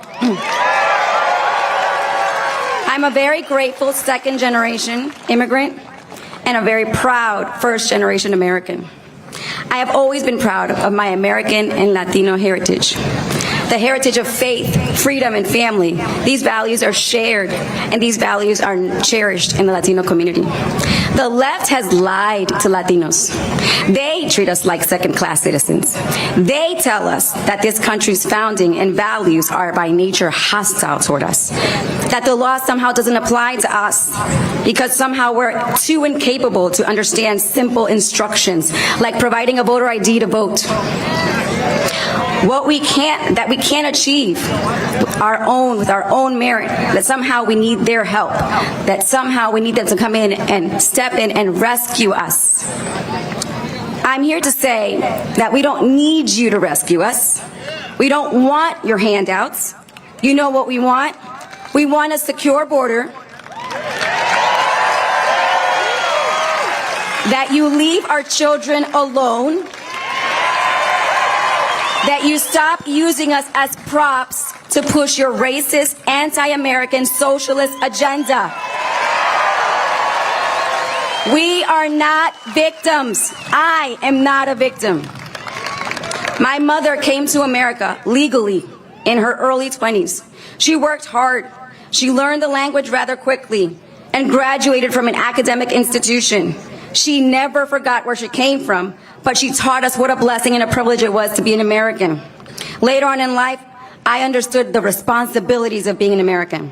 I'm a very grateful second-generation immigrant and a very proud first-generation American. I have always been proud of my American and Latino heritage. The heritage of faith, freedom, and family. These values are shared, and these values are cherished in the Latino community. The left has lied to Latinos. They treat us like second-class citizens. They tell us that this country's founding and values are by nature hostile toward us. That the law somehow doesn't apply to us because somehow we're too incapable to understand simple instructions like providing a voter ID to vote. What we can't achieve with our own merit, that somehow we need their help, that somehow we need them to come in and step in and rescue us. I'm here to say that we don't need you to rescue us. We don't want your handouts. You know what we want? We want a secure border, that you leave our children alone, that you stop using us as props to push your racist, anti-American, socialist agenda. We are not victims. I am not a victim. My mother came to America legally in her early 20s. She worked hard. She learned the language rather quickly and graduated from an academic institution. She never forgot where she came from, but she taught us what a blessing and a privilege it was to be an American. Later on in life, I understood the responsibilities of being an American.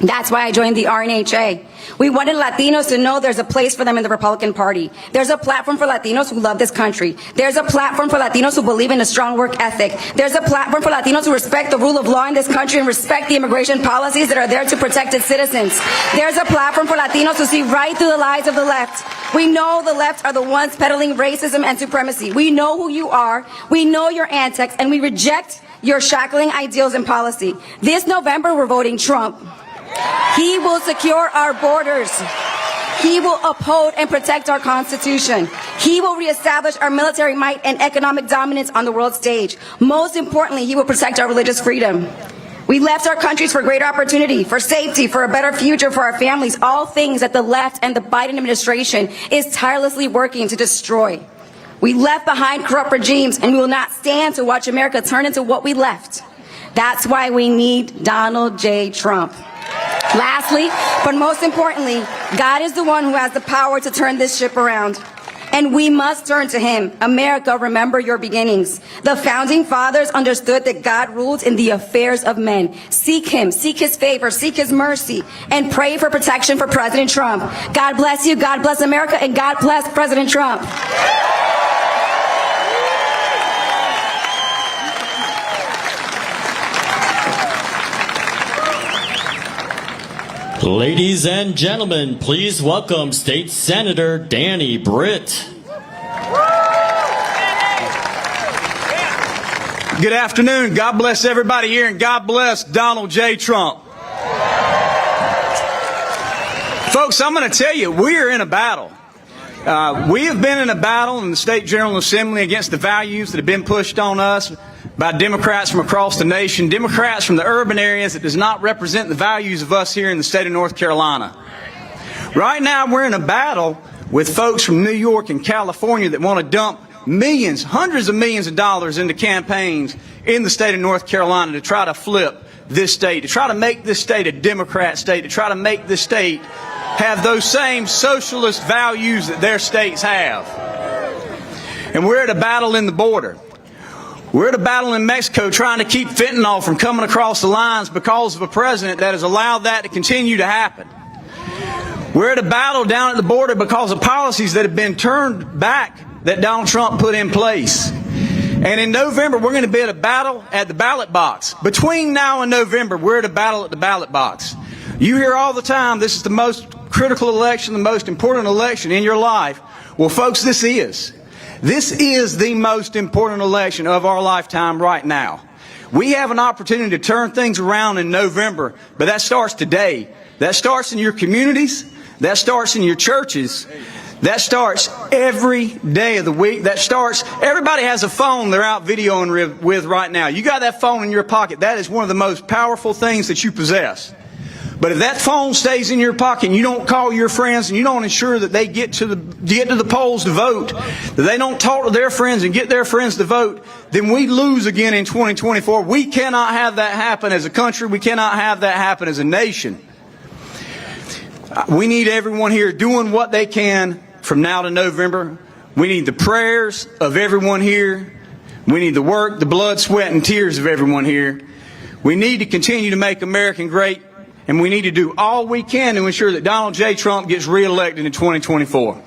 That's why I joined the RNHA. We wanted Latinos to know there's a place for them in the Republican Party. There's a platform for Latinos who love this country. There's a platform for Latinos who believe in a strong work ethic. There's a platform for Latinos who respect the rule of law in this country and respect the immigration policies that are there to protect its citizens. There's a platform for Latinos who see right through the lies of the left. We know the left are the ones peddling racism and supremacy. We know who you are. We know your antics, and we reject your shackling ideals and policy. This November, we're voting Trump. He will secure our borders. He will uphold and protect our Constitution. He will reestablish our military might and economic dominance on the world stage. Most importantly, he will protect our religious freedom. We left our countries for greater opportunity, for safety, for a better future for our families, all things that the left and the Biden administration is tirelessly working to destroy. We left behind corrupt regimes, and we will not stand to watch America turn into what we left. That's why we need Donald J. Trump. Lastly, but most importantly, God is the one who has the power to turn this ship around. and we must turn to him. America, remember your beginnings. The founding fathers understood that God rules in the affairs of men. Seek him, seek his favor, seek his mercy, and pray for protection for President Trump. God bless you, God bless America, and God bless President Trump. Ladies and gentlemen, please welcome State Senator Danny Britt. Good afternoon. God bless everybody here, and God bless Donald J. Trump. Folks, I'm going to tell you, we are in a battle. We have been in a battle in the State General Assembly against the values that have been pushed on us by Democrats from across the nation, Democrats from the urban areas that does not represent the values of us here in the state of North Carolina. Right now, we're in a battle with folks from New York and California that want to dump millions, hundreds of millions of dollars into campaigns in the state of North Carolina to try to flip this state, to try to make this state a Democrat state, to try to make this state have those same socialist values that their states have. And we're at a battle in the border. We're at a battle in Mexico trying to keep fentanyl from coming across the lines because of a president that has allowed that to continue to happen. We're at a battle down at the border because of policies that have been turned back that Donald Trump put in place. And in November, we're going to be at a battle at the ballot box. Between now and November, we're at a battle at the ballot box. You hear all the time, this is the most critical election, the most important election in your life. Well, folks, this is. This is the most important election of our lifetime right now. We have an opportunity to turn things around in November, but that starts today. That starts in your communities. That starts in your churches. That starts every day of the week. That starts, everybody has a phone they're out videoing with right now. You got that phone in your pocket. That is one of the most powerful things that you possess. But if that phone stays in your pocket and you don't call your friends and you don't ensure that they get to the polls to vote, that they don't talk to their friends and get their friends to vote, then we lose again in 2024. We cannot have that happen as a country. We cannot have that happen as a nation. We need everyone here doing what they can from now to November. We need the prayers of everyone here. We need the work, the blood, sweat, and tears of everyone here. We need to continue to make America great. And we need to do all we can to ensure that Donald J. Trump gets reelected in 2024.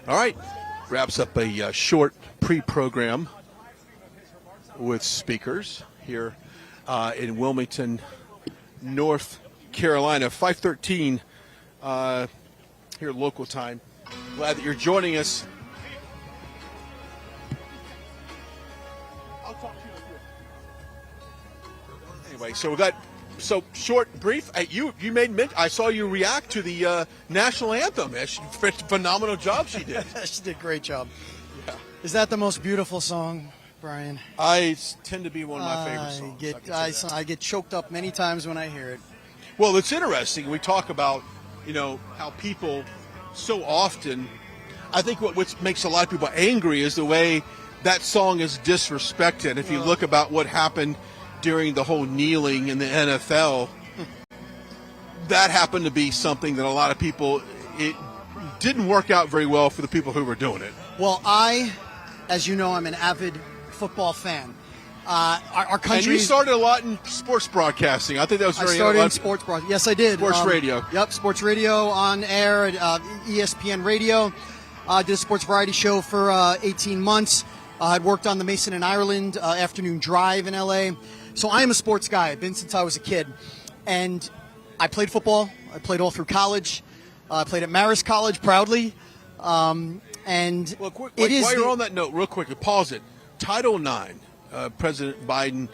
All right, wraps up a short pre-program with speakers here in Wilmington, North Carolina. 5:13 here local time. Glad that you're joining us. I'll talk to you. Anyway, so we got short and brief. You made I saw you react to the national anthem. Phenomenal job she did. She did a great job. Yeah. Is that the most beautiful song, Brian? I tend to be one of my favorite songs. I get choked up many times when I hear it. Well, it's interesting. We talk about, how people so often, I think what makes a lot of people angry is the way that song is disrespected. If you look about what happened during the whole kneeling in the NFL, that happened to be something that a lot of people, it didn't work out very well for the people who were doing it. Well, as you know, I'm an avid football fan. Our country. And you started a lot in sports broadcasting. I think that was very. I started in sports broadcasting. Yes, I did. Sports radio. Yep, sports radio on air at ESPN Radio. Did a sports variety show for 18 months. I'd worked on the Mason and Ireland afternoon drive in LA. So I am a sports guy. I've been since I was a kid. And I played football. I played all through college. I played at Marist College proudly. And Well, it is while you're on that note, real quickly, pause it. Title IX, President Biden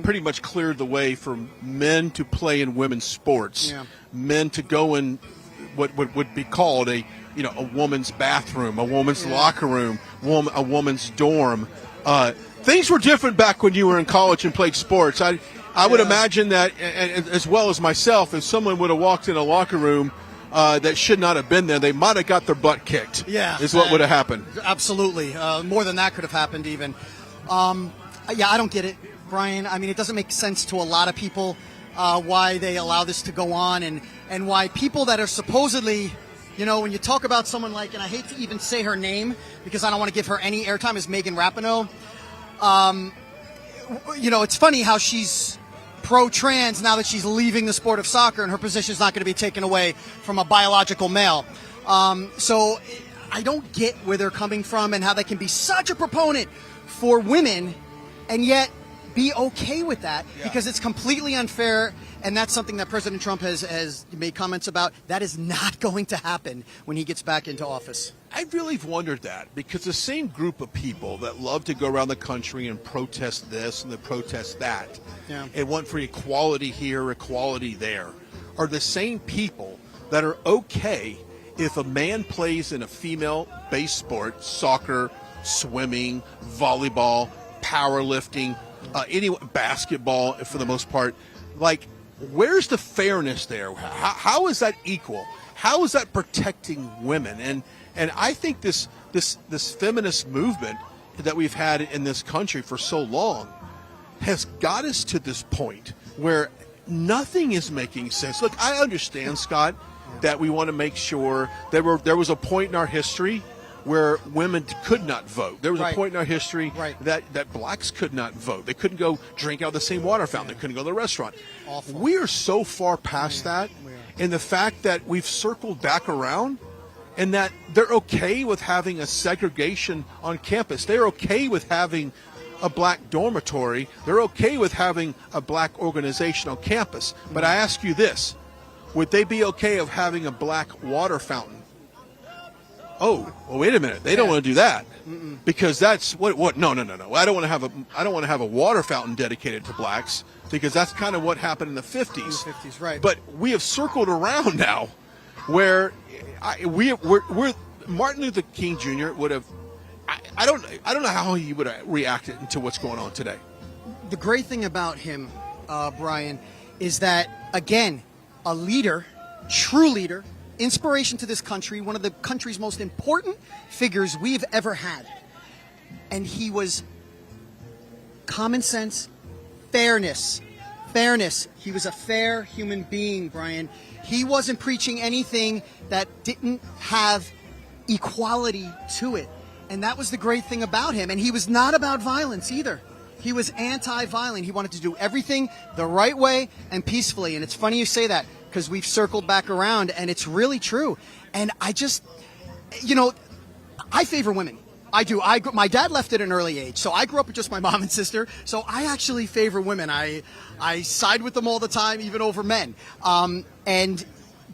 pretty much cleared the way for men to play in women's sports, men to go in what would be called a woman's bathroom, a woman's locker room, a woman's dorm. Things were different back when you were in college and played sports. I would imagine that, and as well as myself, if someone would have walked in a locker room that should not have been there, they might have got their butt kicked. Yeah, is what would have happened. Absolutely, more than that could have happened even. I don't get it, Brian. I mean, it doesn't make sense to a lot of people why they allow this to go on, and why people that are supposedly, when you talk about someone like, and I hate to even say her name because I don't want to give her any airtime, is Megan Rapinoe. It's funny how she's pro-trans now that she's leaving the sport of soccer, and her position is not going to be taken away from a biological male. So I don't get where they're coming from and how they can be such a proponent for women and yet be okay with that, because it's completely unfair, and that's something that President Trump has made comments about. That is not going to happen when he gets back into office. I really wondered that, because the same group of people that love to go around the country and protest this and protest that and want for equality here, equality there, are the same people that are okay if a man plays in a female-based sport, soccer, swimming, volleyball, powerlifting, basketball for the most part. Like, where's the fairness there? How is that equal? How is that protecting women? And I think this feminist movement that we've had in this country for so long has got us to this point where nothing is making sense. Look, I understand, Scott, that we want to make sure there was a point in our history where women could not vote. There was a point in our history that blacks could not vote. They couldn't go drink out of the same water fountain. They couldn't go to the restaurant. Awful. We are so far past that, and the fact that we've circled back around, and that they're okay with having a segregation on campus. They're okay with having a black dormitory. They're okay with having a black organization on campus. But I ask you this, would they be okay of having a black water fountain? Oh, well, wait a minute. They don't want to do that because that's what? No. I don't want to have a water fountain dedicated to blacks, because that's kind of what happened in the 50s. In the 50s, right? But we have circled around now, where we're Martin Luther King Jr. would have. I don't know how he would have reacted to what's going on today. The great thing about him, Brian, is that, again, a leader, true leader, inspiration to this country, one of the country's most important figures we've ever had. And he was common sense, fairness. He was a fair human being, Brian. He wasn't preaching anything that didn't have equality to it. And that was the great thing about him. And he was not about violence either. He was anti-violent. He wanted to do everything the right way and peacefully. And it's funny you say that, because we've circled back around, and it's really true. And I just, I favor women. I do. My dad left at an early age, so I grew up with just my mom and sister. So I actually favor women. I side with them all the time, even over men. And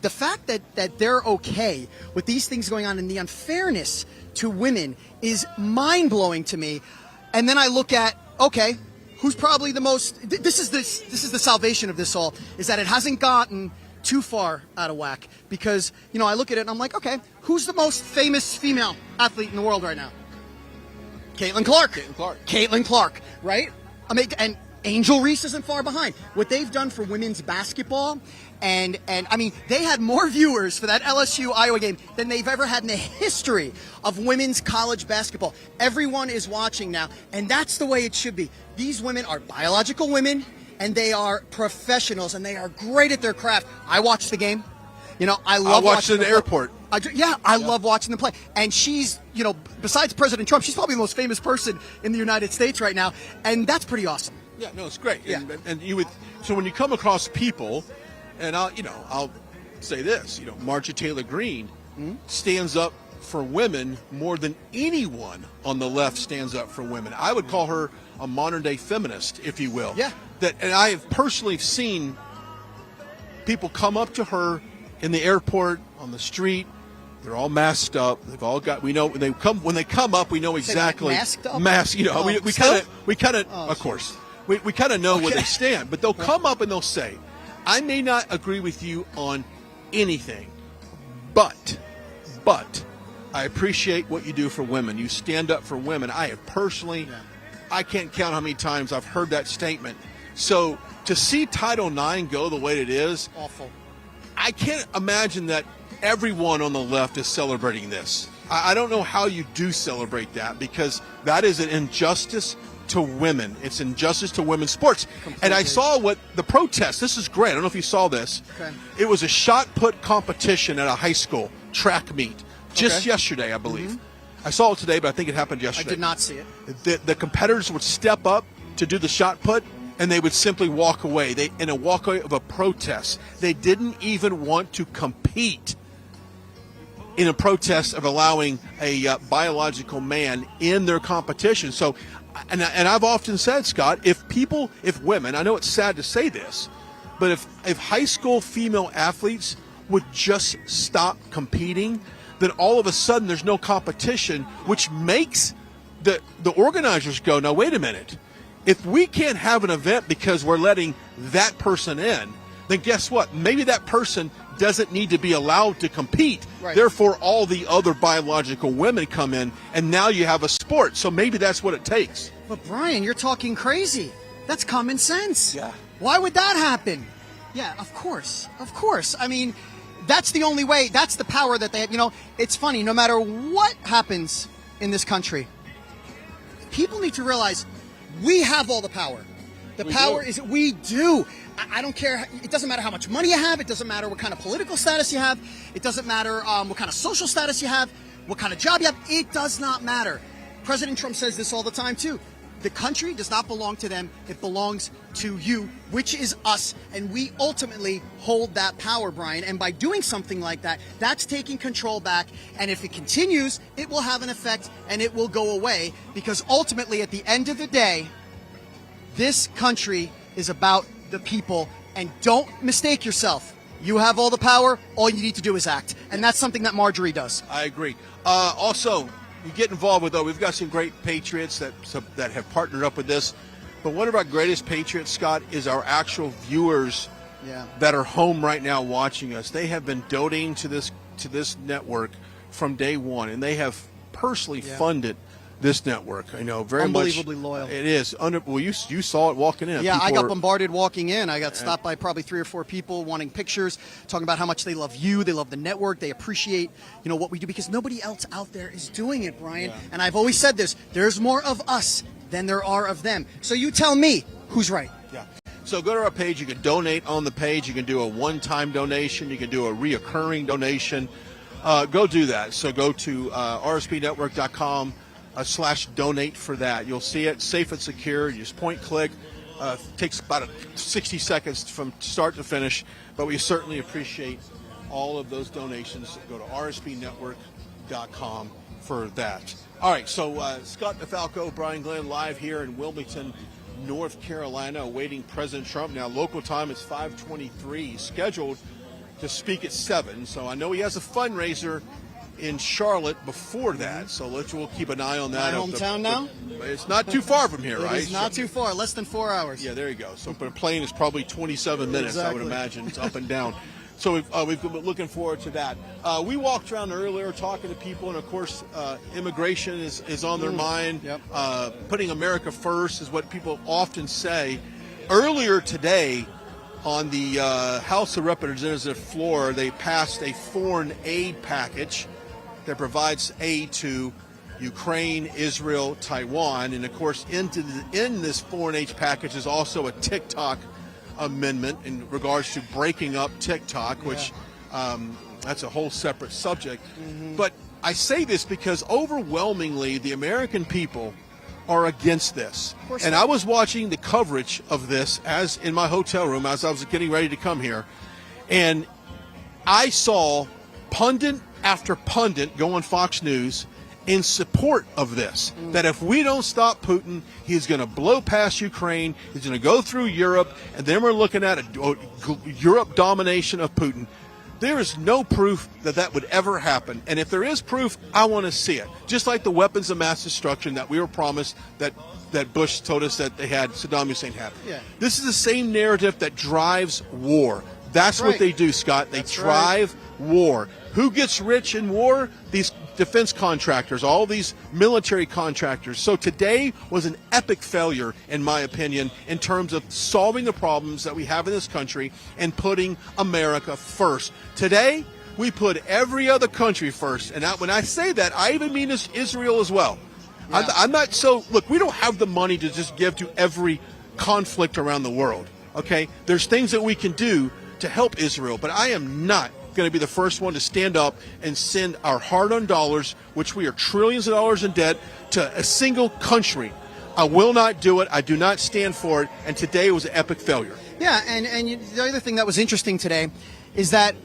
the fact that they're okay with these things going on and the unfairness to women is mind-blowing to me. And then I look at, okay, who's probably the most, this is the salvation of this all, is that it hasn't gotten too far out of whack. Because, I look at it and I'm like, okay, who's the most famous female athlete in the world right now? Caitlin Clark, right? I mean, and Angel Reese isn't far behind. What they've done for women's basketball, and I mean, they had more viewers for that LSU Iowa game than they've ever had in the history of women's college basketball. Everyone is watching now, and that's the way it should be. These women are biological women, and they are professionals, and they are great at their craft. I watched the game. I love watching in the airport. I love watching them play. And she's, besides President Trump, she's probably the most famous person in the United States right now, and that's pretty awesome. Yeah, no, it's great. Yeah. And you would, so when you come across people, and I'll say this, Marjorie Taylor Greene stands up for women more than anyone on the left stands up for women. I would call her a modern-day feminist, if you will. Yeah. And I have personally seen people come up to her in the airport, on the street. They're all masked up. They've all got. We know when they come up. We know exactly. Masked up? Masked. You know. Oh, We kind of. Of course. We kind of know where they stand. But they'll come up and they'll say, "I may not agree with you on anything, but I appreciate what you do for women. You stand up for women." I have personally. I can't count how many times I've heard that statement. So to see Title IX go the way it is, awful. I can't imagine that everyone on the left is celebrating this. I don't know how you do celebrate that, because that is an injustice to women. It's injustice to women's sports. Completely. And I saw what the protest, this is great. I don't know if you saw this. Okay. It was a shot put competition at a high school track meet just yesterday, I believe. Mm-hmm. I saw it today, but I think it happened yesterday. I did not see it. The competitors would step up to do the shot put, and they would simply walk away. In a walkaway of a protest. They didn't even want to compete in a protest of allowing a biological man in their competition. So, and I've often said, Scott, if women, I know it's sad to say this, but if high school female athletes would just stop competing, then all of a sudden there's no competition, which makes the organizers go, now wait a minute. If we can't have an event because we're letting that person in, then guess what? Maybe that person doesn't need to be allowed to compete. Right. Therefore, all the other biological women come in, and now you have a sport. So maybe that's what it takes. But Brian, you're talking crazy. That's common sense. Yeah. Why would that happen? Yeah, of course. Of course. I mean, that's the only way. That's the power that they have. You know, it's funny. No matter what happens in this country, people need to realize we have all the power. The power is we do. I don't care. It doesn't matter how much money you have. It doesn't matter what kind of political status you have. It doesn't matter what kind of social status you have, what kind of job you have. It does not matter. President Trump says this all the time, too. The country does not belong to them. It belongs to you, which is us. And we ultimately hold that power, Brian. And by doing something like that, that's taking control back. And if it continues, it will have an effect and it will go away. Because ultimately, at the end of the day, this country is about the people. And don't mistake yourself. You have all the power. All you need to do is act. And that's something that Marjorie does. I agree. Also, you get involved with, we've got some great patriots that have partnered up with this. But one of our greatest patriots, Scott, is our actual viewers that are home right now watching us. They have been donating to this network from day one, and they have personally funded this network. I know very Unbelievably much. loyal. It is. Well, you saw it walking in. Yeah, People I got bombarded walking in. I got stopped by probably 3 or 4 people wanting pictures, talking about how much they love you, they love the network, they appreciate, what we do, because nobody else out there is doing it, Brian. Yeah. And I've always said this, there's more of us than there are of them. So you tell me who's right. Yeah. So go to our page. You can donate on the page. You can do a one-time donation. You can do a reoccurring donation. Go do that. So go to rsbnetwork.com. /donate for that. You'll see it, safe and secure. You just point, click. Takes about 60 seconds from start to finish, but we certainly appreciate all of those donations. Go to rsbnetwork.com for that. All right, so Scott DeFalco, Brian Glenn, live here in Wilmington, North Carolina, awaiting President Trump. Now, local time is 5:23. He's scheduled to speak at 7, so I know he has a fundraiser in Charlotte before that, so we'll keep an eye on that. My hometown now? It's not too far from here, right? It's not too far, less than 4 hours. Yeah, there you go. So, but a plane is probably 27 minutes, I would imagine. It's up and down. So we've been looking forward to that. We walked around earlier talking to people, and of course, immigration is on their mind. Yep. Putting America first is what people often say. Earlier today, on the House of Representatives floor, they passed a foreign aid package that provides aid to Ukraine, Israel, Taiwan, and of course, in this foreign aid package is also a TikTok amendment in regards to breaking up TikTok, which that's a whole separate subject. Mm-hmm. But I say this because overwhelmingly the American people are against this. And I was watching the coverage of this as in my hotel room as I was getting ready to come here, and I saw pundit after pundit go on Fox News in support of this, that if we don't stop Putin, he's going to blow past Ukraine, he's going to go through Europe, and then we're looking at a Europe domination of Putin. There is no proof that that would ever happen. And if there is proof, I want to see it. Just like the weapons of mass destruction that we were promised that Bush told us that they had, Saddam Hussein had. Yeah. This is the same narrative that drives war. That's right. what they do, Scott. They drive war. Who gets rich in war? These defense contractors, all these military contractors. So today was an epic failure, in my opinion, in terms of solving the problems that we have in this country and putting America first. Today, we put every other country first. And when I say that, I even mean Israel as well. Yeah. I'm not so, look, we don't have the money to just give to every conflict around the world, okay? There's things that we can do to help Israel, but I am not going to be the first one to stand up and send our hard-earned dollars, which we are trillions of dollars in debt, to a single country. I will not do it. I do not stand for it. And today was an epic failure. Yeah, and the other thing that was interesting today is that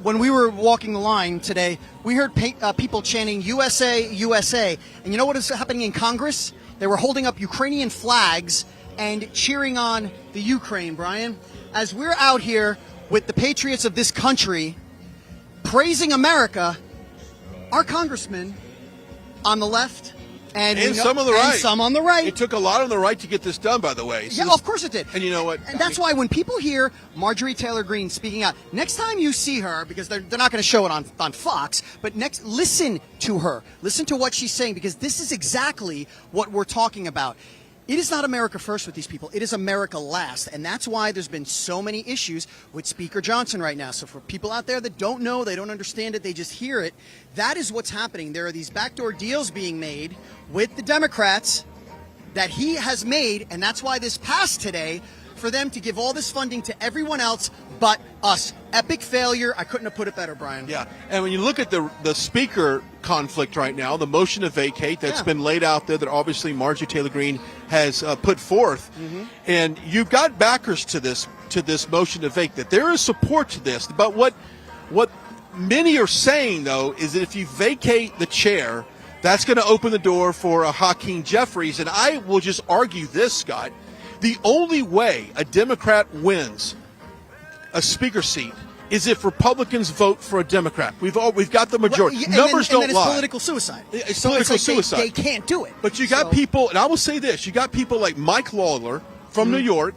when we were walking the line today, we heard people chanting USA, USA. And you know what is happening in Congress? They were holding up Ukrainian flags and cheering on the Ukraine, Brian. As we're out here with the patriots of this country praising America, our congressmen on the left and some on the right. And some on the right. It took a lot on the right to get this done, by the way. So yeah, of course it did. And you know what? And that's why when people hear Marjorie Taylor Greene speaking out, next time you see her, because they're not going to show it on Fox, but listen to her. Listen to what she's saying, because this is exactly what we're talking about. It is not America first with these people. It is America last. And that's why there's been so many issues with Speaker Johnson right now. So for people out there that don't know, they don't understand it, they just hear it, that is what's happening. There are these backdoor deals being made with the Democrats that he has made, and that's why this passed today, for them to give all this funding to everyone else but us. Epic failure. I couldn't have put it better, Brian. Yeah, and when you look at the speaker conflict right now, the motion to vacate that's been laid out there that obviously Marjorie Taylor Greene has put forth, and you've got backers to this motion to vacate. There is support to this, but what many are saying, though, is that if you vacate the chair, that's going to open the door for a Hakeem Jeffries, and I will just argue this, Scott. The only way a Democrat wins a speaker seat is if Republicans vote for a Democrat. We've got the majority. Numbers don't lie. It's political suicide. It's so political it's like suicide. They can't do it. But you got people, and I will say this, you got people like Mike Lawler from New York,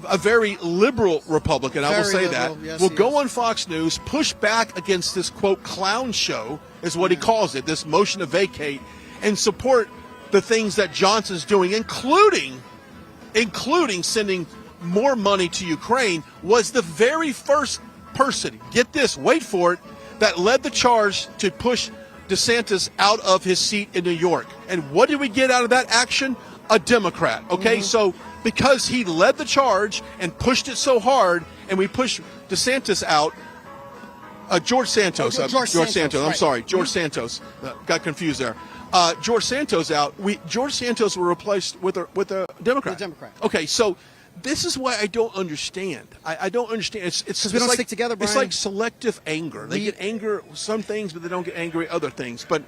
a very liberal Republican, I will say that, will go on Fox News, push back against this, quote, clown show, is what he calls it, this motion to vacate, and support the things that Johnson's doing, including sending more money to Ukraine, was the very first person, get this, wait for it, that led the charge to push DeSantis out of his seat in New York. And what did we get out of that action? A Democrat. Okay, so because he led the charge and pushed it so hard, and we pushed DeSantis out, George Santos. George Santos. I'm sorry, George Santos. Got confused there. George Santos out. George Santos were replaced with a Democrat. Okay, so this is why I don't understand. I don't understand. It's because we don't stick together, Brian. It's like selective anger. They get angry at some things, but they don't get angry at other things. But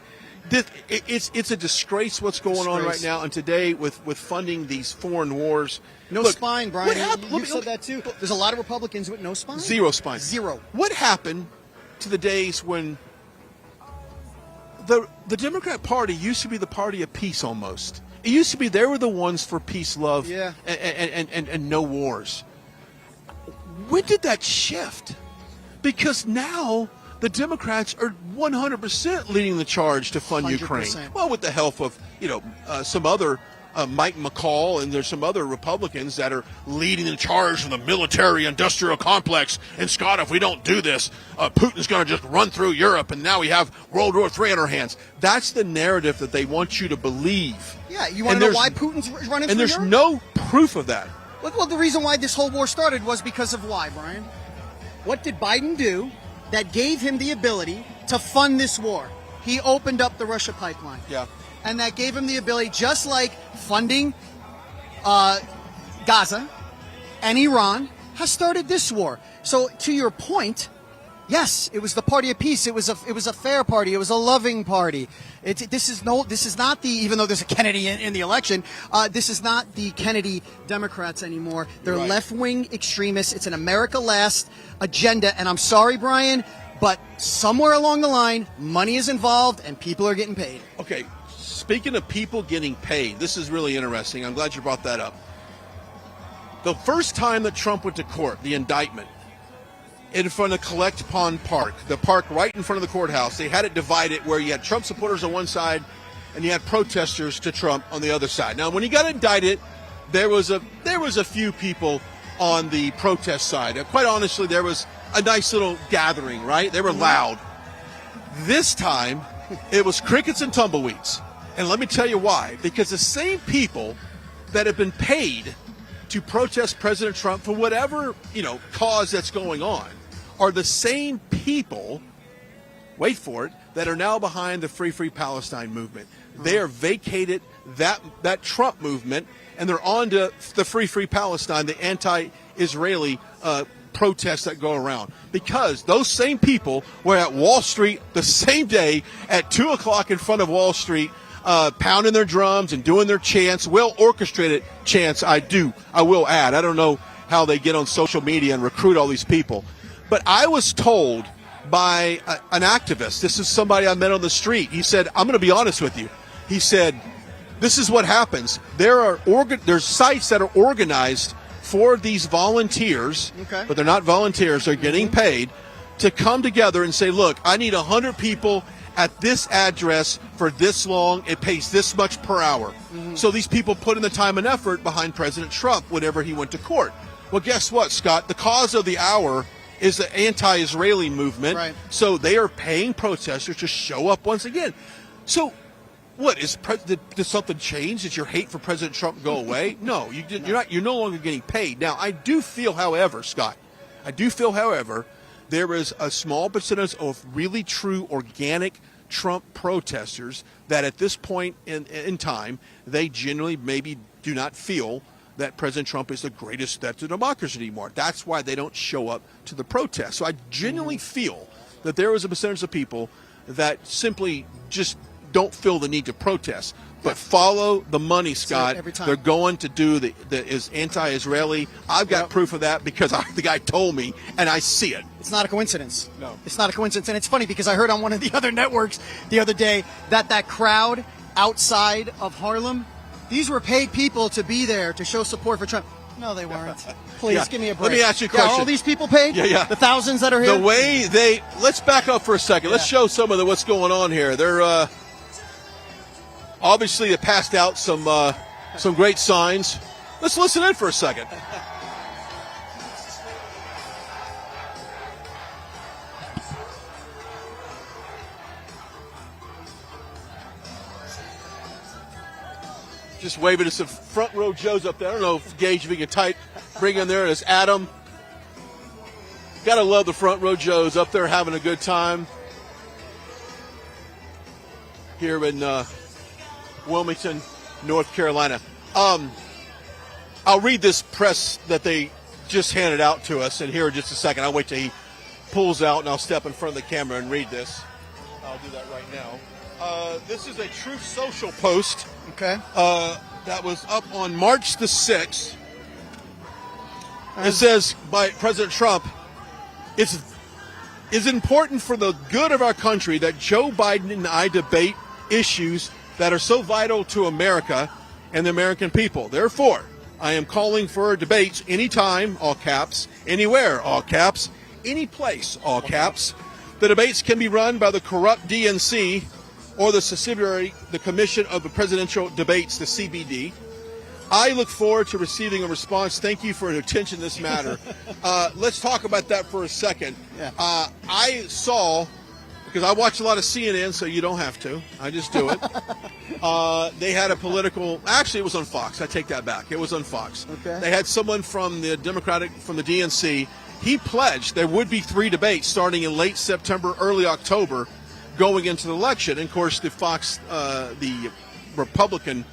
it's a disgrace what's going on right now. And today with funding these foreign wars. No spine, Brian. What happened? You said that too. There's a lot of Republicans with no spine. Zero spine. Zero. What happened to the days when the Democrat Party used to be the party of peace almost? It used to be they were the ones for peace, love, and no wars. When did that shift? Because now the Democrats are 100% leading the charge to fund 100%. Ukraine. Well, with the help of some other Mike McCall, and there's some other Republicans that are leading the charge from the military-industrial complex. And Scott, if we don't do this, Putin's going to just run through Europe, and now we have World War III on our hands. That's the narrative that they want you to believe. Yeah, you want to know why Putin's running through Europe? And there's no proof of that. Well, the reason why this whole war started was because of why, Brian? What did Biden do that gave him the ability to fund this war? He opened up the Russia pipeline. Yeah. And that gave him the ability, just like funding Gaza and Iran, has started this war. So to your point, Yes, it was the party of peace. It was a fair party. It was a loving party. This is not the, even though there's a Kennedy in the election, this is not the Kennedy Democrats anymore. They're left-wing extremists. It's an America Last agenda. And I'm sorry, Brian, but somewhere along the line, money is involved and people are getting paid. Okay, speaking of people getting paid, this is really interesting. I'm glad you brought that up. The first time that Trump went to court, the indictment, in front of Collect Pond Park, the park right in front of the courthouse, they had it divided where you had Trump supporters on one side and you had protesters to Trump on the other side. Now, when he got indicted, there was a few people on the protest side. Quite honestly, there was a nice little gathering, right? They were loud. This time, it was crickets and tumbleweeds. And let me tell you why. Because the same people that have been paid to protest President Trump for whatever, cause that's going on are the same people, wait for it, that are now behind the Free Palestine movement. They are vacated that Trump movement, and they're on to the Free Palestine, the anti-Israeli protests that go around. Because those same people were at Wall Street the same day at 2 o'clock in front of Wall Street, pounding their drums and doing their chants, well-orchestrated chants, I will add. I don't know how they get on social media and recruit all these people. But I was told by an activist, this is somebody I met on the street, he said, I'm going to be honest with you. He said, this is what happens. There's sites that are organized for these volunteers, but they're not volunteers, they're getting paid, to come together and say, look, I need 100 people at this address for this long, it pays this much per hour. So these people put in the time and effort behind President Trump whenever he went to court. Well, guess what, Scott? The cause of the hour is the anti-Israeli movement. Right. So they are paying protesters to show up once again. So what, did something change? Did your hate for President Trump go away? No, you're no longer getting paid. Now, I do feel, however, Scott, there is a small percentage of really true organic Trump protesters that at this point in time, they genuinely maybe do not feel that President Trump is the greatest threat to democracy anymore. That's why they don't show up to the protests. So I genuinely feel that there is a percentage of people that simply just don't feel the need to protest. But follow the money, Scott. Every time. They're going to do is anti-Israeli. I've got proof of that because the guy told me, and I see it. It's not a coincidence. No. It's not a coincidence. And it's funny because I heard on one of the other networks the other day that crowd outside of Harlem, these were paid people to be there to show support for Trump. No, they weren't. Please, give me a break. Let me ask you a question. All these people paid? Yeah. The thousands that are here? The way let's back up for a second. Let's show some of what's going on here. They're obviously they passed out some great signs. Let's listen in for a second. Just waving to some front row Joes up there. I don't know if Gage, if you can bring in there as Adam. Gotta love the front row Joes up there having a good time here in Wilmington, North Carolina. I'll read this press that they just handed out to us, and here in just a second. I'll wait till he pulls out, and I'll step in front of the camera and read this. I'll do that right now. This is a Truth Social post. Okay. That was up on March the 6th. It says by President Trump, it's important for the good of our country that Joe Biden and I debate issues that are so vital to America and the American people. Therefore, I am calling for debates anytime, all caps, anywhere, all caps, any place, all caps. The debates can be run by the corrupt DNC or the subsidiary, the Commission of the Presidential Debates, the CBD. I look forward to receiving a response. Thank you for your attention to this matter. Let's talk about that for a second. Yeah. I saw, because I watch a lot of CNN, so you don't have to. I just do it. They had a political, actually it was on Fox. I take that back. It was on Fox. Okay. They had someone from the DNC. He pledged there would be 3 debates starting in late September, early October, going into the election. And of course, the Fox, the Republican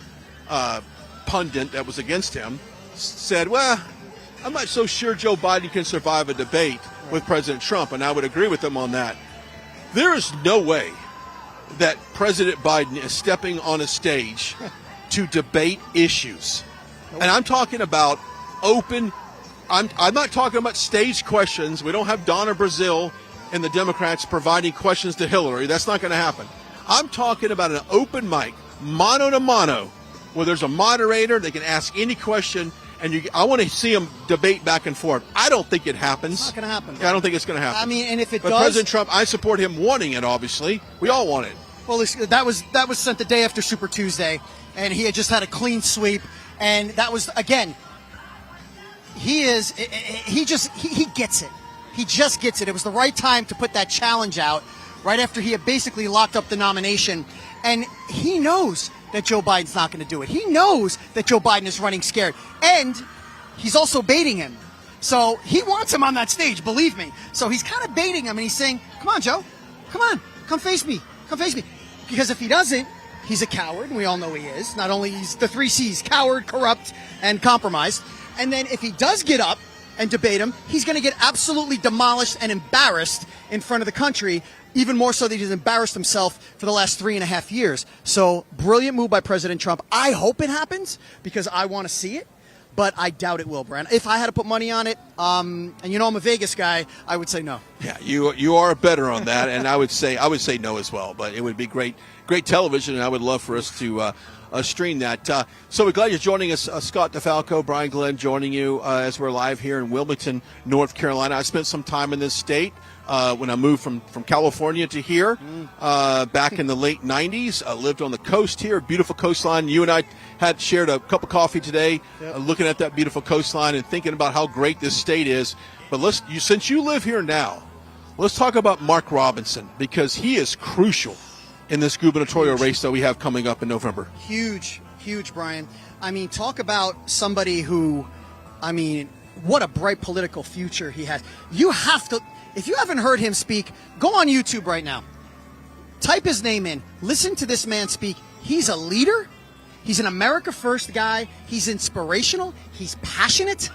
pundit that was against him said, well, I'm not so sure Joe Biden can survive a debate with President Trump, and I would agree with them on that. There is no way that President Biden is stepping on a stage to debate issues. And I'm talking about open, I'm not talking about staged questions. We don't have Donna Brazile and the Democrats providing questions to Hillary. That's not going to happen. I'm talking about an open mic, mano to mano, where there's a moderator. They can ask any question, and I want to see them debate back and forth. I don't think it happens. It's not going to happen. I don't think it's going to happen. I mean, and if it but does, President Trump, I support him wanting it. Obviously, we all want it. Well, that was sent the day after Super Tuesday, and he had just had a clean sweep, and that was again. He gets it. He just gets it. It was the right time to put that challenge out right after he had basically locked up the nomination. And he knows that Joe Biden's not going to do it. He knows that Joe Biden is running scared. And he's also baiting him. So he wants him on that stage, believe me. So he's kind of baiting him, and he's saying, come on, Joe. Come on. Come face me. Come face me. Because if he doesn't, he's a coward, and we all know he is. Not only he's the 3 C's, coward, corrupt, and compromised. And then if he does get up and debate him, he's going to get absolutely demolished and embarrassed in front of the country, even more so that he's embarrassed himself for the last 3.5 years. So, brilliant move by President Trump. I hope it happens because I want to see it, but I doubt it will, Brand. If I had to put money on it, and you know I'm a Vegas guy, I would say no. Yeah, you are a better on that, and I would say no as well. But it would be great television, and I would love for us to stream that. So we're glad you're joining us, Scott DeFalco, Brian Glenn joining you as we're live here in Wilmington, North Carolina. I spent some time in this state when I moved from California to here back in the late 90s. I lived on the coast here, beautiful coastline. You and I had shared a cup of coffee today looking at that beautiful coastline and thinking about how great this state is. But since you live here now, let's talk about Mark Robinson, because he is crucial in this gubernatorial race that we have coming up in November. Huge, Brian. I mean, talk about somebody who, what a bright political future he has. You have to, if you haven't heard him speak, go on YouTube right now. Type his name in. Listen to this man speak. He's a leader. He's an America First guy. He's inspirational. He's passionate.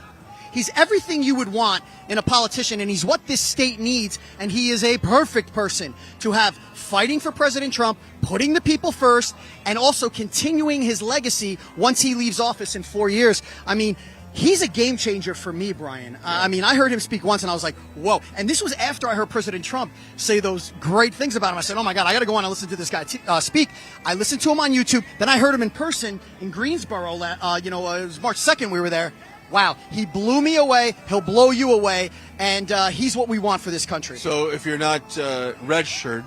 He's everything you would want in a politician, and he's what this state needs, and he is a perfect person to have fighting for President Trump, putting the people first, and also continuing his legacy once he leaves office in 4 years. I mean, he's a game changer for me, Brian. I heard him speak once, and I was like, whoa. And this was after I heard President Trump say those great things about him. I said, oh, my God, I got to go on and listen to this guy speak. I listened to him on YouTube. Then I heard him in person in Greensboro. It was March 2nd we were there. Wow, he blew me away. He'll blow you away, and he's what we want for this country. So if you're not registered,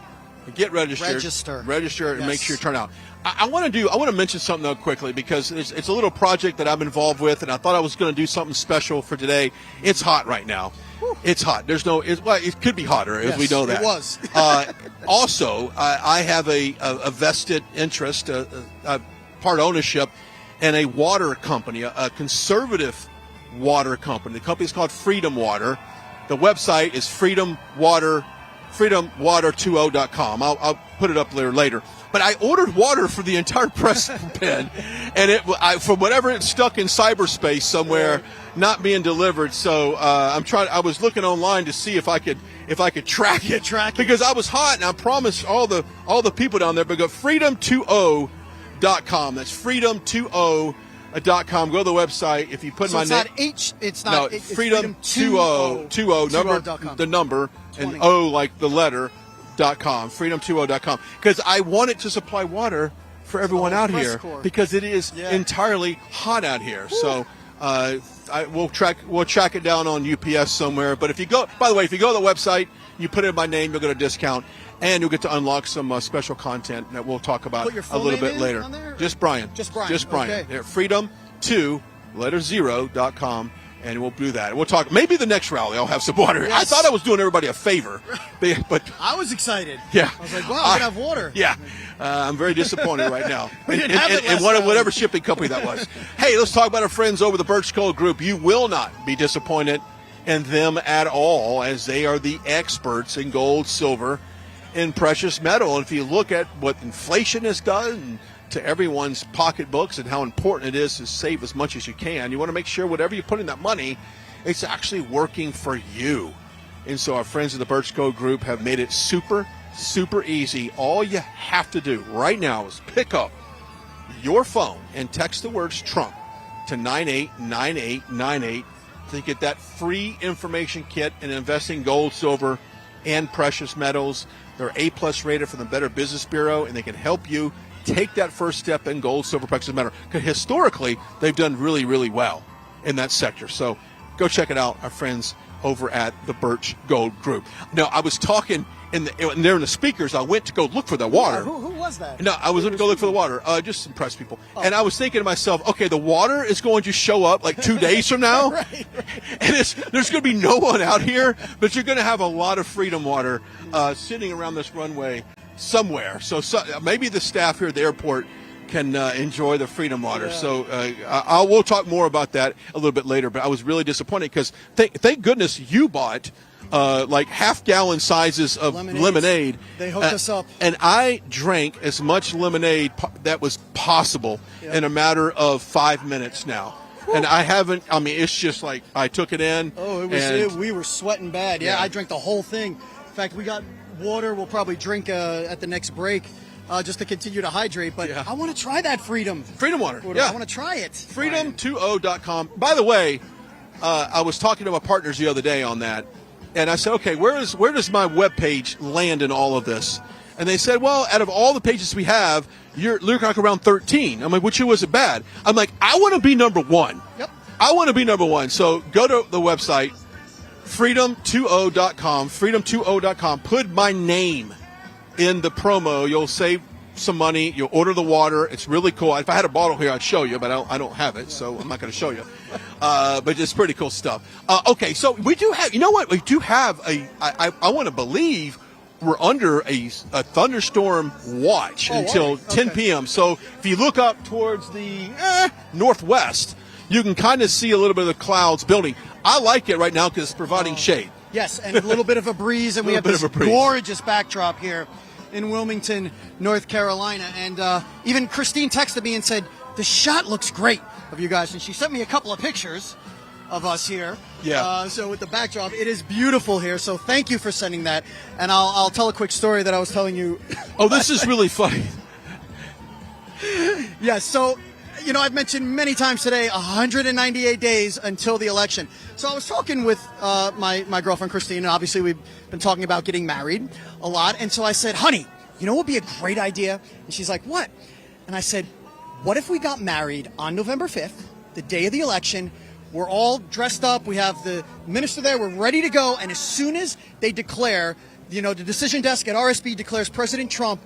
get registered. Register and make sure you turn out. I want to mention something though quickly, because it's a little project that I'm involved with, and I thought I was going to do something special for today. It's hot right now. Whew. It's hot. It could be hotter, as we know that. It was. Also, I have a vested interest, part ownership, in a water company, a conservative water company. The company is called Freedom Water. The website is freedomwater20.com. I'll put it up there later. But I ordered water for the entire press pen, and from whatever it's stuck in cyberspace somewhere, not being delivered. So I was looking online to see if I could track it, because I was hot, and I promised all the people down there. But go freedom20.com. That's freedom20.com. Go to the website. If you put my name, it's freedom20 the number, and O like the letter, .com, freedom20.com, because I wanted to supply water for everyone out here, because it is entirely hot out here. Woo. So we'll track it down on UPS somewhere. But if you go to the website, you put in my name, you'll get a discount, and you'll get to unlock some special content that we'll talk about a little bit later. Just Brian. Okay. There, freedom20.com. And we'll do that. We'll talk. Maybe the next rally I'll have some water. Yes. I thought I was doing everybody a favor, but I was excited. Yeah, I was like, wow, we're gonna have water. Yeah, I'm very disappointed right now. We didn't have it last time. Whatever shipping company that was. Hey, let's talk about our friends over the Birch Cole Group. You will not be disappointed in them at all, as they are the experts in gold, silver, and precious metal. And if you look at what inflation has done to everyone's pocketbooks and how important it is to save as much as you can, you want to make sure whatever you put in that money, it's actually working for you. And so our friends at the Birch Gold Group have made it super, super easy. All you have to do right now is pick up your phone and text the words Trump to 989898 to get that free information kit in investing in gold, silver, and precious metals. They're A+ rated from the Better Business Bureau, and they can help you take that first step in gold, silver, precious metal. Because historically, they've done really, really well in that sector. So go check it out, our friends over at the Birch Gold Group. Now, I was talking, and they're in the speakers. I went to go look for the water. Yeah, who was that? No, I was going to go look for the water, just to impress people. Oh. And I was thinking to myself, okay, the water is going to show up like 2 days from now. Right. And there's going to be no one out here, but you're going to have a lot of Freedom water sitting around this runway somewhere. So maybe the staff here at the airport can enjoy the Freedom water. Yeah. So we'll talk more about that a little bit later, but I was really disappointed because thank goodness you bought like half-gallon sizes of lemonade. They hooked us up. And I drank as much lemonade that was possible in a matter of 5 minutes now. Whew. And I haven't, it's just like I took it in. Oh, we were sweating bad. Yeah, I drank the whole thing. In fact, we got water we'll probably drink at the next break. Just to continue to hydrate, but I want to try that Freedom water. I want to try it. Freedom20.com. By the way, I was talking to my partners the other day on that, and I said, okay, where does my webpage land in all of this? And they said, well, out of all the pages we have, you're like around 13. I'm like, which wasn't bad. I'm like, I want to be number one. Yep. I want to be number one. So go to the website, freedom20.com, freedom20.com. Put my name in the promo. You'll save some money. You'll order the water. It's really cool. If I had a bottle here, I'd show you, but I don't have it, so I'm not going to show you. But it's pretty cool stuff. Okay, so we do have, you know what? We do have I want to believe we're under a thunderstorm watch until 10 p.m. So if you look up towards the northwest, you can kind of see a little bit of the clouds building. I like it right now because it's providing shade. Yes, and a little bit of a breeze, and we have this gorgeous backdrop here in Wilmington, North Carolina. And even Christine texted me and said, the shot looks great of you guys. And she sent me a couple of pictures of us here. Yeah. So with the backdrop, it is beautiful here. So thank you for sending that. And I'll tell a quick story that I was telling you. Oh, this is really funny. Yeah, so, I've mentioned many times today, 198 days until the election. So I was talking with my girlfriend, Christine, and obviously we've been talking about getting married a lot. And so I said, honey, what would be a great idea? And she's like, what? And I said, what if we got married on November 5th, the day of the election? We're all dressed up. We have the minister there. We're ready to go. And as soon as they declare, the decision desk at RSB declares President Trump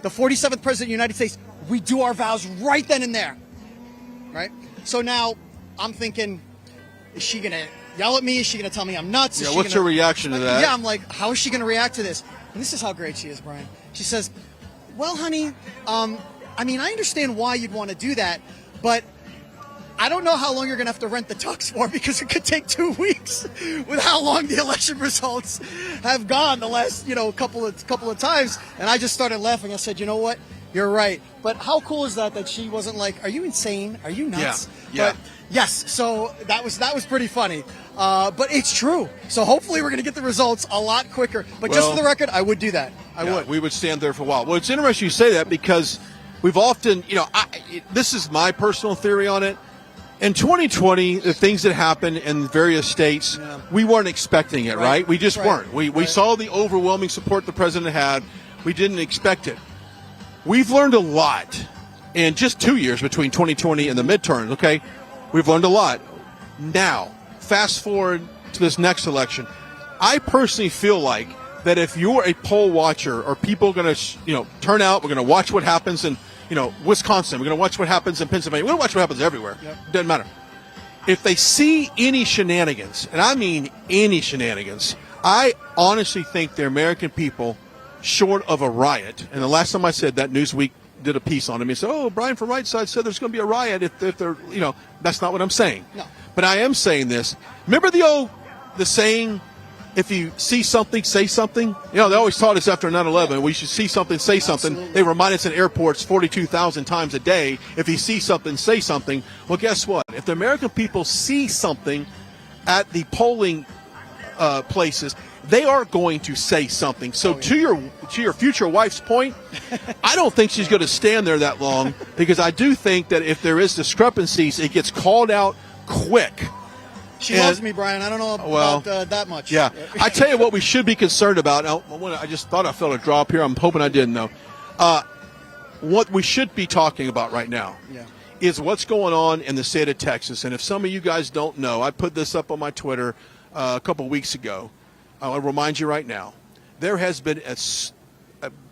the 47th president of the United States, we do our vows right then and there. Right? So now I'm thinking, is she going to yell at me? Is she going to tell me I'm nuts? What's her reaction to that? Yeah, I'm like, how is she going to react to this? And this is how great she is, Brian. She says, well, honey, I understand why you'd want to do that, but I don't know how long you're going to have to rent the tux for because it could take 2 weeks with how long the election results have gone the last, couple of times. And I just started laughing. I said, you know what? You're right. But how cool is that she wasn't like, are you insane? Are you nuts? Yeah. But yes, so that was pretty funny. But it's true. So hopefully we're going to get the results a lot quicker. But just for the record, I would do that. I would. We would stand there for a while. Well, it's interesting you say that because we've often, this is my personal theory on it. In 2020, the things that happened in various states, we weren't expecting it, right? We just weren't. We saw the overwhelming support the president had. We didn't expect it. We've learned a lot in just 2 years between 2020 and the midterms, okay? We've learned a lot. Now, fast forward to this next election. I personally feel like that if you're a poll watcher or people are going to, turn out, we're going to watch what happens in, Wisconsin. We're going to watch what happens in Pennsylvania. We're going to watch what happens everywhere. Yep. Doesn't matter. If they see any shenanigans, and I mean any shenanigans, I honestly think the American people, short of a riot, and the last time I said that, Newsweek did a piece on him. He said, oh, Brian from Right Side said there's going to be a riot if they're, that's not what I'm saying. No. But I am saying this. Remember the saying, if you see something, say something? They always taught us after 9/11, we should see something, say something. Absolutely. They remind us in airports 42,000 times a day, if you see something, say something. Well, guess what? If the American people see something at the polling places, they are going to say something. So to your future wife's point, I don't think she's going to stand there that long, because I do think that if there is discrepancies, it gets called out quick. She loves me, Brian. I don't know about that much. Yeah. I tell you what we should be concerned about. I just thought I felt a drop here. I'm hoping I didn't, though. What we should be talking about right now is what's going on in the state of Texas. And if some of you guys don't know, I put this up on my Twitter a couple weeks ago. I'll remind you right now. There has been a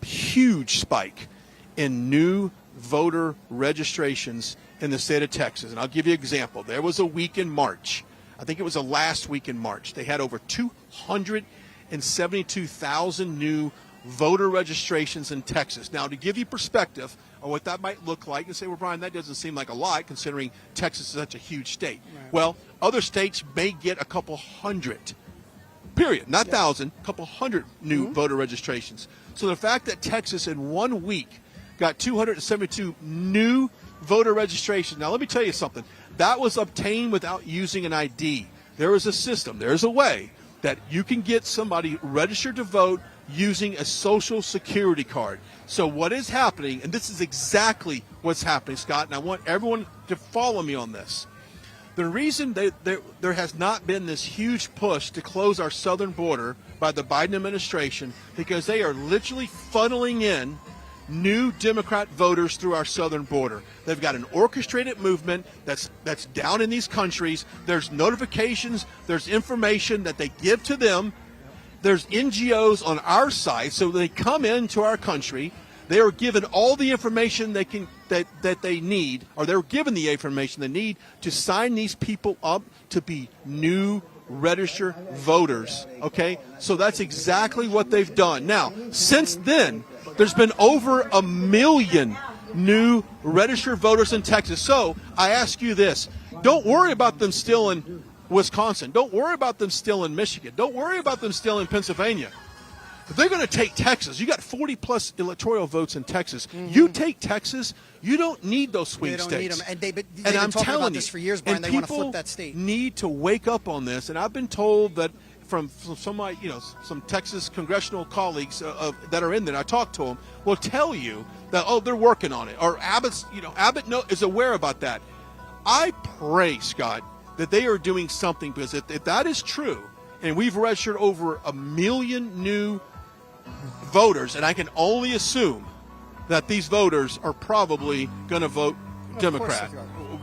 huge spike in new voter registrations in the state of Texas. And I'll give you an example. There was a week in March. I think it was the last week in March. They had over 272,000 new voter registrations in Texas. Now, to give you perspective on what that might look like, and say, well, Brian, that doesn't seem like a lot considering Texas is such a huge state. Right. Well, other states may get a couple hundred, period, not thousand, a couple hundred new voter registrations. So the fact that Texas in 1 week got 272 new voter registrations. Now, let me tell you something. That was obtained without using an ID. There is a system, there's a way that you can get somebody registered to vote using a social security card. So what is happening, and this is exactly what's happening, Scott, and I want everyone to follow me on this. The reason there has not been this huge push to close our southern border by the Biden administration, because they are literally funneling in new Democrat voters through our southern border. They've got an orchestrated movement that's down in these countries. There's notifications, there's information that they give to them. There's NGOs on our side, so they come into our country. They are given all the information they can that they need, or they're given the information they need to sign these people up to be new registered voters. Okay, so that's exactly what they've done. Now, since then, there's been over 1 million new registered voters in Texas. So I ask you this: don't worry about them still in Wisconsin. Don't worry about them still in Michigan. Don't worry about them still in Pennsylvania. If they're going to take Texas, you got 40-plus electoral votes in Texas. You take Texas, you don't need those swing states. They don't need them. They've and been I'm talking telling about you, this for years, Brian. They want to flip that state. Need to wake up on this. And I've been told that from some of my, some Texas congressional colleagues that are in there, I talked to them, will tell you that, they're working on it. Or Abbott is aware about that. I pray, Scott, that they are doing something, because if that is true, and we've registered over 1 million new voters, and I can only assume that these voters are probably going to vote Democrat,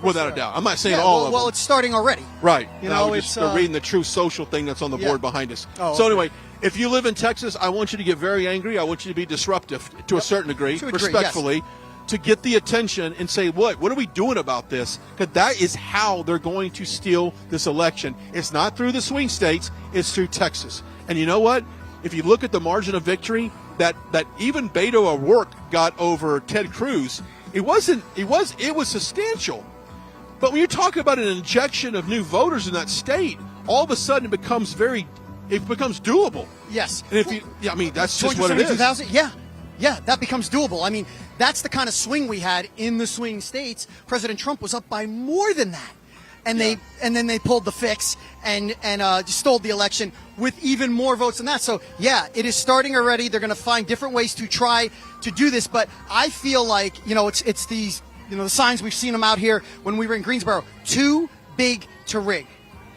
without a doubt. I'm not saying all of them. Well, it's starting already. Right. It's reading the True Social thing that's on the board behind us. So anyway, if you live in Texas, I want you to get very angry. I want you to be disruptive to a certain degree, respectfully. To get the attention and say, what are we doing about this? Because that is how they're going to steal this election. It's not through the swing states, it's through Texas. And you know what? If you look at the margin of victory that even Beto O'Rourke got over Ted Cruz, it was substantial. But when you're talking about an injection of new voters in that state, all of a sudden it becomes doable. Yes. And that's just what it is. Yeah, that becomes doable. I mean, that's the kind of swing we had in the swing states. President Trump was up by more than that. And then they pulled the fix and stole the election with even more votes than that. So, yeah, it is starting already. They're going to find different ways to try to do this. But I feel like, it's these, the signs, we've seen them out here when we were in Greensboro. Too big to rig.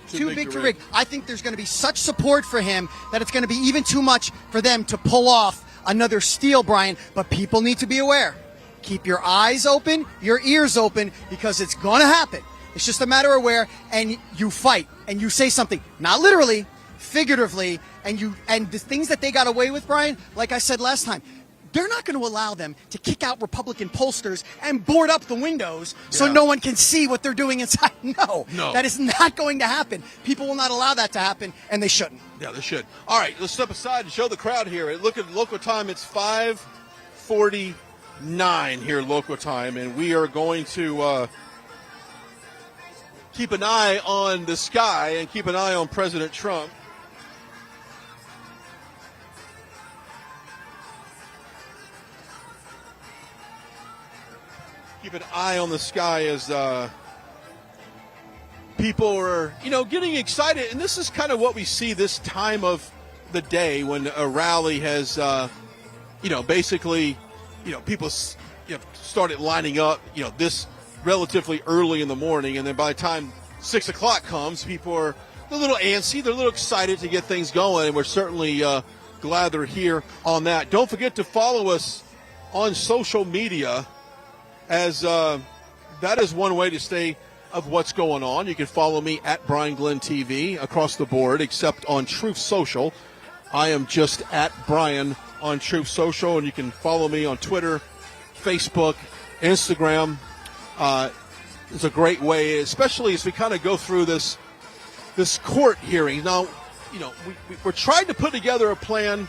Too big to rig. I think there's going to be such support for him that it's going to be even too much for them to pull off another steal, Brian. But people need to be aware. Keep your eyes open, your ears open, because it's going to happen. It's just a matter of where, and you fight, and you say something, not literally, figuratively, and the things that they got away with, Brian, like I said last time, they're not going to allow them to kick out Republican pollsters and board up the windows so no one can see what they're doing inside. No, that is not going to happen. People will not allow that to happen, and they shouldn't. Yeah, they should. All right, let's step aside and show the crowd here. Look at local time. It's 5:49 here local time, and we are going to keep an eye on the sky and keep an eye on President Trump. Keep an eye on the sky as people are, getting excited. And this is kind of what we see this time of the day when a rally has, basically, people, started lining up, this relatively early in the morning, and then by the time 6 o'clock comes, people are a little antsy, they're a little excited to get things going, and we're certainly glad they're here on that. Don't forget to follow us on social media, as that is one way to stay of what's going on. You can follow me at Brian Glenn TV across the board, except on Truth Social. I am just at Brian on Truth Social, and you can follow me on Twitter, Facebook, Instagram. It's a great way, especially as we kind of go through this court hearing. Now, we're trying to put together a plan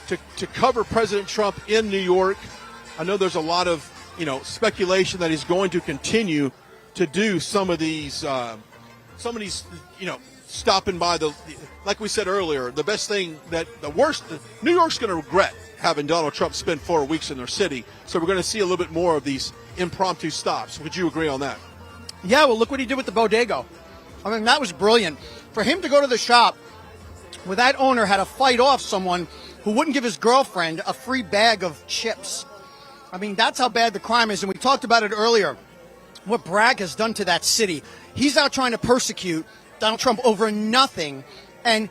to cover President Trump in New York. I know there's a lot of speculation that he's going to continue to do some of these, stopping by like we said earlier, the best thing New York's going to regret having Donald Trump spend 4 weeks in their city. So we're going to see a little bit more of these impromptu stops. Would you agree on that? Yeah, well, look what he did with the bodega. I mean, that was brilliant. For him to go to the shop where that owner had to fight off someone who wouldn't give his girlfriend a free bag of chips. I mean, that's how bad the crime is. And we talked about it earlier. What Bragg has done to that city. He's out trying to persecute Donald Trump over nothing, and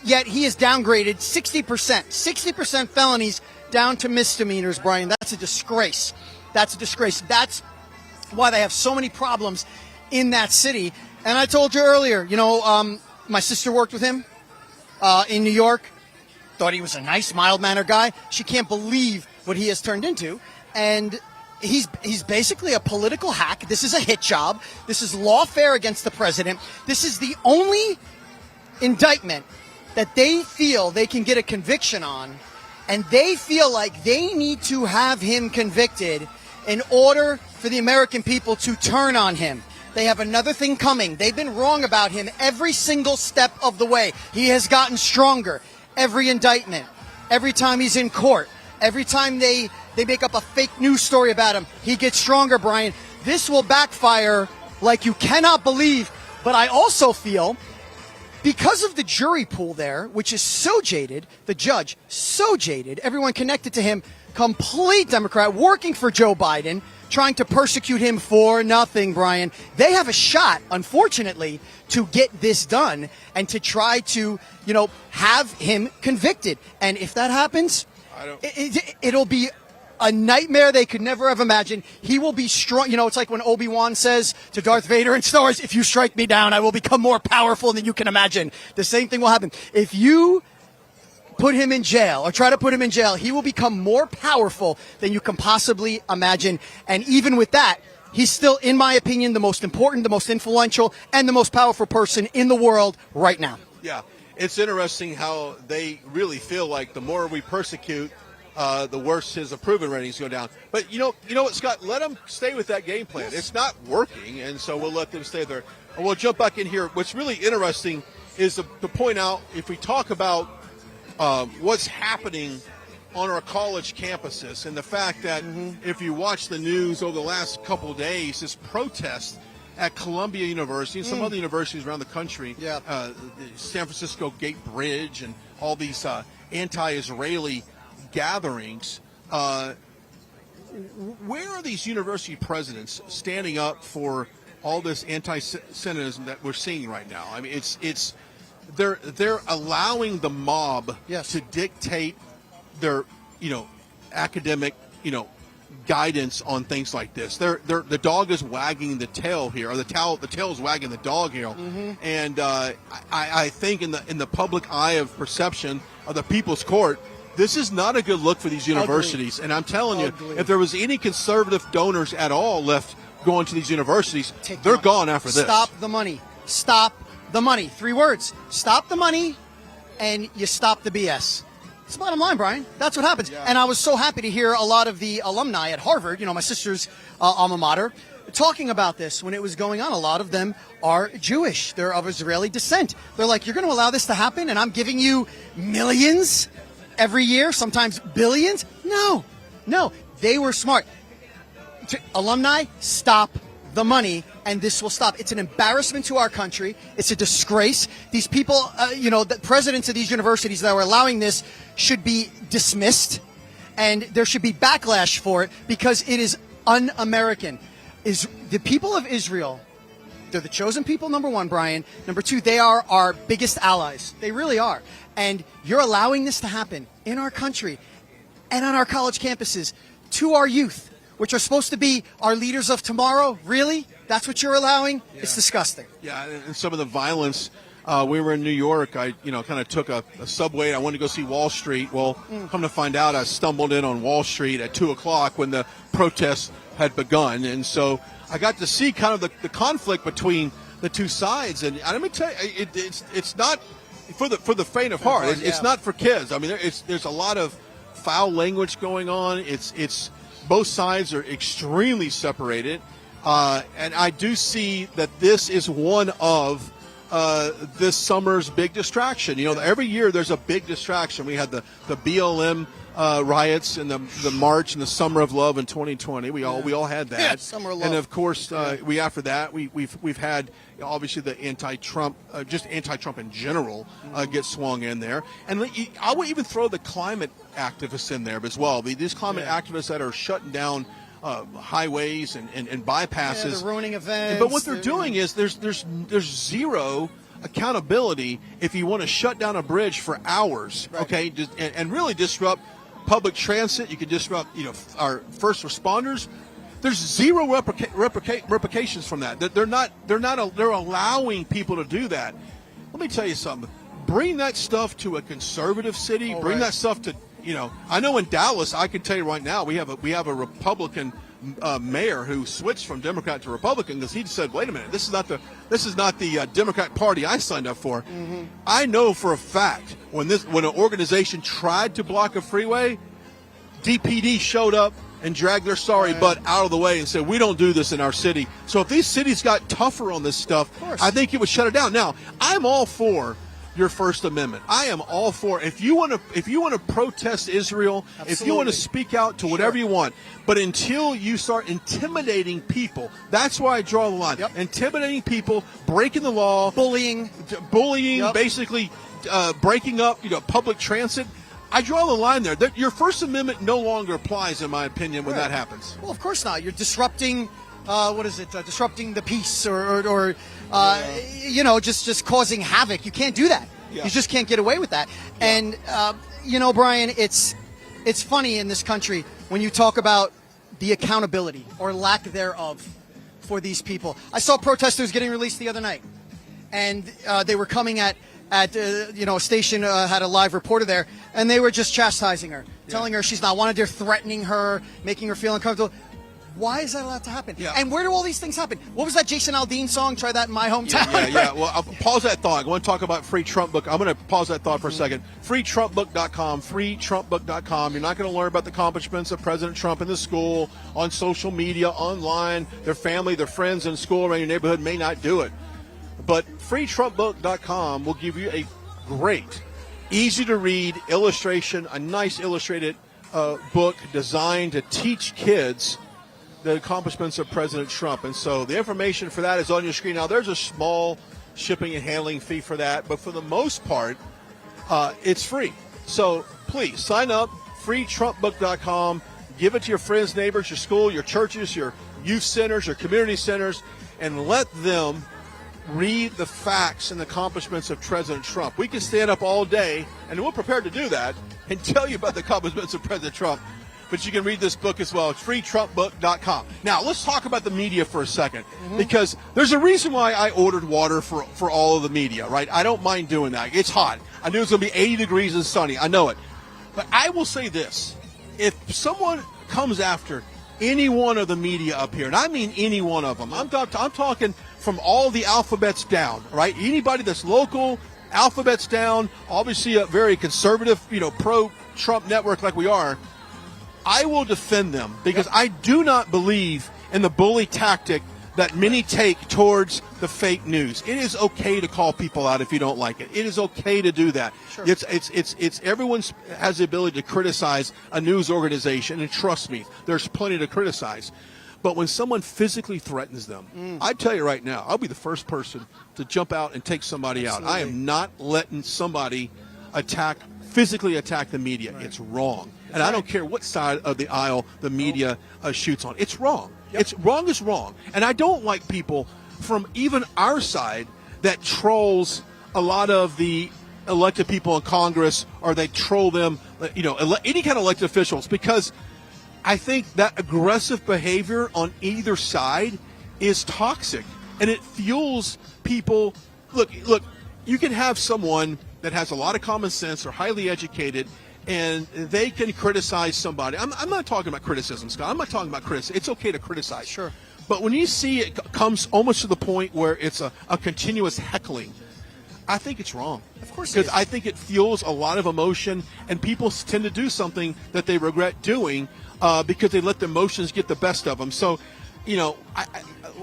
yet he is downgraded 60% felonies down to misdemeanors, Brian. That's a disgrace. That's a disgrace. That's why they have so many problems in that city. And I told you earlier, my sister worked with him in New York, thought he was a nice, mild-mannered guy. She can't believe what he has turned into, and he's basically a political hack. This is a hit job. This is lawfare against the president. This is the only indictment that they feel they can get a conviction on, and they feel like they need to have him convicted in order for the American people to turn on him. They have another thing coming. They've been wrong about him every single step of the way. He has gotten stronger. Every indictment, every time he's in court, every time they make up a fake news story about him, he gets stronger, Brian. This will backfire like you cannot believe. But I also feel, because of the jury pool there, which is so jaded, the judge, so jaded, everyone connected to him, complete Democrat, working for Joe Biden, trying to persecute him for nothing, Brian. They have a shot, unfortunately, to get this done and to try to, have him convicted. And if that happens, it'll be a nightmare they could never have imagined. He will be strong. It's like when Obi-Wan says to Darth Vader in Star Wars, if you strike me down, I will become more powerful than you can imagine. The same thing will happen. If you put him in jail or try to put him in jail, he will become more powerful than you can possibly imagine. And even with that, he's still, in my opinion, the most important, the most influential, and the most powerful person in the world right now. Yeah, it's interesting how they really feel like the more we persecute, the worse his approval ratings go down. But you know what, Scott? Let them stay with that game plan. It's not working, and so we'll let them stay there. And we'll jump back in here. What's really interesting is to point out, if we talk about what's happening on our college campuses, and the fact that if you watch the news over the last couple of days, this protest at Columbia University and some other universities around the country, the San Francisco Gate Bridge and all these anti-Israeli gatherings, where are these university presidents standing up for all this anti-Semitism that we're seeing right now? I mean, they're allowing the mob to dictate their academic guidance on things like this. The dog is wagging the tail here, or the tail is wagging the dog here. And I think in the public eye of perception of the People's Court, this is not a good look for these universities. And I'm telling you, if there was any conservative donors at all left going to these universities, they're gone after this. Stop the money. Stop the money. 3 words. Stop the money, and you stop the BS. It's the bottom line, Brian. That's what happens. And I was so happy to hear a lot of the alumni at Harvard, my sister's alma mater, talking about this when it was going on. A lot of them are Jewish. They're of Israeli descent. They're like, you're going to allow this to happen, and I'm giving you millions every year, sometimes billions? No. They were smart. Alumni, stop the money, and this will stop. It's an embarrassment to our country. It's a disgrace. These people, the presidents of these universities that are allowing this should be dismissed, and there should be backlash for it because it is un-American. Is the people of Israel, they're the chosen people, number one, Brian. Number two, they are our biggest allies. They really are. And you're allowing this to happen in our country and on our college campuses to our youth, which are supposed to be our leaders of tomorrow. Really? That's what you're allowing? Yeah. It's disgusting. Yeah, and some of the violence. We were in New York. I, kind of took a subway. I wanted to go see Wall Street. Well, come to find out, I stumbled in on Wall Street at 2 o'clock when the protests had begun. And so I got to see kind of the conflict between the two sides. And let me tell you, it's not for the faint of heart. It's not for kids. I mean, there's a lot of foul language going on. It's both sides are extremely separated. And I do see that this is one of this summer's big distraction. Every year there's a big distraction. We had the BLM riots and the march in the Summer of Love in 2020. We all had that. Yeah, Summer of Love. And of course, after that we've had obviously the anti-Trump, just anti-Trump in general, get swung in there. And I would even throw the climate activists in there as well. These climate activists that are shutting down highways and bypasses. Yeah, they're ruining events. But what they're doing is there's zero accountability if you want to shut down a bridge for hours, okay, and really disrupt public transit. You can disrupt, our first responders. There's zero repercussions from that. They're allowing people to do that. Let me tell you something. Bring that stuff to a conservative city. Bring that stuff to, I know in Dallas, I can tell you right now, we have a Republican mayor who switched from Democrat to Republican because he said, "Wait a minute, this is not the Democrat Party I signed up for." Mm-hmm. I know for a fact when an organization tried to block a freeway, DPD showed up and dragged their sorry butt out of the way and said, "We don't do this in our city." So if these cities got tougher on this stuff, I think it would shut it down. Now, I'm all for your First Amendment. I am all for it. If you want to protest Israel, if you want to speak out to whatever you want, but until you start intimidating people, that's where I draw the line. Intimidating people, breaking the law, bullying, basically breaking up, public transit. I draw the line there. Your First Amendment no longer applies, in my opinion, when that happens. Well, of course not. You're disrupting. Disrupting the peace, or just causing havoc. You can't do that. Yeah. You just can't get away with that. Yeah. And Brian, it's funny in this country when you talk about the accountability or lack thereof for these people. I saw protesters getting released the other night, and they were coming at a station had a live reporter there, and they were just chastising her, telling her she's not wanted. They're threatening her, making her feel uncomfortable. Why is that allowed to happen? Yeah. And where do all these things happen? What was that Jason Aldean song? Try that in my hometown. Yeah. Well, I'll pause that thought. I want to talk about Free Trump Book. I'm going to pause that thought for a second. FreeTrumpBook.com. FreeTrumpBook.com. You're not going to learn about the accomplishments of President Trump in the school, on social media, online. Their family, their friends in school around your neighborhood may not do it. But FreeTrumpBook.com will give you a great, easy-to-read illustration, a nice illustrated book designed to teach kids the accomplishments of President Trump. And so the information for that is on your screen. Now, there's a small shipping and handling fee for that, but for the most part, it's free. So please sign up, freetrumpbook.com. Give it to your friends, neighbors, your school, your churches, your youth centers, your community centers, and let them read the facts and accomplishments of President Trump. We can stand up all day, and we're prepared to do that, and tell you about the accomplishments of President Trump. But you can read this book as well. It's freetrumpbook.com. Now, let's talk about the media for a second, because there's a reason why I ordered water for all of the media, right? I don't mind doing that. It's hot. I knew it was going to be 80 degrees and sunny. I know it. But I will say this. If someone comes after any one of the media up here, and I mean any one of them, I'm talking from all the alphabets down, right? Anybody that's local, alphabets down, obviously a very conservative, pro-Trump network like we are, I will defend them, because I do not believe in the bully tactic that many take towards the fake news. It is okay to call people out if you don't like it. It is okay to do that. Sure. It's everyone has the ability to criticize a news organization, and trust me, there's plenty to criticize. But when someone physically threatens them, I tell you right now, I'll be the first person to jump out and take somebody out. I am not letting somebody physically attack the media. Right. It's wrong. And I don't care what side of the aisle the media shoots on. It's wrong. Yep. It's wrong is wrong. And I don't like people from even our side that trolls a lot of the elected people in Congress, or they troll them, any kind of elected officials, because I think that aggressive behavior on either side is toxic, and it fuels people. Look, you can have someone that has a lot of common sense or highly educated, and they can criticize somebody. I'm not talking about criticism, Scott. I'm not talking about criticism. It's okay to criticize. Sure. But when you see it comes almost to the point where it's a continuous heckling, I think it's wrong. Of course, because I think it fuels a lot of emotion, and people tend to do something that they regret doing because they let the emotions get the best of them. So,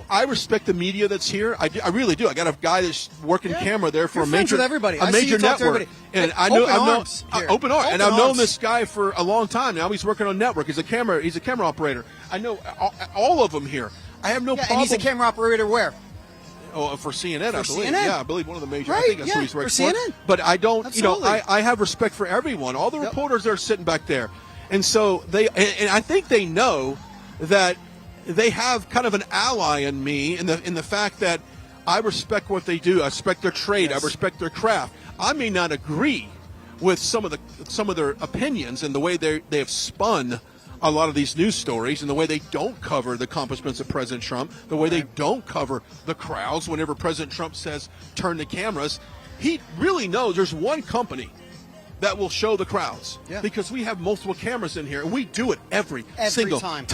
I respect the media that's here. I really do. I got a guy that's working camera there for You're a major, with everybody. a major network, and I know open arms, and I've known this guy for a long time now. He's working on network. He's a camera operator. I know all of them here. I have no problem. And he's a camera operator where? Oh, for CNN, I believe. CNN. Yeah, I believe one of the major. Right, I think that's who he's working for CNN. But I don't, Absolutely. I have respect for everyone. All the reporters are sitting back there, and so and I think they know that they have kind of an ally in me in the fact that I respect what they do. I respect their trade. Yes. I respect their craft. I may not agree with some of their opinions and the way they have spun a lot of these news stories, and the way they don't cover the accomplishments of President Trump, the way they don't cover the crowds whenever President Trump says turn the cameras. He really knows there's one company that will show the crowds, because we have multiple cameras in here, and we do it every single time.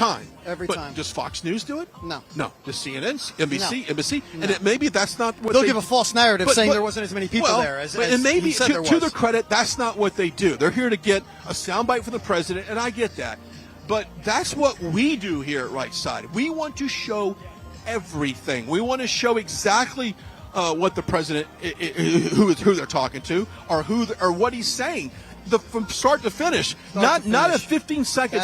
Every but time. Does Fox News do it? No. Does CNN, NBC, No. and maybe that's not what they'll give a false narrative saying there wasn't as many people there as and maybe he said there was. To their credit, that's not what they do. They're here to get a soundbite from the president, and I get that. But that's what we do here at Right Side. We want to show everything. We want to show exactly what the president, who they're talking to, or what he's saying, from start to finish. Not a 15-second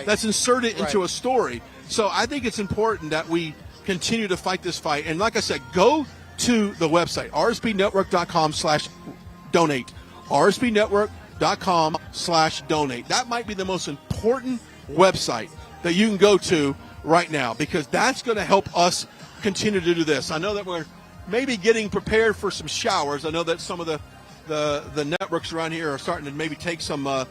that's inserted into a story. So I think it's important that we continue to fight this fight. And like I said, go to the website rsbnetwork.com/donate. rsbnetwork.com/donate. That might be the most important website that you can go to right now, because that's going to help us continue to do this. I know that we're maybe getting prepared for some showers. I know that some of the networks around here are starting to maybe take some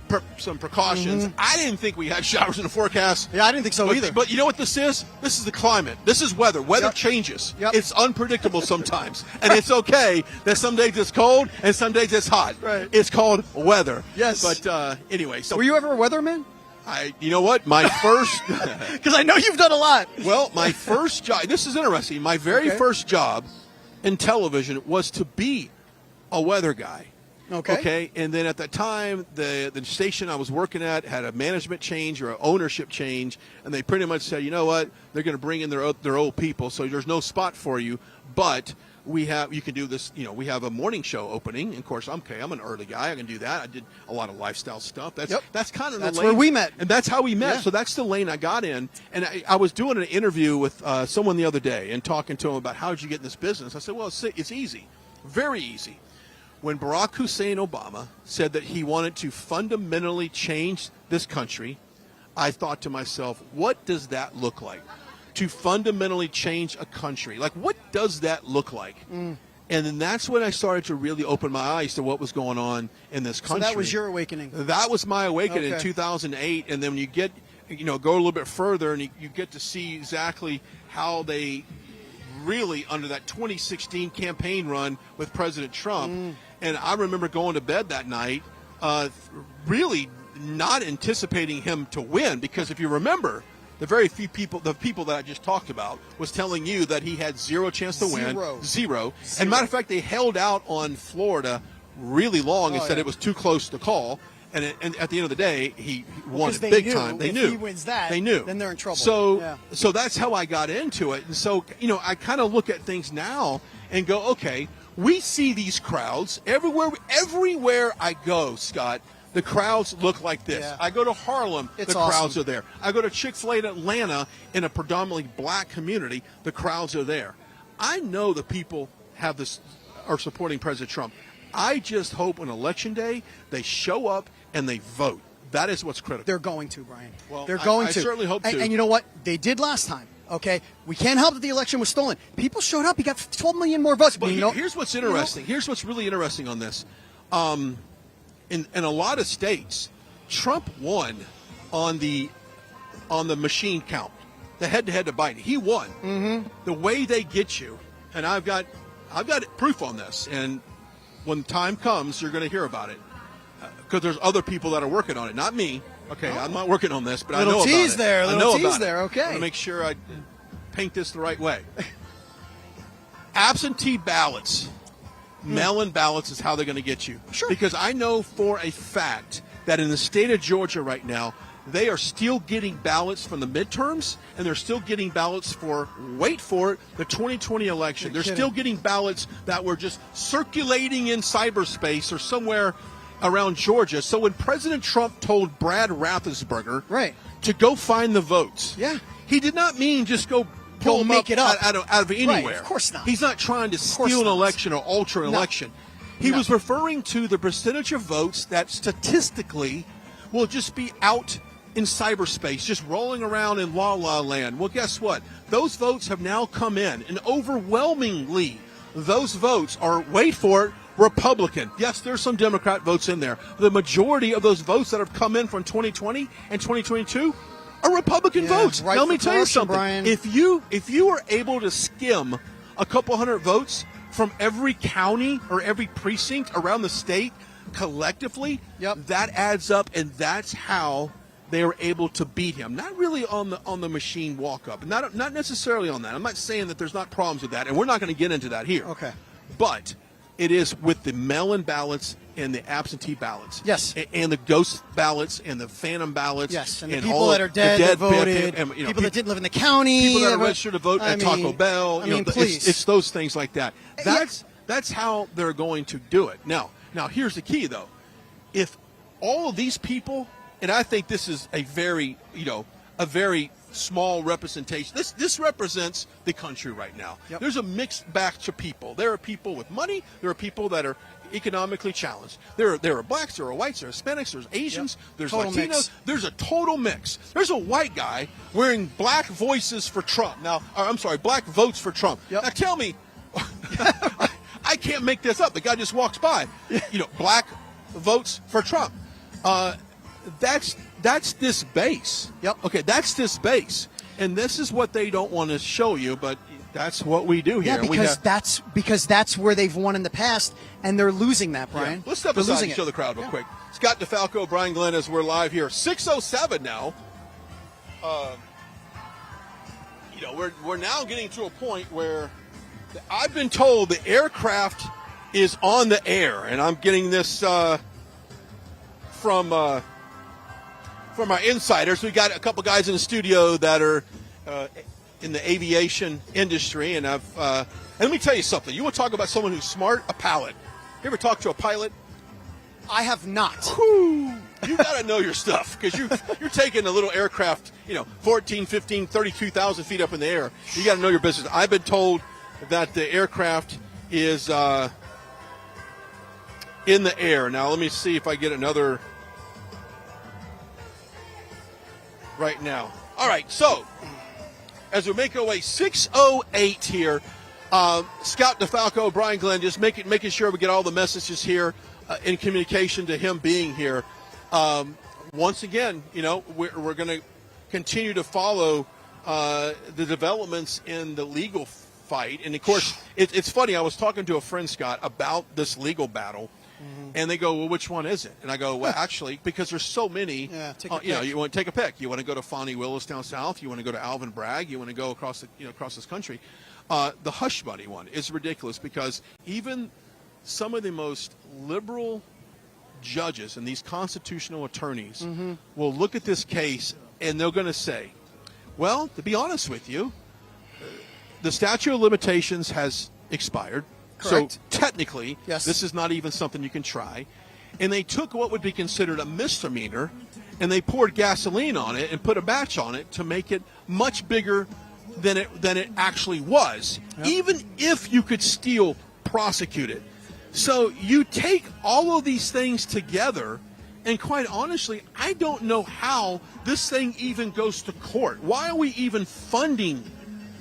precautions. Mm-hmm. I didn't think we had showers in the forecast. Yeah, I didn't think so either. But you know what this is? This is the climate. This is weather. Weather changes. It's unpredictable sometimes. And it's okay that some days it's cold and some days it's hot. Right. It's called weather. Yes. But anyway. So were you ever a weatherman? You know what? My first... Because I know you've done a lot. Well, my first job... This is interesting. My very first job in television was to be a weather guy. Okay. And then at that time, the station I was working at had a management change or an ownership change, and they pretty much said, you know what, they're going to bring in their old people, so there's no spot for you, but you can do this. We have a morning show opening. And of course, I'm an early guy. I can do that. I did a lot of lifestyle stuff. That's kind of the lane where we met, and that's how we met. Yeah. So that's the lane I got in. And I was doing an interview with someone the other day and talking to him about how did you get in this business. I said, well, it's easy, very easy. When Barack Hussein Obama said that he wanted to fundamentally change this country, I thought to myself, what does that look like? To fundamentally change a country. Like, what does that look like? And then that's when I started to really open my eyes to what was going on in this country. So that was your awakening. That was my awakening in 2008. And then when you get, go a little bit further and you get to see exactly how they really, under that 2016 campaign run with President Trump, and I remember going to bed that night really not anticipating him to win, because if you remember, the people that I just talked about was telling you that he had zero chance to win. Zero. And matter of fact, they held out on Florida really long and said it was too close to call. And at the end of the day, he won it big time. They knew. If he wins that, they knew. Then they're in trouble. So that's how I got into it. And so, I kind of look at things now and go, okay, we see these crowds everywhere I go, Scott. the crowds look like this. Yeah. I go to Harlem, It's the crowds awesome. are there. I go to Chick-fil-A in Atlanta in a predominantly black community, the crowds are there. I know the people are supporting President Trump. I just hope on Election Day they show up and they vote. That is what's critical. They're going to, Brian. Well, they're going I to. certainly hope to. And you know what? They did last time. Okay, we can't help that the election was stolen. People showed up. He got 12 million more votes. But here's what's interesting. Here's what's really interesting on this. In a lot of states, Trump won on the machine count, the head-to-head to Biden. He won. Mm-hmm. The way they get you, and I've got proof on this. And when time comes, you're going to hear about it because there's other people that are working on it, not me. Okay, I'm not working on this, but I know about it. Little tease there. Okay. I want to make sure I paint this the right way. Absentee ballots, mail-in ballots is how they're going to get you. Sure. Because I know for a fact that in the state of Georgia right now, they are still getting ballots from the midterms, and they're still getting ballots for, wait for it, the 2020 election. They're still getting ballots that were just circulating in cyberspace or somewhere around Georgia. So when President Trump told Brad Raffensperger to go find the votes, he did not mean just go pull them make it up out of anywhere. Right, of course not. He's not trying to steal an election or alter an election. He was referring to the percentage of votes that statistically will just be out in cyberspace, just rolling around in la-la land. Well, guess what? Those votes have now come in, and overwhelmingly, those votes are, wait for it, Republican. Yes, there's some Democrat votes in there. The majority of those votes that have come in from 2020 and 2022 are Republican votes. right Now, let me for tell you corruption, something. Brian. If you are able to skim a couple hundred votes from every county or every precinct around the state collectively, that adds up, and that's how they were able to beat him. Not really on the machine walk-up. Not necessarily on that. I'm not saying that there's not problems with that, and we're not going to get into that here. Okay. But it is with the mail-in ballots and the absentee ballots. Yes. And the ghost ballots and the phantom ballots. Yes, and the and people all that are dead that voted, and, people that didn't live in the county. People that are registered to vote at Taco Bell. Please. It's those things like that. That's how they're going to do it. Now here's the key, though. If all of these people, and I think this is a very small representation. This represents the country right now. There's a mixed batch of people. There are people with money. There are people that are economically challenged. There are blacks, there are whites, there are Hispanics, there's Asians, there's Total Latinos. mix. There's a total mix. There's a white guy wearing black voices for Trump. Now, black votes for Trump. Now tell me, I can't make this up. The guy just walks by. Black votes for Trump. That's this base. Okay, that's this base. And this is what they don't want to show you, but that's what we do here. Yeah, because that's where they've won in the past, and they're losing that, Brian. Let's step They're aside losing and show the crowd real quick. Scott DeFalco, Brian Glenn, as we're live here. 6:07 now. We're now getting to a point where I've been told the aircraft is on the air, and I'm getting this from our insiders. We got a couple guys in the studio that are in the aviation industry, and and let me tell you something. You want to talk about someone who's smart? A pilot. You ever talk to a pilot? I have not. Whew. You got to know your stuff, because you're taking a little aircraft, 14, 15, 32,000 feet up in the air. You got to know your business. I've been told that the aircraft is in the air. Now, let me see if I get another right now. All right, so as we make our way, 6:08 here, Scott DeFalco, Brian Glenn, just making sure we get all the messages here in communication to him being here. Once again, we're going to continue to follow the developments in the legal fight. And, of course, it's funny. I was talking to a friend, Scott, about this legal battle. And they go, well, which one is it? And I go, well, actually, because there's so many. You want to take a pick. You want to go to Fonnie Willis down south. You want to go to Alvin Bragg. You want to go across this country. The hush money one is ridiculous, because even some of the most liberal judges and these constitutional attorneys will look at this case and they're going to say, well, to be honest with you, the statute of limitations has expired. Correct. So technically, this is not even something you can try. and they took what would be considered a misdemeanor, and they poured gasoline on it and put a match on it to make it much bigger than it actually was. Yep. Even if you could still prosecute it. So you take all of these things together, and quite honestly, I don't know how this thing even goes to court. Why are we even funding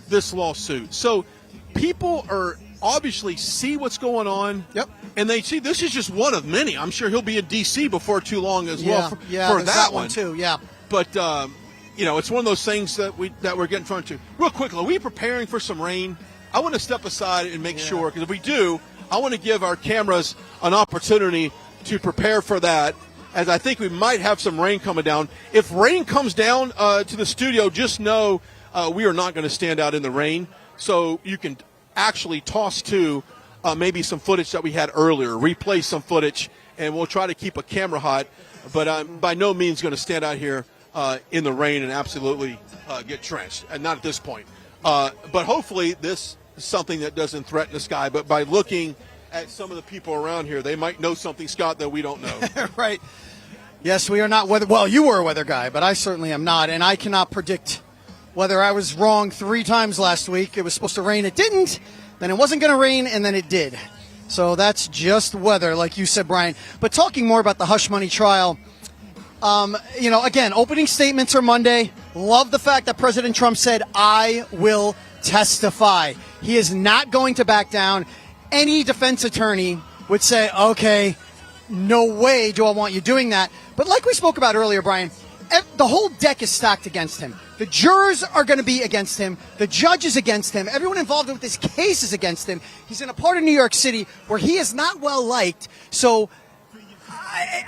this lawsuit? So people are obviously see what's going on. Yep. And they see this is just one of many. I'm sure he'll be in D.C. before too long as well for that one too. Yeah. But it's one of those things that we're getting front to. Real quickly, are we preparing for some rain? I want to step aside and make sure, because if we do, I want to give our cameras an opportunity to prepare for that, as I think we might have some rain coming down. If rain comes down to the studio, just know we are not going to stand out in the rain. So you can actually toss to maybe some footage that we had earlier, replay some footage, and we'll try to keep a camera hot. But I'm by no means going to stand out here in the rain and absolutely get drenched, and not at this point. But hopefully this is something that doesn't threaten the sky. But by looking at some of the people around here, they might know something, Scott, that we don't know. Right. Yes, we are not weather. Well, you were a weather guy, but I certainly am not, and I cannot predict whether I was wrong 3 times last week. It was supposed to rain, it didn't. Then it wasn't going to rain, and then it did. So that's just weather, like you said, Brian. But talking more about the hush money trial, again, opening statements are Monday. Love the fact that President Trump said, I will testify. He is not going to back down. Any defense attorney would say, okay, no way do I want you doing that. But like we spoke about earlier, Brian, the whole deck is stacked against him. The jurors are going to be against him. The judge is against him. Everyone involved with this case is against him. He's in a part of New York City where he is not well liked. So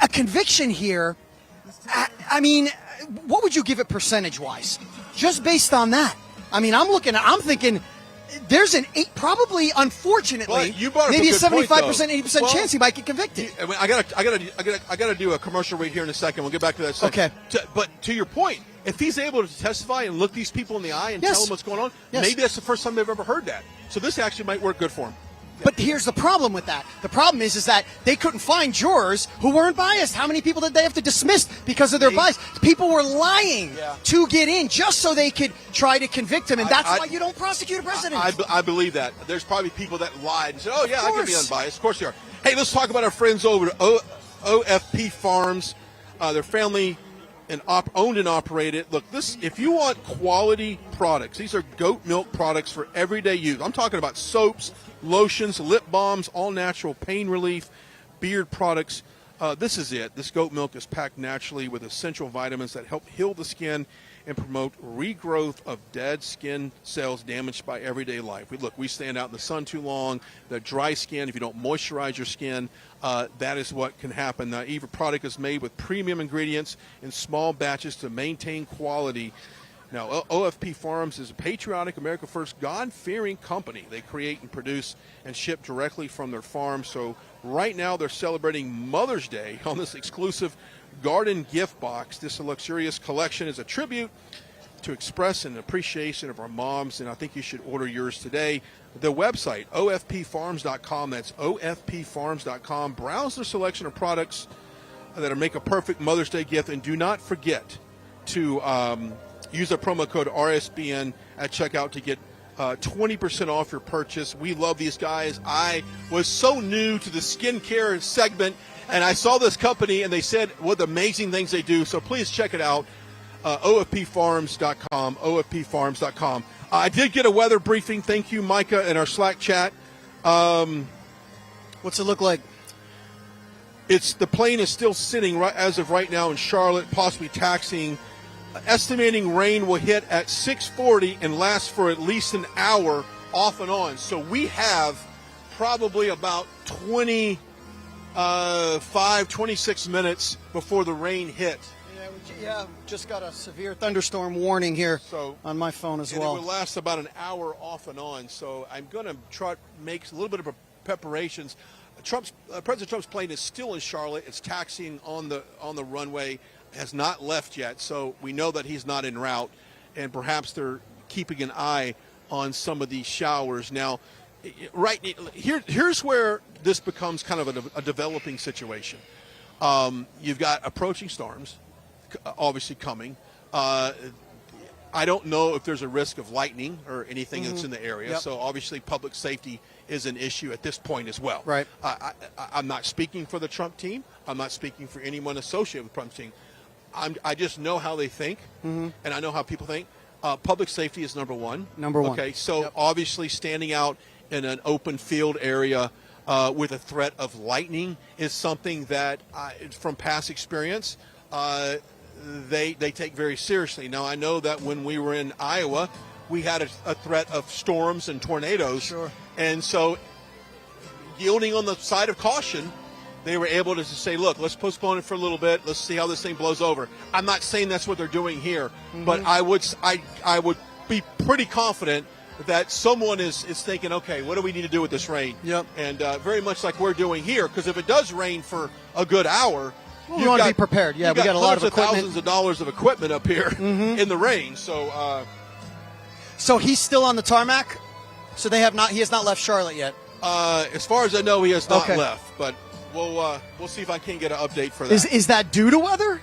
a conviction here, I mean, what would you give it percentage-wise? Just based on that. I mean, I'm thinking there's an 8, probably, unfortunately, maybe a 75%, 80% chance he might get convicted. I mean, I gotta do a commercial right here in a second. We'll get back to that second. Okay. But to your point, if he's able to testify and look these people in the eye and Yes. tell them what's going on, Yes. maybe that's the first time they've ever heard that. So this actually might work good for him. But here's the problem with that. The problem is that they couldn't find jurors who weren't biased. How many people did they have to dismiss because of their bias? People were lying to get in just so they could try to convict him, and that's why you don't prosecute a president. I believe that. There's probably people that lied and said, oh, yeah, I can be unbiased. Of course they are. Hey, let's talk about our friends over at OFP Farms. They're family and owned and operated. Look, if you want quality products, these are goat milk products for everyday use. I'm talking about soaps, lotions, lip balms, all natural pain relief, beard products. This is it. This goat milk is packed naturally with essential vitamins that help heal the skin and promote regrowth of dead skin cells damaged by everyday life. We stand out in the sun too long. The dry skin, if you don't moisturize your skin, that is what can happen. The Eva product is made with premium ingredients in small batches to maintain quality. Now, OFP Farms is a patriotic, America First, God-fearing company. They create and produce and ship directly from their farm. So right now they're celebrating Mother's Day on this exclusive garden gift box. This luxurious collection is a tribute to express an appreciation of our moms, and I think you should order yours today. The website, ofpfarms.com, that's ofpfarms.com. Browse their selection of products that make a perfect Mother's Day gift, and do not forget to use the promo code RSBN at checkout to get 20% off your purchase. We love these guys. I was so new to the skincare segment, and I saw this company, and they said what amazing things they do. So please check it out, ofpfarms.com, ofpfarms.com. I did get a weather briefing. Thank you, Micah, in our Slack chat. What's it look like? The plane is still sitting right as of right now in Charlotte, possibly taxiing. Estimating rain will hit at 6:40 and last for at least an hour off and on. So we have probably about 26 minutes before the rain hit. Yeah, just got a severe thunderstorm warning here on my phone as well. It will last about an hour off and on. So I'm going to try to make a little bit of preparations. President Trump's plane is still in Charlotte. It's taxiing on the runway. Has not left yet, so we know that he's not en route, and perhaps they're keeping an eye on some of these showers. Now, here's where this becomes kind of a developing situation. You've got approaching storms, obviously coming. I don't know if there's a risk of lightning or anything that's in the area. Yep. So obviously public safety is an issue at this point as well. Right. I'm not speaking for the Trump team. I'm not speaking for anyone associated with the Trump team. I just know how they think, and I know how people think. Public safety is number one. Number one. Okay, so obviously standing out in an open field area with a threat of lightning is something that, from past experience, they take very seriously. Now, I know that when we were in Iowa, we had a threat of storms and tornadoes. Sure. And so, yielding on the side of caution, they were able to say, look, let's postpone it for a little bit. Let's see how this thing blows over. I'm not saying that's what they're doing here, but I would be pretty confident that someone is thinking, okay, what do we need to do with this rain? Yep. And very much like we're doing here, because if it does rain for a good hour, we want to be prepared. Yeah, we got a lot of equipment. Thousands of dollars of equipment up here in the rain. So, so he's still on the tarmac. So they have not. He has not left Charlotte yet. As far as I know, he has not left. But we'll see if I can get an update for that. Is that due to weather?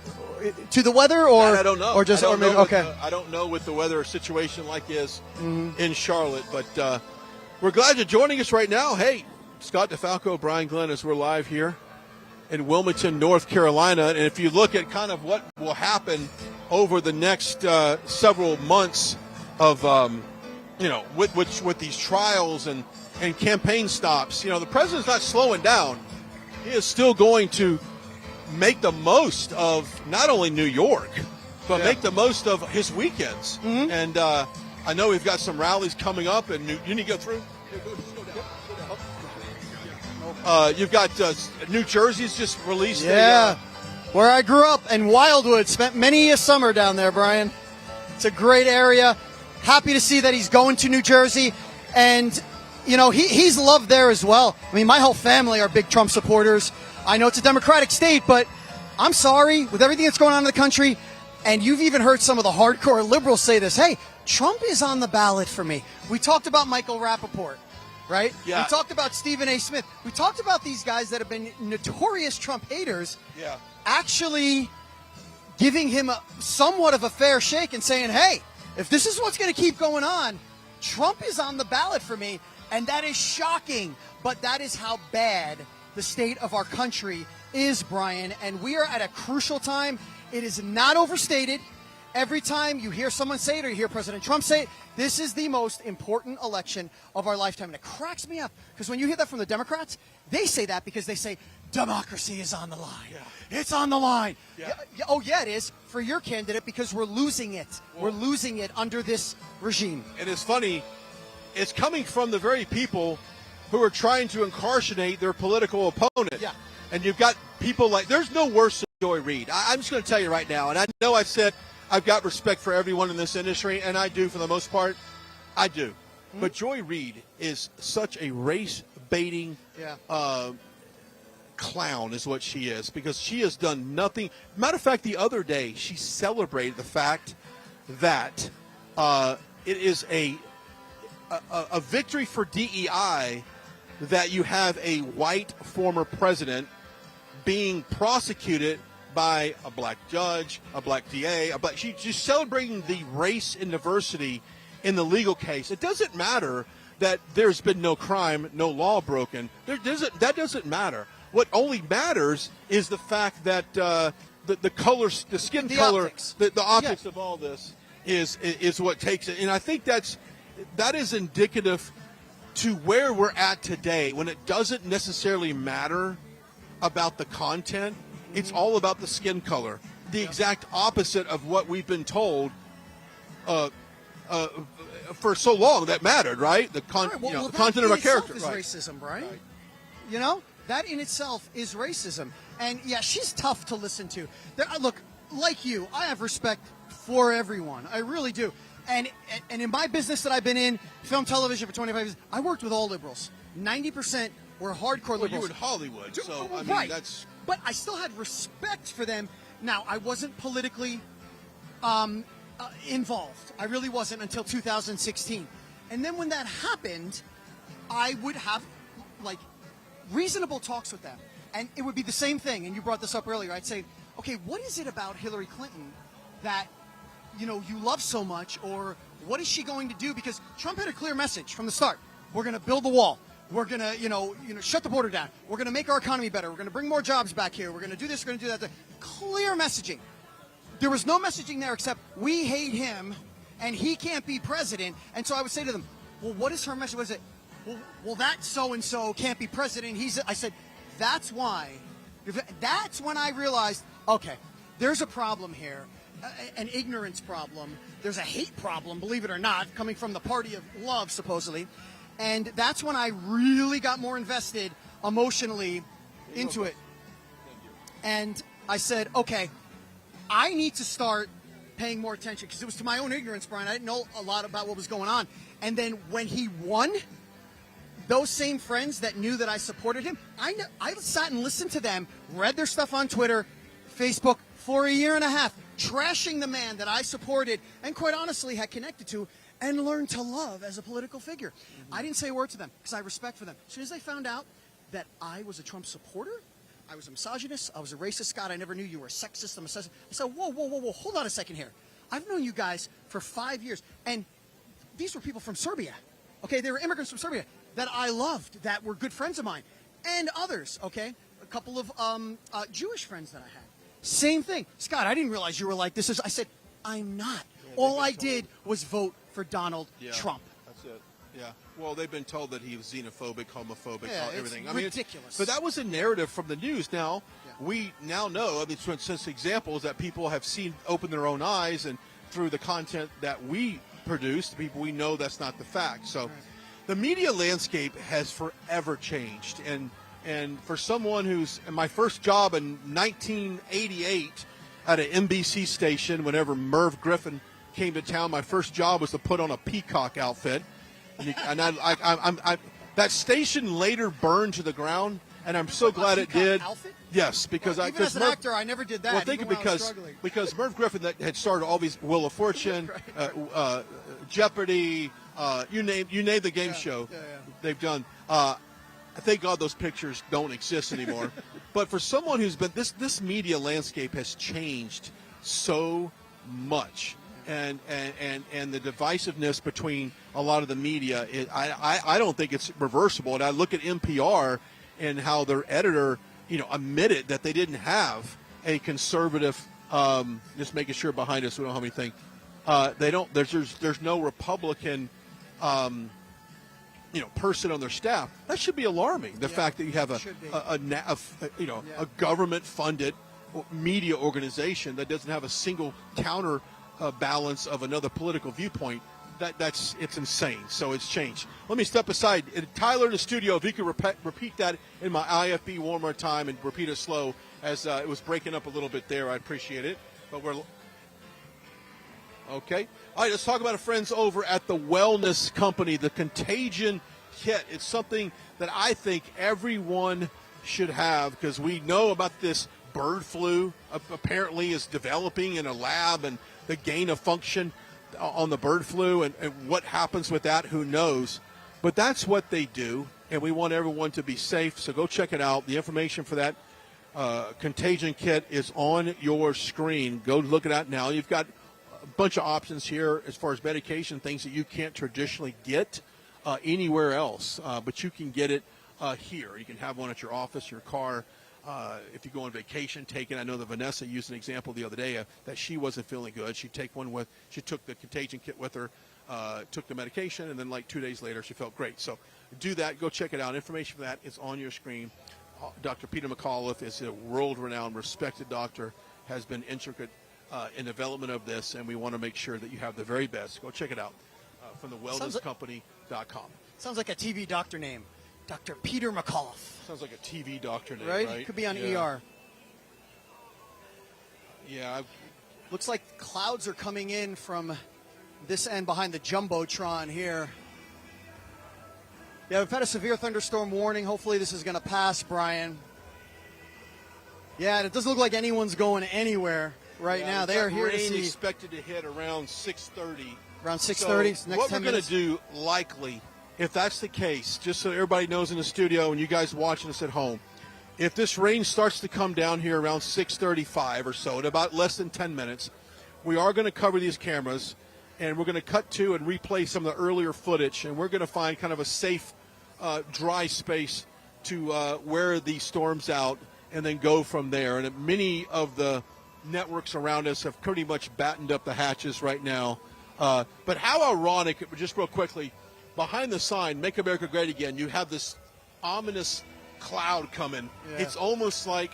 To the weather, or I don't know. or just I don't or maybe, know okay. I don't know what the weather situation like is in Charlotte, but we're glad you're joining us right now. Hey, Scott DeFalco, Brian Glenn, as we're live here in Wilmington, North Carolina. And if you look at kind of what will happen over the next several months of, with these trials and campaign stops, the president's not slowing down. He is still going to make the most of not only New York, but make the most of his weekends. And I know we've got some rallies coming up, and you need to go through. You've got New Jersey's just released. Where I grew up, and Wildwood, spent many a summer down there, Brian. It's a great area. Happy to see that he's going to New Jersey, and he's loved there as well. I mean, my whole family are big Trump supporters. I know it's a Democratic state, but I'm sorry, with everything that's going on in the country, and you've even heard some of the hardcore liberals say this, hey, Trump is on the ballot for me. We talked about Michael Rappaport, right? Yeah. We talked about Stephen A. Smith. We talked about these guys that have been notorious Trump haters actually giving him somewhat of a fair shake and saying, hey, if this is what's going to keep going on, Trump is on the ballot for me, and that is shocking, but that is how bad the state of our country is, Brian, and we are at a crucial time. It is not overstated. Every time you hear someone say it or you hear President Trump say it, this is the most important election of our lifetime. And it cracks me up because when you hear that from the Democrats, they say that because they say democracy is on the line. It's on the line. Oh, yeah, it is for your candidate because we're losing it. We're losing it under this regime. And it's funny, it's coming from the very people who are trying to incarcerate their political opponent. Yeah. And you've got people like, there's no worse than Joy Reid. I'm just going to tell you right now, and I know I've said I've got respect for everyone in this industry, and I do for the most part. I do. But Joy Reid is such a race-baiting clown is what she is, because she has done nothing. Matter of fact, the other day, she celebrated the fact that it is a victory for DEI that you have a white former president being prosecuted by a black judge, a black DA, she's celebrating the race and diversity in the legal case. It doesn't matter that there's been no crime, no law broken. That doesn't matter. What only matters is the fact that the color, the skin color, optics. the optics of all this is what takes it. And I think that is indicative to where we're at today, when it doesn't necessarily matter about the content. It's all about the skin color, the exact opposite of what we've been told for so long that mattered, right? The content of our character. Is racism, right? That in itself is racism. And yeah, she's tough to listen to. Look, like you, I have respect for everyone. I really do. And in my business that I've been in, film, television for 25 years, I worked with all liberals. 90% were hardcore liberals. You were in Hollywood, so I mean, right. That's. But I still had respect for them. Now, I wasn't politically involved. I really wasn't until 2016. And then when that happened, I would have reasonable talks with them. And it would be the same thing, and you brought this up earlier. I'd say, okay, what is it about Hillary Clinton that, you love so much, or what is she going to do? Because Trump had a clear message from the start. We're going to build the wall. We're going to, shut the border down. We're going to make our economy better. We're going to bring more jobs back here. We're going to do this. We're going to do that. Clear messaging. There was no messaging there except we hate him and he can't be president. And so I would say to them, well, what is her message? Was it, well, that so-and-so can't be president. I said, that's why. That's when I realized, okay, there's a problem here, an ignorance problem. There's a hate problem, believe it or not, coming from the party of love, supposedly. And that's when I really got more invested emotionally into it. And I said, okay, I need to start paying more attention, because it was to my own ignorance, Brian. I didn't know a lot about what was going on. And then when he won, those same friends that knew that I supported him, I sat and listened to them, read their stuff on Twitter, Facebook for a year and a half, trashing the man that I supported and quite honestly had connected to and learned to love as a political figure. I didn't say a word to them because I have respect for them. As soon as they found out that I was a Trump supporter, I was a misogynist, I was a racist, Scott, I never knew you were a sexist, a misogynist. I said, whoa, hold on a second here. I've known you guys for 5 years, and these were people from Serbia. Okay, they were immigrants from Serbia that I loved, that were good friends of mine, and others, okay? A couple of Jewish friends that I had. Same thing. Scott, I didn't realize you were like this. I said, I'm not. All I did was vote for Donald Trump. That's it. Yeah. Well, they've been told that he was xenophobic, homophobic, everything. It's ridiculous. But that was a narrative from the news. Now, we now know, since examples that people have seen open their own eyes, and through the content that we produce, the people we know that's not the fact. So the media landscape has forever changed. And for someone who's in my first job in 1988 at an NBC station, whenever Merv Griffin came to town, my first job was to put on a peacock outfit. And that station later burned to the ground, and I'm so glad it did. Outfit? Yes, because even as an actor, I never did that. Well, think because Merv Griffin that had started all these Wheel of Fortune, Jeopardy, you name the game show they've done. Thank God those pictures don't exist anymore. But for someone who's been this media landscape has changed so much. And the divisiveness between a lot of the media, I don't think it's reversible. And I look at NPR and how their editor, admitted that they didn't have a conservative. Just making sure behind us we don't have anything. They don't. There's no Republican, person on their staff. That should be alarming. The fact that you have a government-funded media organization that doesn't have a single counter. Balance of another political viewpoint, it's insane. So it's changed. Let me step aside. Tyler in the studio, if you could repeat that in my IFB one more time and repeat it slow, as it was breaking up a little bit there. I appreciate it. But we're okay. All right, let's talk about our friends over at the Wellness Company, the Contagion Kit. It's something that I think everyone should have, because we know about this bird flu apparently is developing in a lab, and the gain of function on the bird flu and what happens with that, who knows. But that's what they do, and we want everyone to be safe. So go check it out. The information for that Contagion Kit is on your screen. Go look at that now. You've got a bunch of options here as far as medication, things that you can't traditionally get anywhere else, but you can get it here. You can have one at your office, your car. If you go on vacation, take it. I know that Vanessa used an example the other day that she wasn't feeling good. She took the Contagion Kit with her, took the medication, and then like 2 days later she felt great. So do that. Go check it out. Information for that is on your screen. Dr. Peter McAuliffe is a world-renowned, respected doctor, has been intricate in development of this, and we want to make sure that you have the very best. Go check it out from the wellnesscompany.com. Sounds like a TV doctor name. Dr. Peter McAuliffe. Sounds like a TV doctor name, right? Could be on ER. Yeah. Looks like clouds are coming in from this end behind the Jumbotron here. Yeah, we've had a severe thunderstorm warning. Hopefully this is going to pass, Brian. Yeah, and it doesn't look like anyone's going anywhere right now. They are here to see. Expected to hit around 6:30. Around 6:30. So Next what 10 we're going minutes. to do, likely, if that's the case, just so everybody knows in the studio and you guys watching us at home, if this rain starts to come down here around 6:35 or so, in about less than 10 minutes, we are going to cover these cameras, and we're going to cut to and replay some of the earlier footage, and we're going to find kind of a safe, dry space to wear these storms out and then go from there. And many of the networks around us have pretty much battened up the hatches right now. But how ironic, just real quickly, behind the sign, Make America Great Again, you have this ominous cloud coming. Yeah. It's almost like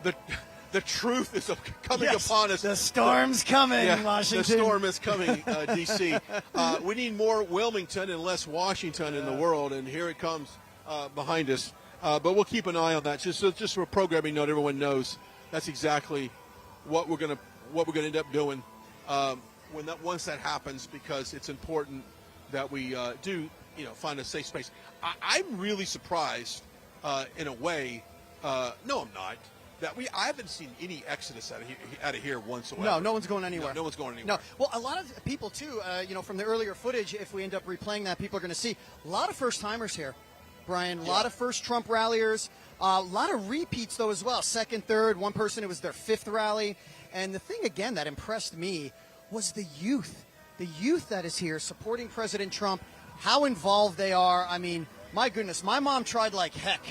the truth is coming upon us. The storm's coming, Washington. The storm is coming, D.C. We need more Wilmington and less Washington in the world, and here it comes behind us. But we'll keep an eye on that. Just for a programming note, everyone knows that's exactly what we're gonna end up doing once that happens, because it's important that we do find a safe space. I'm really surprised in a way. No, I'm not. I haven't seen any exodus out of here whatsoever. No one's going anywhere. No one's going anywhere. No. Well, a lot of people, too, from the earlier footage, if we end up replaying that, people are going to see a lot of first-timers here, Brian. A lot of first Trump ralliers. A lot of repeats, though, as well. Second, third. One person, it was their fifth rally. And the thing, again, that impressed me was the youth. The youth that is here supporting President Trump, how involved they are. I mean, my goodness, my mom tried like heck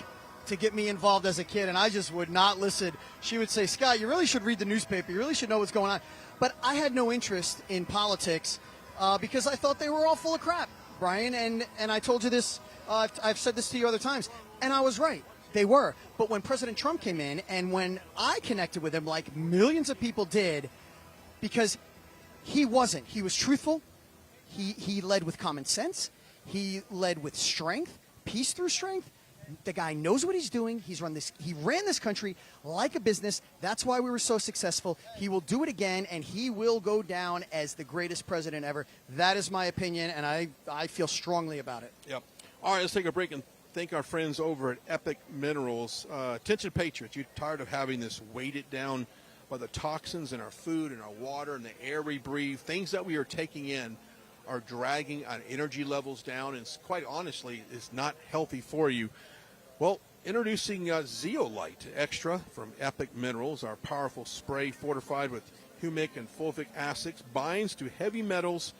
to get me involved as a kid, and I just would not listen. She would say, Scott, you really should read the newspaper. You really should know what's going on. But I had no interest in politics because I thought they were all full of crap, Brian. And I told you this, I've said this to you other times, and I was right. They were. But when President Trump came in, and when I connected with him, like millions of people did, because he wasn't. He was truthful. He led with common sense. He led with strength, peace through strength. The guy knows what he's doing. He ran this country like a business. That's why we were so successful. He will do it again, and he will go down as the greatest president ever. That is my opinion, and I feel strongly about it. Yep. All right, let's take a break and thank our friends over at Epic Minerals. Attention, Patriots, you're tired of having this weighted down by the toxins in our food and our water and the air we breathe. Things that we are taking in are dragging our energy levels down, and quite honestly, it's not healthy for you. Well, introducing Zeolite Extra from Epic Minerals, our powerful spray fortified with humic and fulvic acids, binds to heavy metals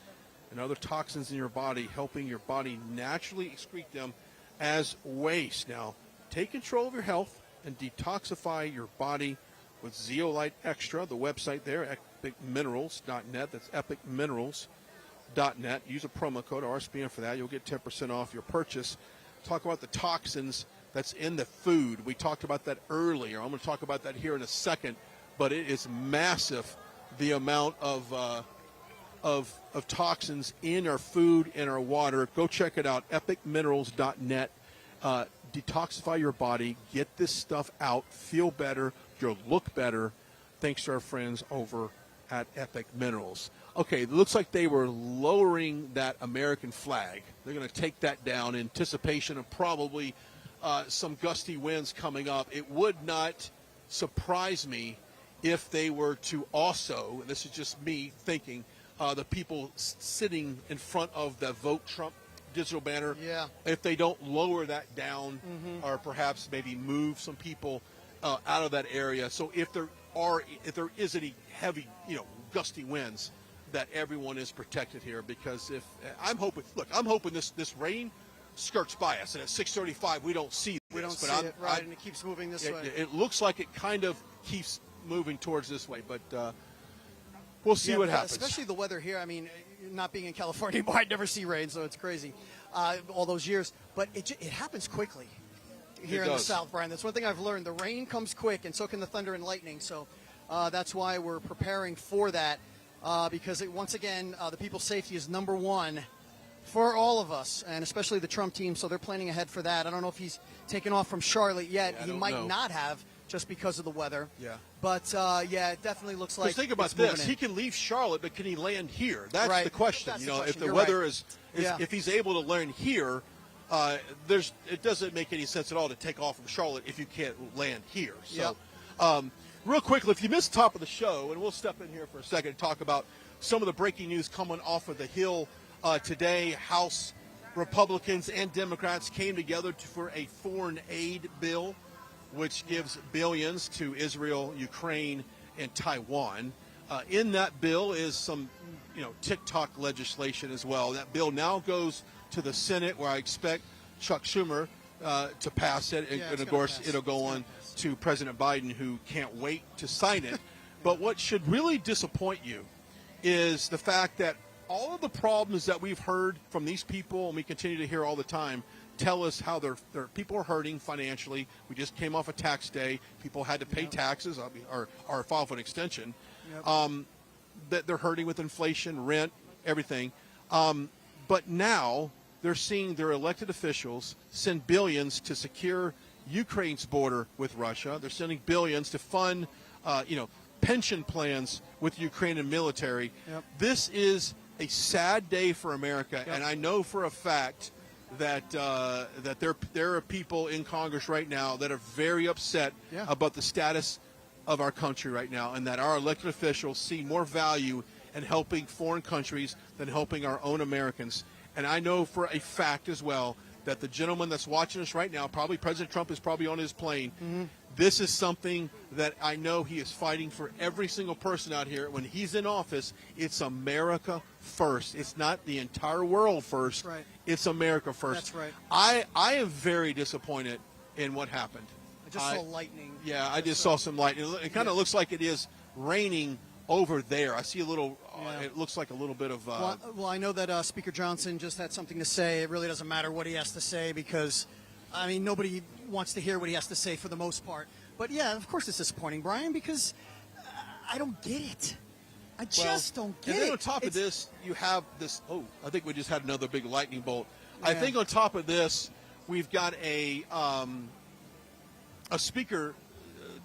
and other toxins in your body, helping your body naturally excrete them as waste. Now, take control of your health and detoxify your body with Zeolite Extra. The website there, epicminerals.net. That's epicminerals.net. Use a promo code RSBN for that. You'll get 10% off your purchase. Talk about the toxins that's in the food. We talked about that earlier. I'm going to talk about that here in a second, but it is massive, the amount of toxins in our food and our water. Go check it out, epicminerals.net. Detoxify your body, get this stuff out, feel better, you'll look better, thanks to our friends over at Epic Minerals. Okay, it looks like they were lowering that American flag. They're going to take that down in anticipation of probably some gusty winds coming up. It would not surprise me if they were to also, and this is just me thinking, the people sitting in front of the Vote Trump digital banner, if they don't lower that down or perhaps maybe move some people out of that area. So if there is any heavy, gusty winds, that everyone is protected here, because I'm hoping this rain skirts by us, and at 6:35 we don't see this. We don't see it, right, and it keeps moving this way. It looks like it kind of keeps moving towards this way, but we'll see what happens. Especially the weather here. I mean, not being in California, I'd never see rain, so it's crazy all those years. But it happens quickly here in the South, Brian. That's one thing I've learned. The rain comes quick, and so can the thunder and lightning. So that's why we're preparing for that, because once again, the people's safety is number one for all of us, and especially the Trump team. So they're planning ahead for that. I don't know if he's taken off from Charlotte yet. He might not have, just because of the weather. Yeah. But, it definitely looks like think about this. He can leave Charlotte, but can he land here? That's the question. That's if the weather is if he's able to land here, it doesn't make any sense at all to take off from Charlotte if you can't land here. So, real quickly, if you missed the top of the show, and we'll step in here for a second and talk about some of the breaking news coming off of the Hill today. House Republicans and Democrats came together for a foreign aid bill which gives billions to Israel, Ukraine, and Taiwan. In that bill is some, TikTok legislation as well. That bill now goes to the Senate, where I expect Chuck Schumer to pass it, and of course it'll go on to President Biden, who can't wait to sign it. But what should really disappoint you is the fact that all of the problems that we've heard from these people, and we continue to hear all the time, tell us how their people are hurting financially. We just came off a tax day. People had to pay taxes or file for an extension. That they're hurting with inflation, rent, everything. But now they're seeing their elected officials send billions to secure Ukraine's border with Russia. They're sending billions to fund, pension plans with Ukrainian military. This is a sad day for America, and I know for a fact that there are people in Congress right now that are very upset about the status of our country right now, and that our elected officials see more value in helping foreign countries than helping our own Americans. And I know for a fact as well that the gentleman that's watching us right now, probably President Trump is probably on his plane. This is something that I know he is fighting for every single person out here. When he's in office, it's America first. It's not the entire world first. That's right. It's America first. That's right. I am very disappointed in what happened. I just saw lightning. Yeah, I just saw some lightning. It kind of looks like it is raining over there. I see a little, it looks like a little bit of... Well, I know that Speaker Johnson just had something to say. It really doesn't matter what he has to say because, nobody wants to hear what he has to say for the most part. But, yeah, of course it's disappointing, Brian, because I don't get it. I just don't get it. And then on top of this, you have this... Oh, I think we just had another big lightning bolt. I think on top of this, we've got a speaker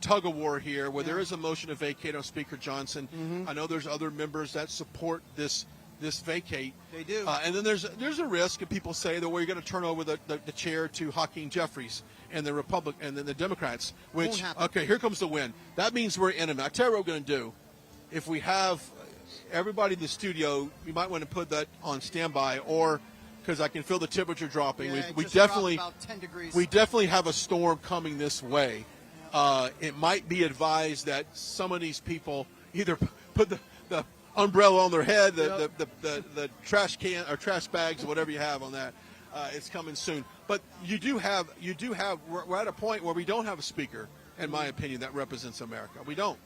tug of war here where there is a motion to vacate on Speaker Johnson. I know there's other members that support this vacate. They do. And then there's a risk, and people say that we're going to turn over the chair to Hakeem Jeffries and the and then the Democrats. Which, okay, here comes the win. That means we're enemy. I tell you what we're going to do. If we have everybody in the studio, we might want to put that on standby, or because I can feel the temperature dropping. We definitely about 10 degrees. We definitely have a storm coming this way. It might be advised that some of these people either put the umbrella on their head, the trash can or trash bags or whatever you have on that. It's coming soon. But you do have. We're at a point where we don't have a speaker, in my opinion, that represents America. We don't.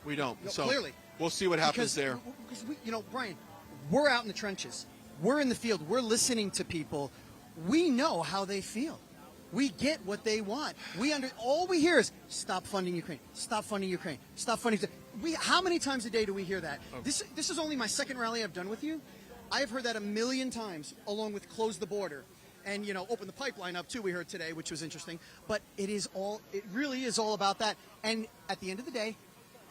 We don't. No, so clearly, we'll see what happens there. Because Brian, we're out in the trenches. We're in the field. We're listening to people. We know how they feel. We get what they want. All we hear is stop funding Ukraine. Stop funding Ukraine. Stop funding. How many times a day do we hear that? This is only my second rally I've done with you. I've heard that 1,000,000 times, along with close the border and open the pipeline up too. We heard today, which was interesting. But it really is all about that. And at the end of the day,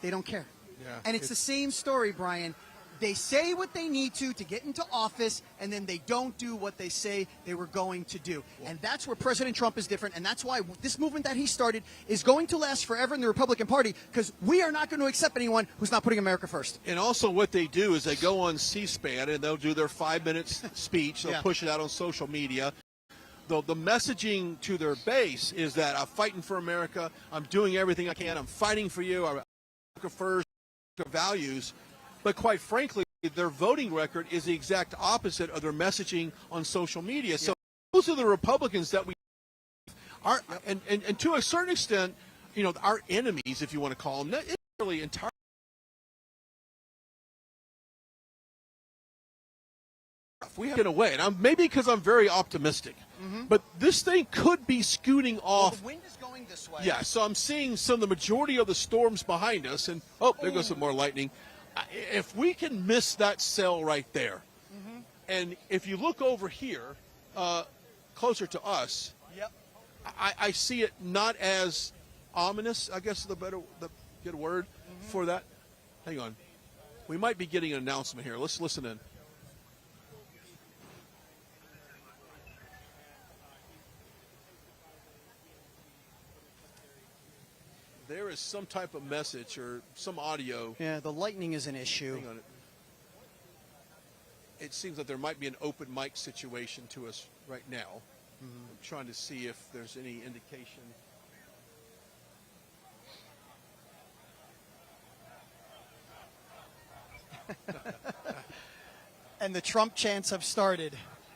they don't care. Yeah, and it's the same story, Brian. They say what they need to get into office, and then they don't do what they say they were going to do. And that's where President Trump is different, and that's why this movement that he started is going to last forever in the Republican Party, because we are not going to accept anyone who's not putting America first. And also what they do is they go on C-SPAN, and they'll do their 5-minute speech. They'll push it out on social media. The messaging to their base is that I'm fighting for America, I'm doing everything I can, I'm fighting for you, America first, values. But quite frankly, their voting record is the exact opposite of their messaging on social media. So those are the Republicans that we are, and to a certain extent, our enemies, if you want to call them, it's really entirely. We have to get away, and maybe because I'm very optimistic, but this thing could be scooting off. Well, the wind is going this way. Yeah, so I'm seeing the majority of the storms behind us, and there goes some more lightning. If we can miss that cell right there, and if you look over here, closer to us, I see it not as ominous, I guess is the good word for that. Hang on. We might be getting an announcement here. Let's listen in. There is some type of message or some audio. Yeah, the lightning is an issue. Hang on. It seems that there might be an open mic situation to us right now. I'm trying to see if there's any indication. And the Trump chants have started.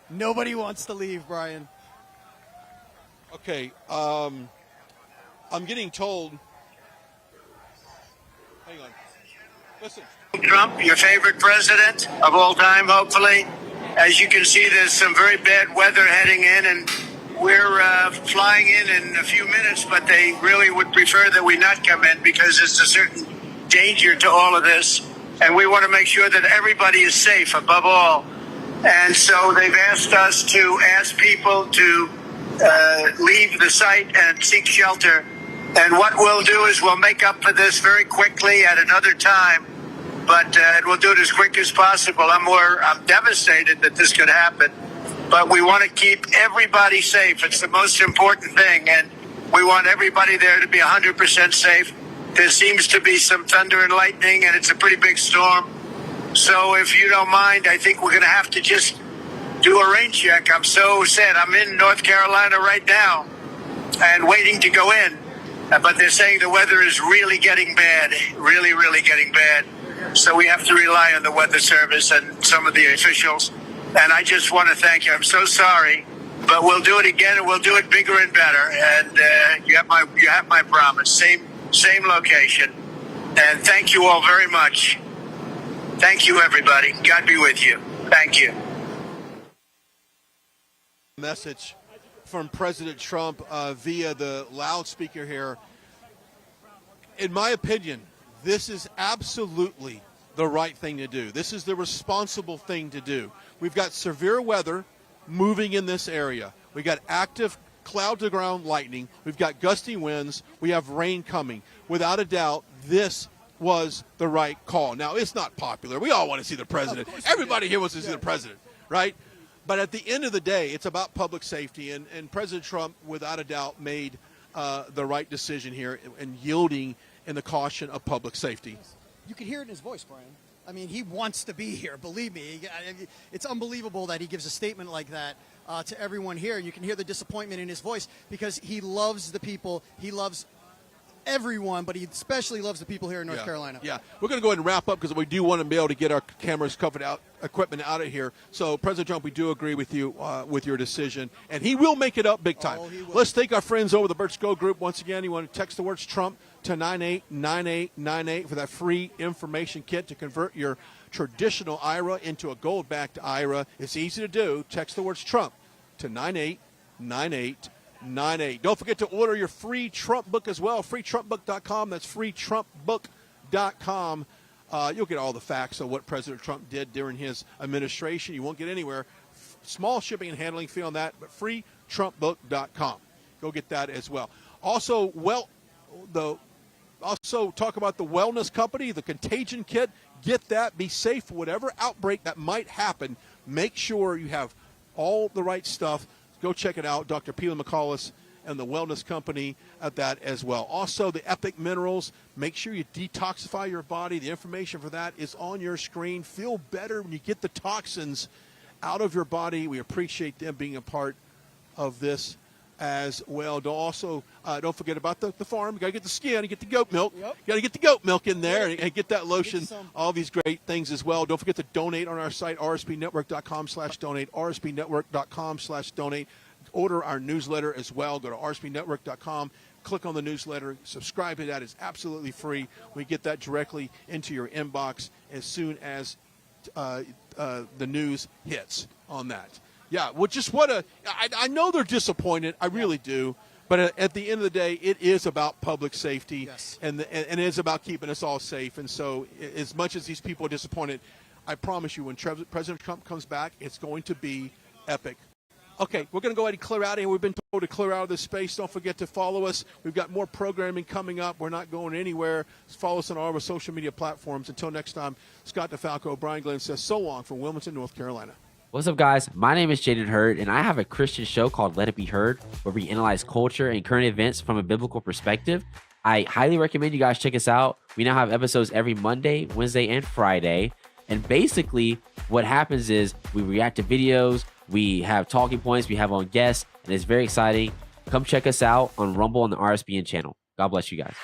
Nobody wants to leave, Brian. Okay, I'm getting told. Hang on. Listen. Trump, your favorite president of all time, hopefully. As you can see, there's some very bad weather heading in, and we're flying in a few minutes, but they really would prefer that we not come in because there's a certain danger to all of this, and we want to make sure that everybody is safe above all. And so they've asked us to ask people to leave the site and seek shelter. And what we'll do is we'll make up for this very quickly at another time, but we'll do it as quick as possible. I'm devastated that this could happen, but we want to keep everybody safe. It's the most important thing, and we want everybody there to be 100% safe. There seems to be some thunder and lightning, and it's a pretty big storm. So if you don't mind, I think we're going to have to just do a rain check. I'm so sad. I'm in North Carolina right now and waiting to go in, but they're saying the weather is really getting bad, really, really getting bad. So we have to rely on the Weather Service and some of the officials. And I just want to thank you. I'm so sorry, but we'll do it again, and we'll do it bigger and better. And you have my promise. Same location. And thank you all very much. Thank you, everybody. God be with you. Thank you. Message from President Trump via the loudspeaker here. In my opinion, this is absolutely the right thing to do. This is the responsible thing to do. We've got severe weather moving in this area. We got active cloud-to-ground lightning. We've got gusty winds. We have rain coming. Without a doubt, this was the right call. Now, it's not popular. We all want to see the president. Everybody here wants to see the president, right? But at the end of the day, it's about public safety, and President Trump, without a doubt, made the right decision here in yielding in the caution of public safety. You can hear it in his voice, Brian. I mean, he wants to be here, believe me. It's unbelievable that he gives a statement like that to everyone here. You can hear the disappointment in his voice because he loves the people. He loves everyone, but he especially loves the people here in North Carolina. Yeah, we're going to go ahead and wrap up because we do want to be able to get our cameras covered out, equipment out of here. So, President Trump, we do agree with you with your decision, and he will make it up big time. Let's thank our friends over the Birch Go Group. Once again, you want to text the words Trump to 989898 for that free information kit to convert your traditional IRA into a gold-backed IRA. It's easy to do. Text the words Trump to 989898. Don't forget to order your free Trump book as well. freetrumpbook.com. That's freetrumpbook.com. You'll get all the facts of what President Trump did during his administration. You won't get anywhere. Small shipping and handling fee on that, but freetrumpbook.com. Go get that as well. Also, talk about the wellness company, the contagion kit. Get that. Be safe for whatever outbreak that might happen. Make sure you have all the right stuff. Go check it out, Dr. Peela McCullis and the Wellness Company at that as well. Also, the Epic Minerals. Make sure you detoxify your body. The information for that is on your screen. Feel better when you get the toxins out of your body. We appreciate them being a part of this as well. Don't forget about the farm. You got to get the skin and get the goat milk. You got to get the goat milk in there and get that lotion, all these great things as well. Don't forget to donate on our site, rsbnetwork.com/donate, rsbnetwork.com/donate. Order our newsletter as well. Go to rsbnetwork.com, click on the newsletter, subscribe to that. It's absolutely free. We get that directly into your inbox as soon as the news hits on that. Yeah, well, I know they're disappointed. I really do. But at the end of the day, it is about public safety, and it is about keeping us all safe. And so as much as these people are disappointed, I promise you when President Trump comes back, it's going to be epic. Okay, we're going to go ahead and clear out of here. We've been told to clear out of this space. Don't forget to follow us. We've got more programming coming up. We're not going anywhere. Follow us on all of our social media platforms. Until next time, Scott DeFalco, Brian Glenn says so long from Wilmington, North Carolina. What's up, guys? My name is Jaden Hurd, and I have a Christian show called Let It Be Heard, where we analyze culture and current events from a biblical perspective. I highly recommend you guys check us out. We now have episodes every Monday, Wednesday, and Friday. And basically, what happens is we react to videos, we have talking points, we have on guests, and it's very exciting. Come check us out on Rumble on the RSBN channel. God bless you guys.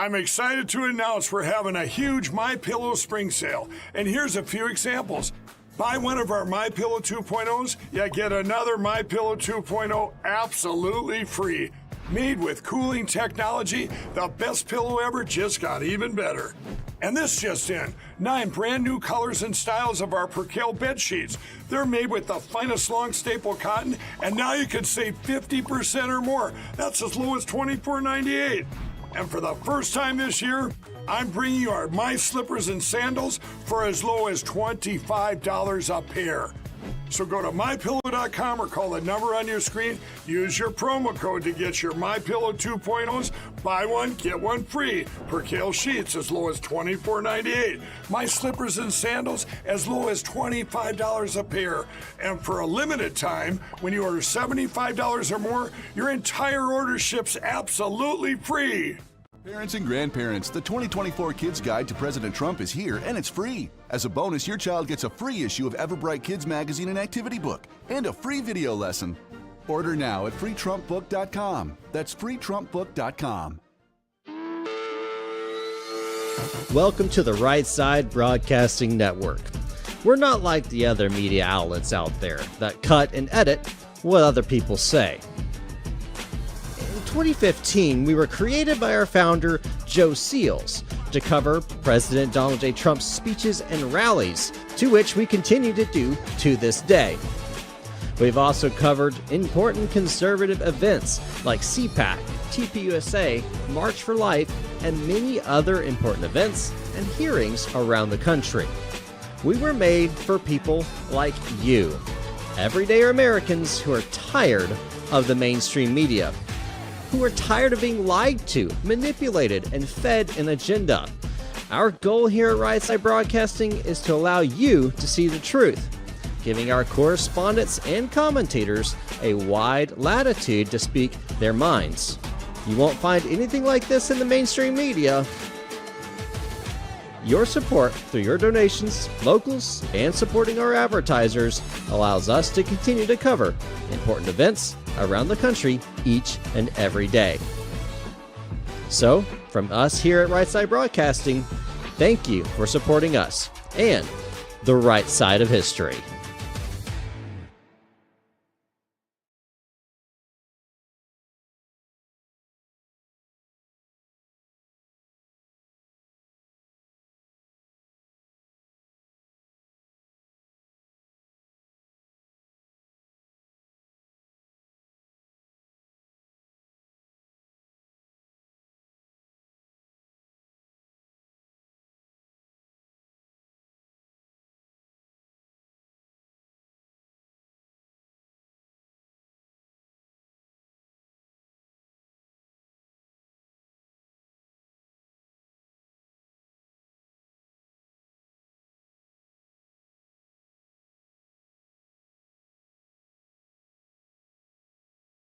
I'm excited to announce we're having a huge MyPillow spring sale, and here's a few examples. Buy one of our MyPillow 2.0s, you get another MyPillow 2.0 absolutely free. Made with cooling technology, the best pillow ever just got even better. And this just in, 9 brand new colors and styles of our Percale bed sheets. They're made with the finest long staple cotton, and now you can save 50% or more. That's as low as $24.98. And for the first time this year, I'm bringing you our My Slippers and Sandals for as low as $25 a pair. So go to MyPillow.com or call the number on your screen. Use your promo code to get your MyPillow 2.0s. Buy one, get one free. Percale sheets as low as $24.98. My Slippers and Sandals as low as $25 a pair. And for a limited time, when you order $75 or more, your entire order ships absolutely free. Parents and grandparents, the 2024 Kids Guide to President Trump is here, and it's free. As a bonus, your child gets a free issue of Everbright Kids magazine and activity book, and a free video lesson. Order now at freetrumpbook.com. That's freetrumpbook.com. Welcome to the Right Side Broadcasting Network. We're not like the other media outlets out there that cut and edit what other people say. In 2015, we were created by our founder, Joe Seals, to cover President Donald J. Trump's speeches and rallies, to which we continue to do to this day. We've also covered important conservative events like CPAC, tvOS, March for Life, and many other important events and hearings around the country. We were made for people like you, everyday Americans who are tired of the mainstream media, who are tired of being lied to, manipulated, and fed an agenda. Our goal here at Right Side Broadcasting is to allow you to see the truth, giving our correspondents and commentators a wide latitude to speak their minds. You won't find anything like this in the mainstream media. Your support through your donations, locals, and supporting our advertisers allows us to continue to cover important events around the country each and every day. So, from us here at Right Side Broadcasting, thank you for supporting us and the right side of history.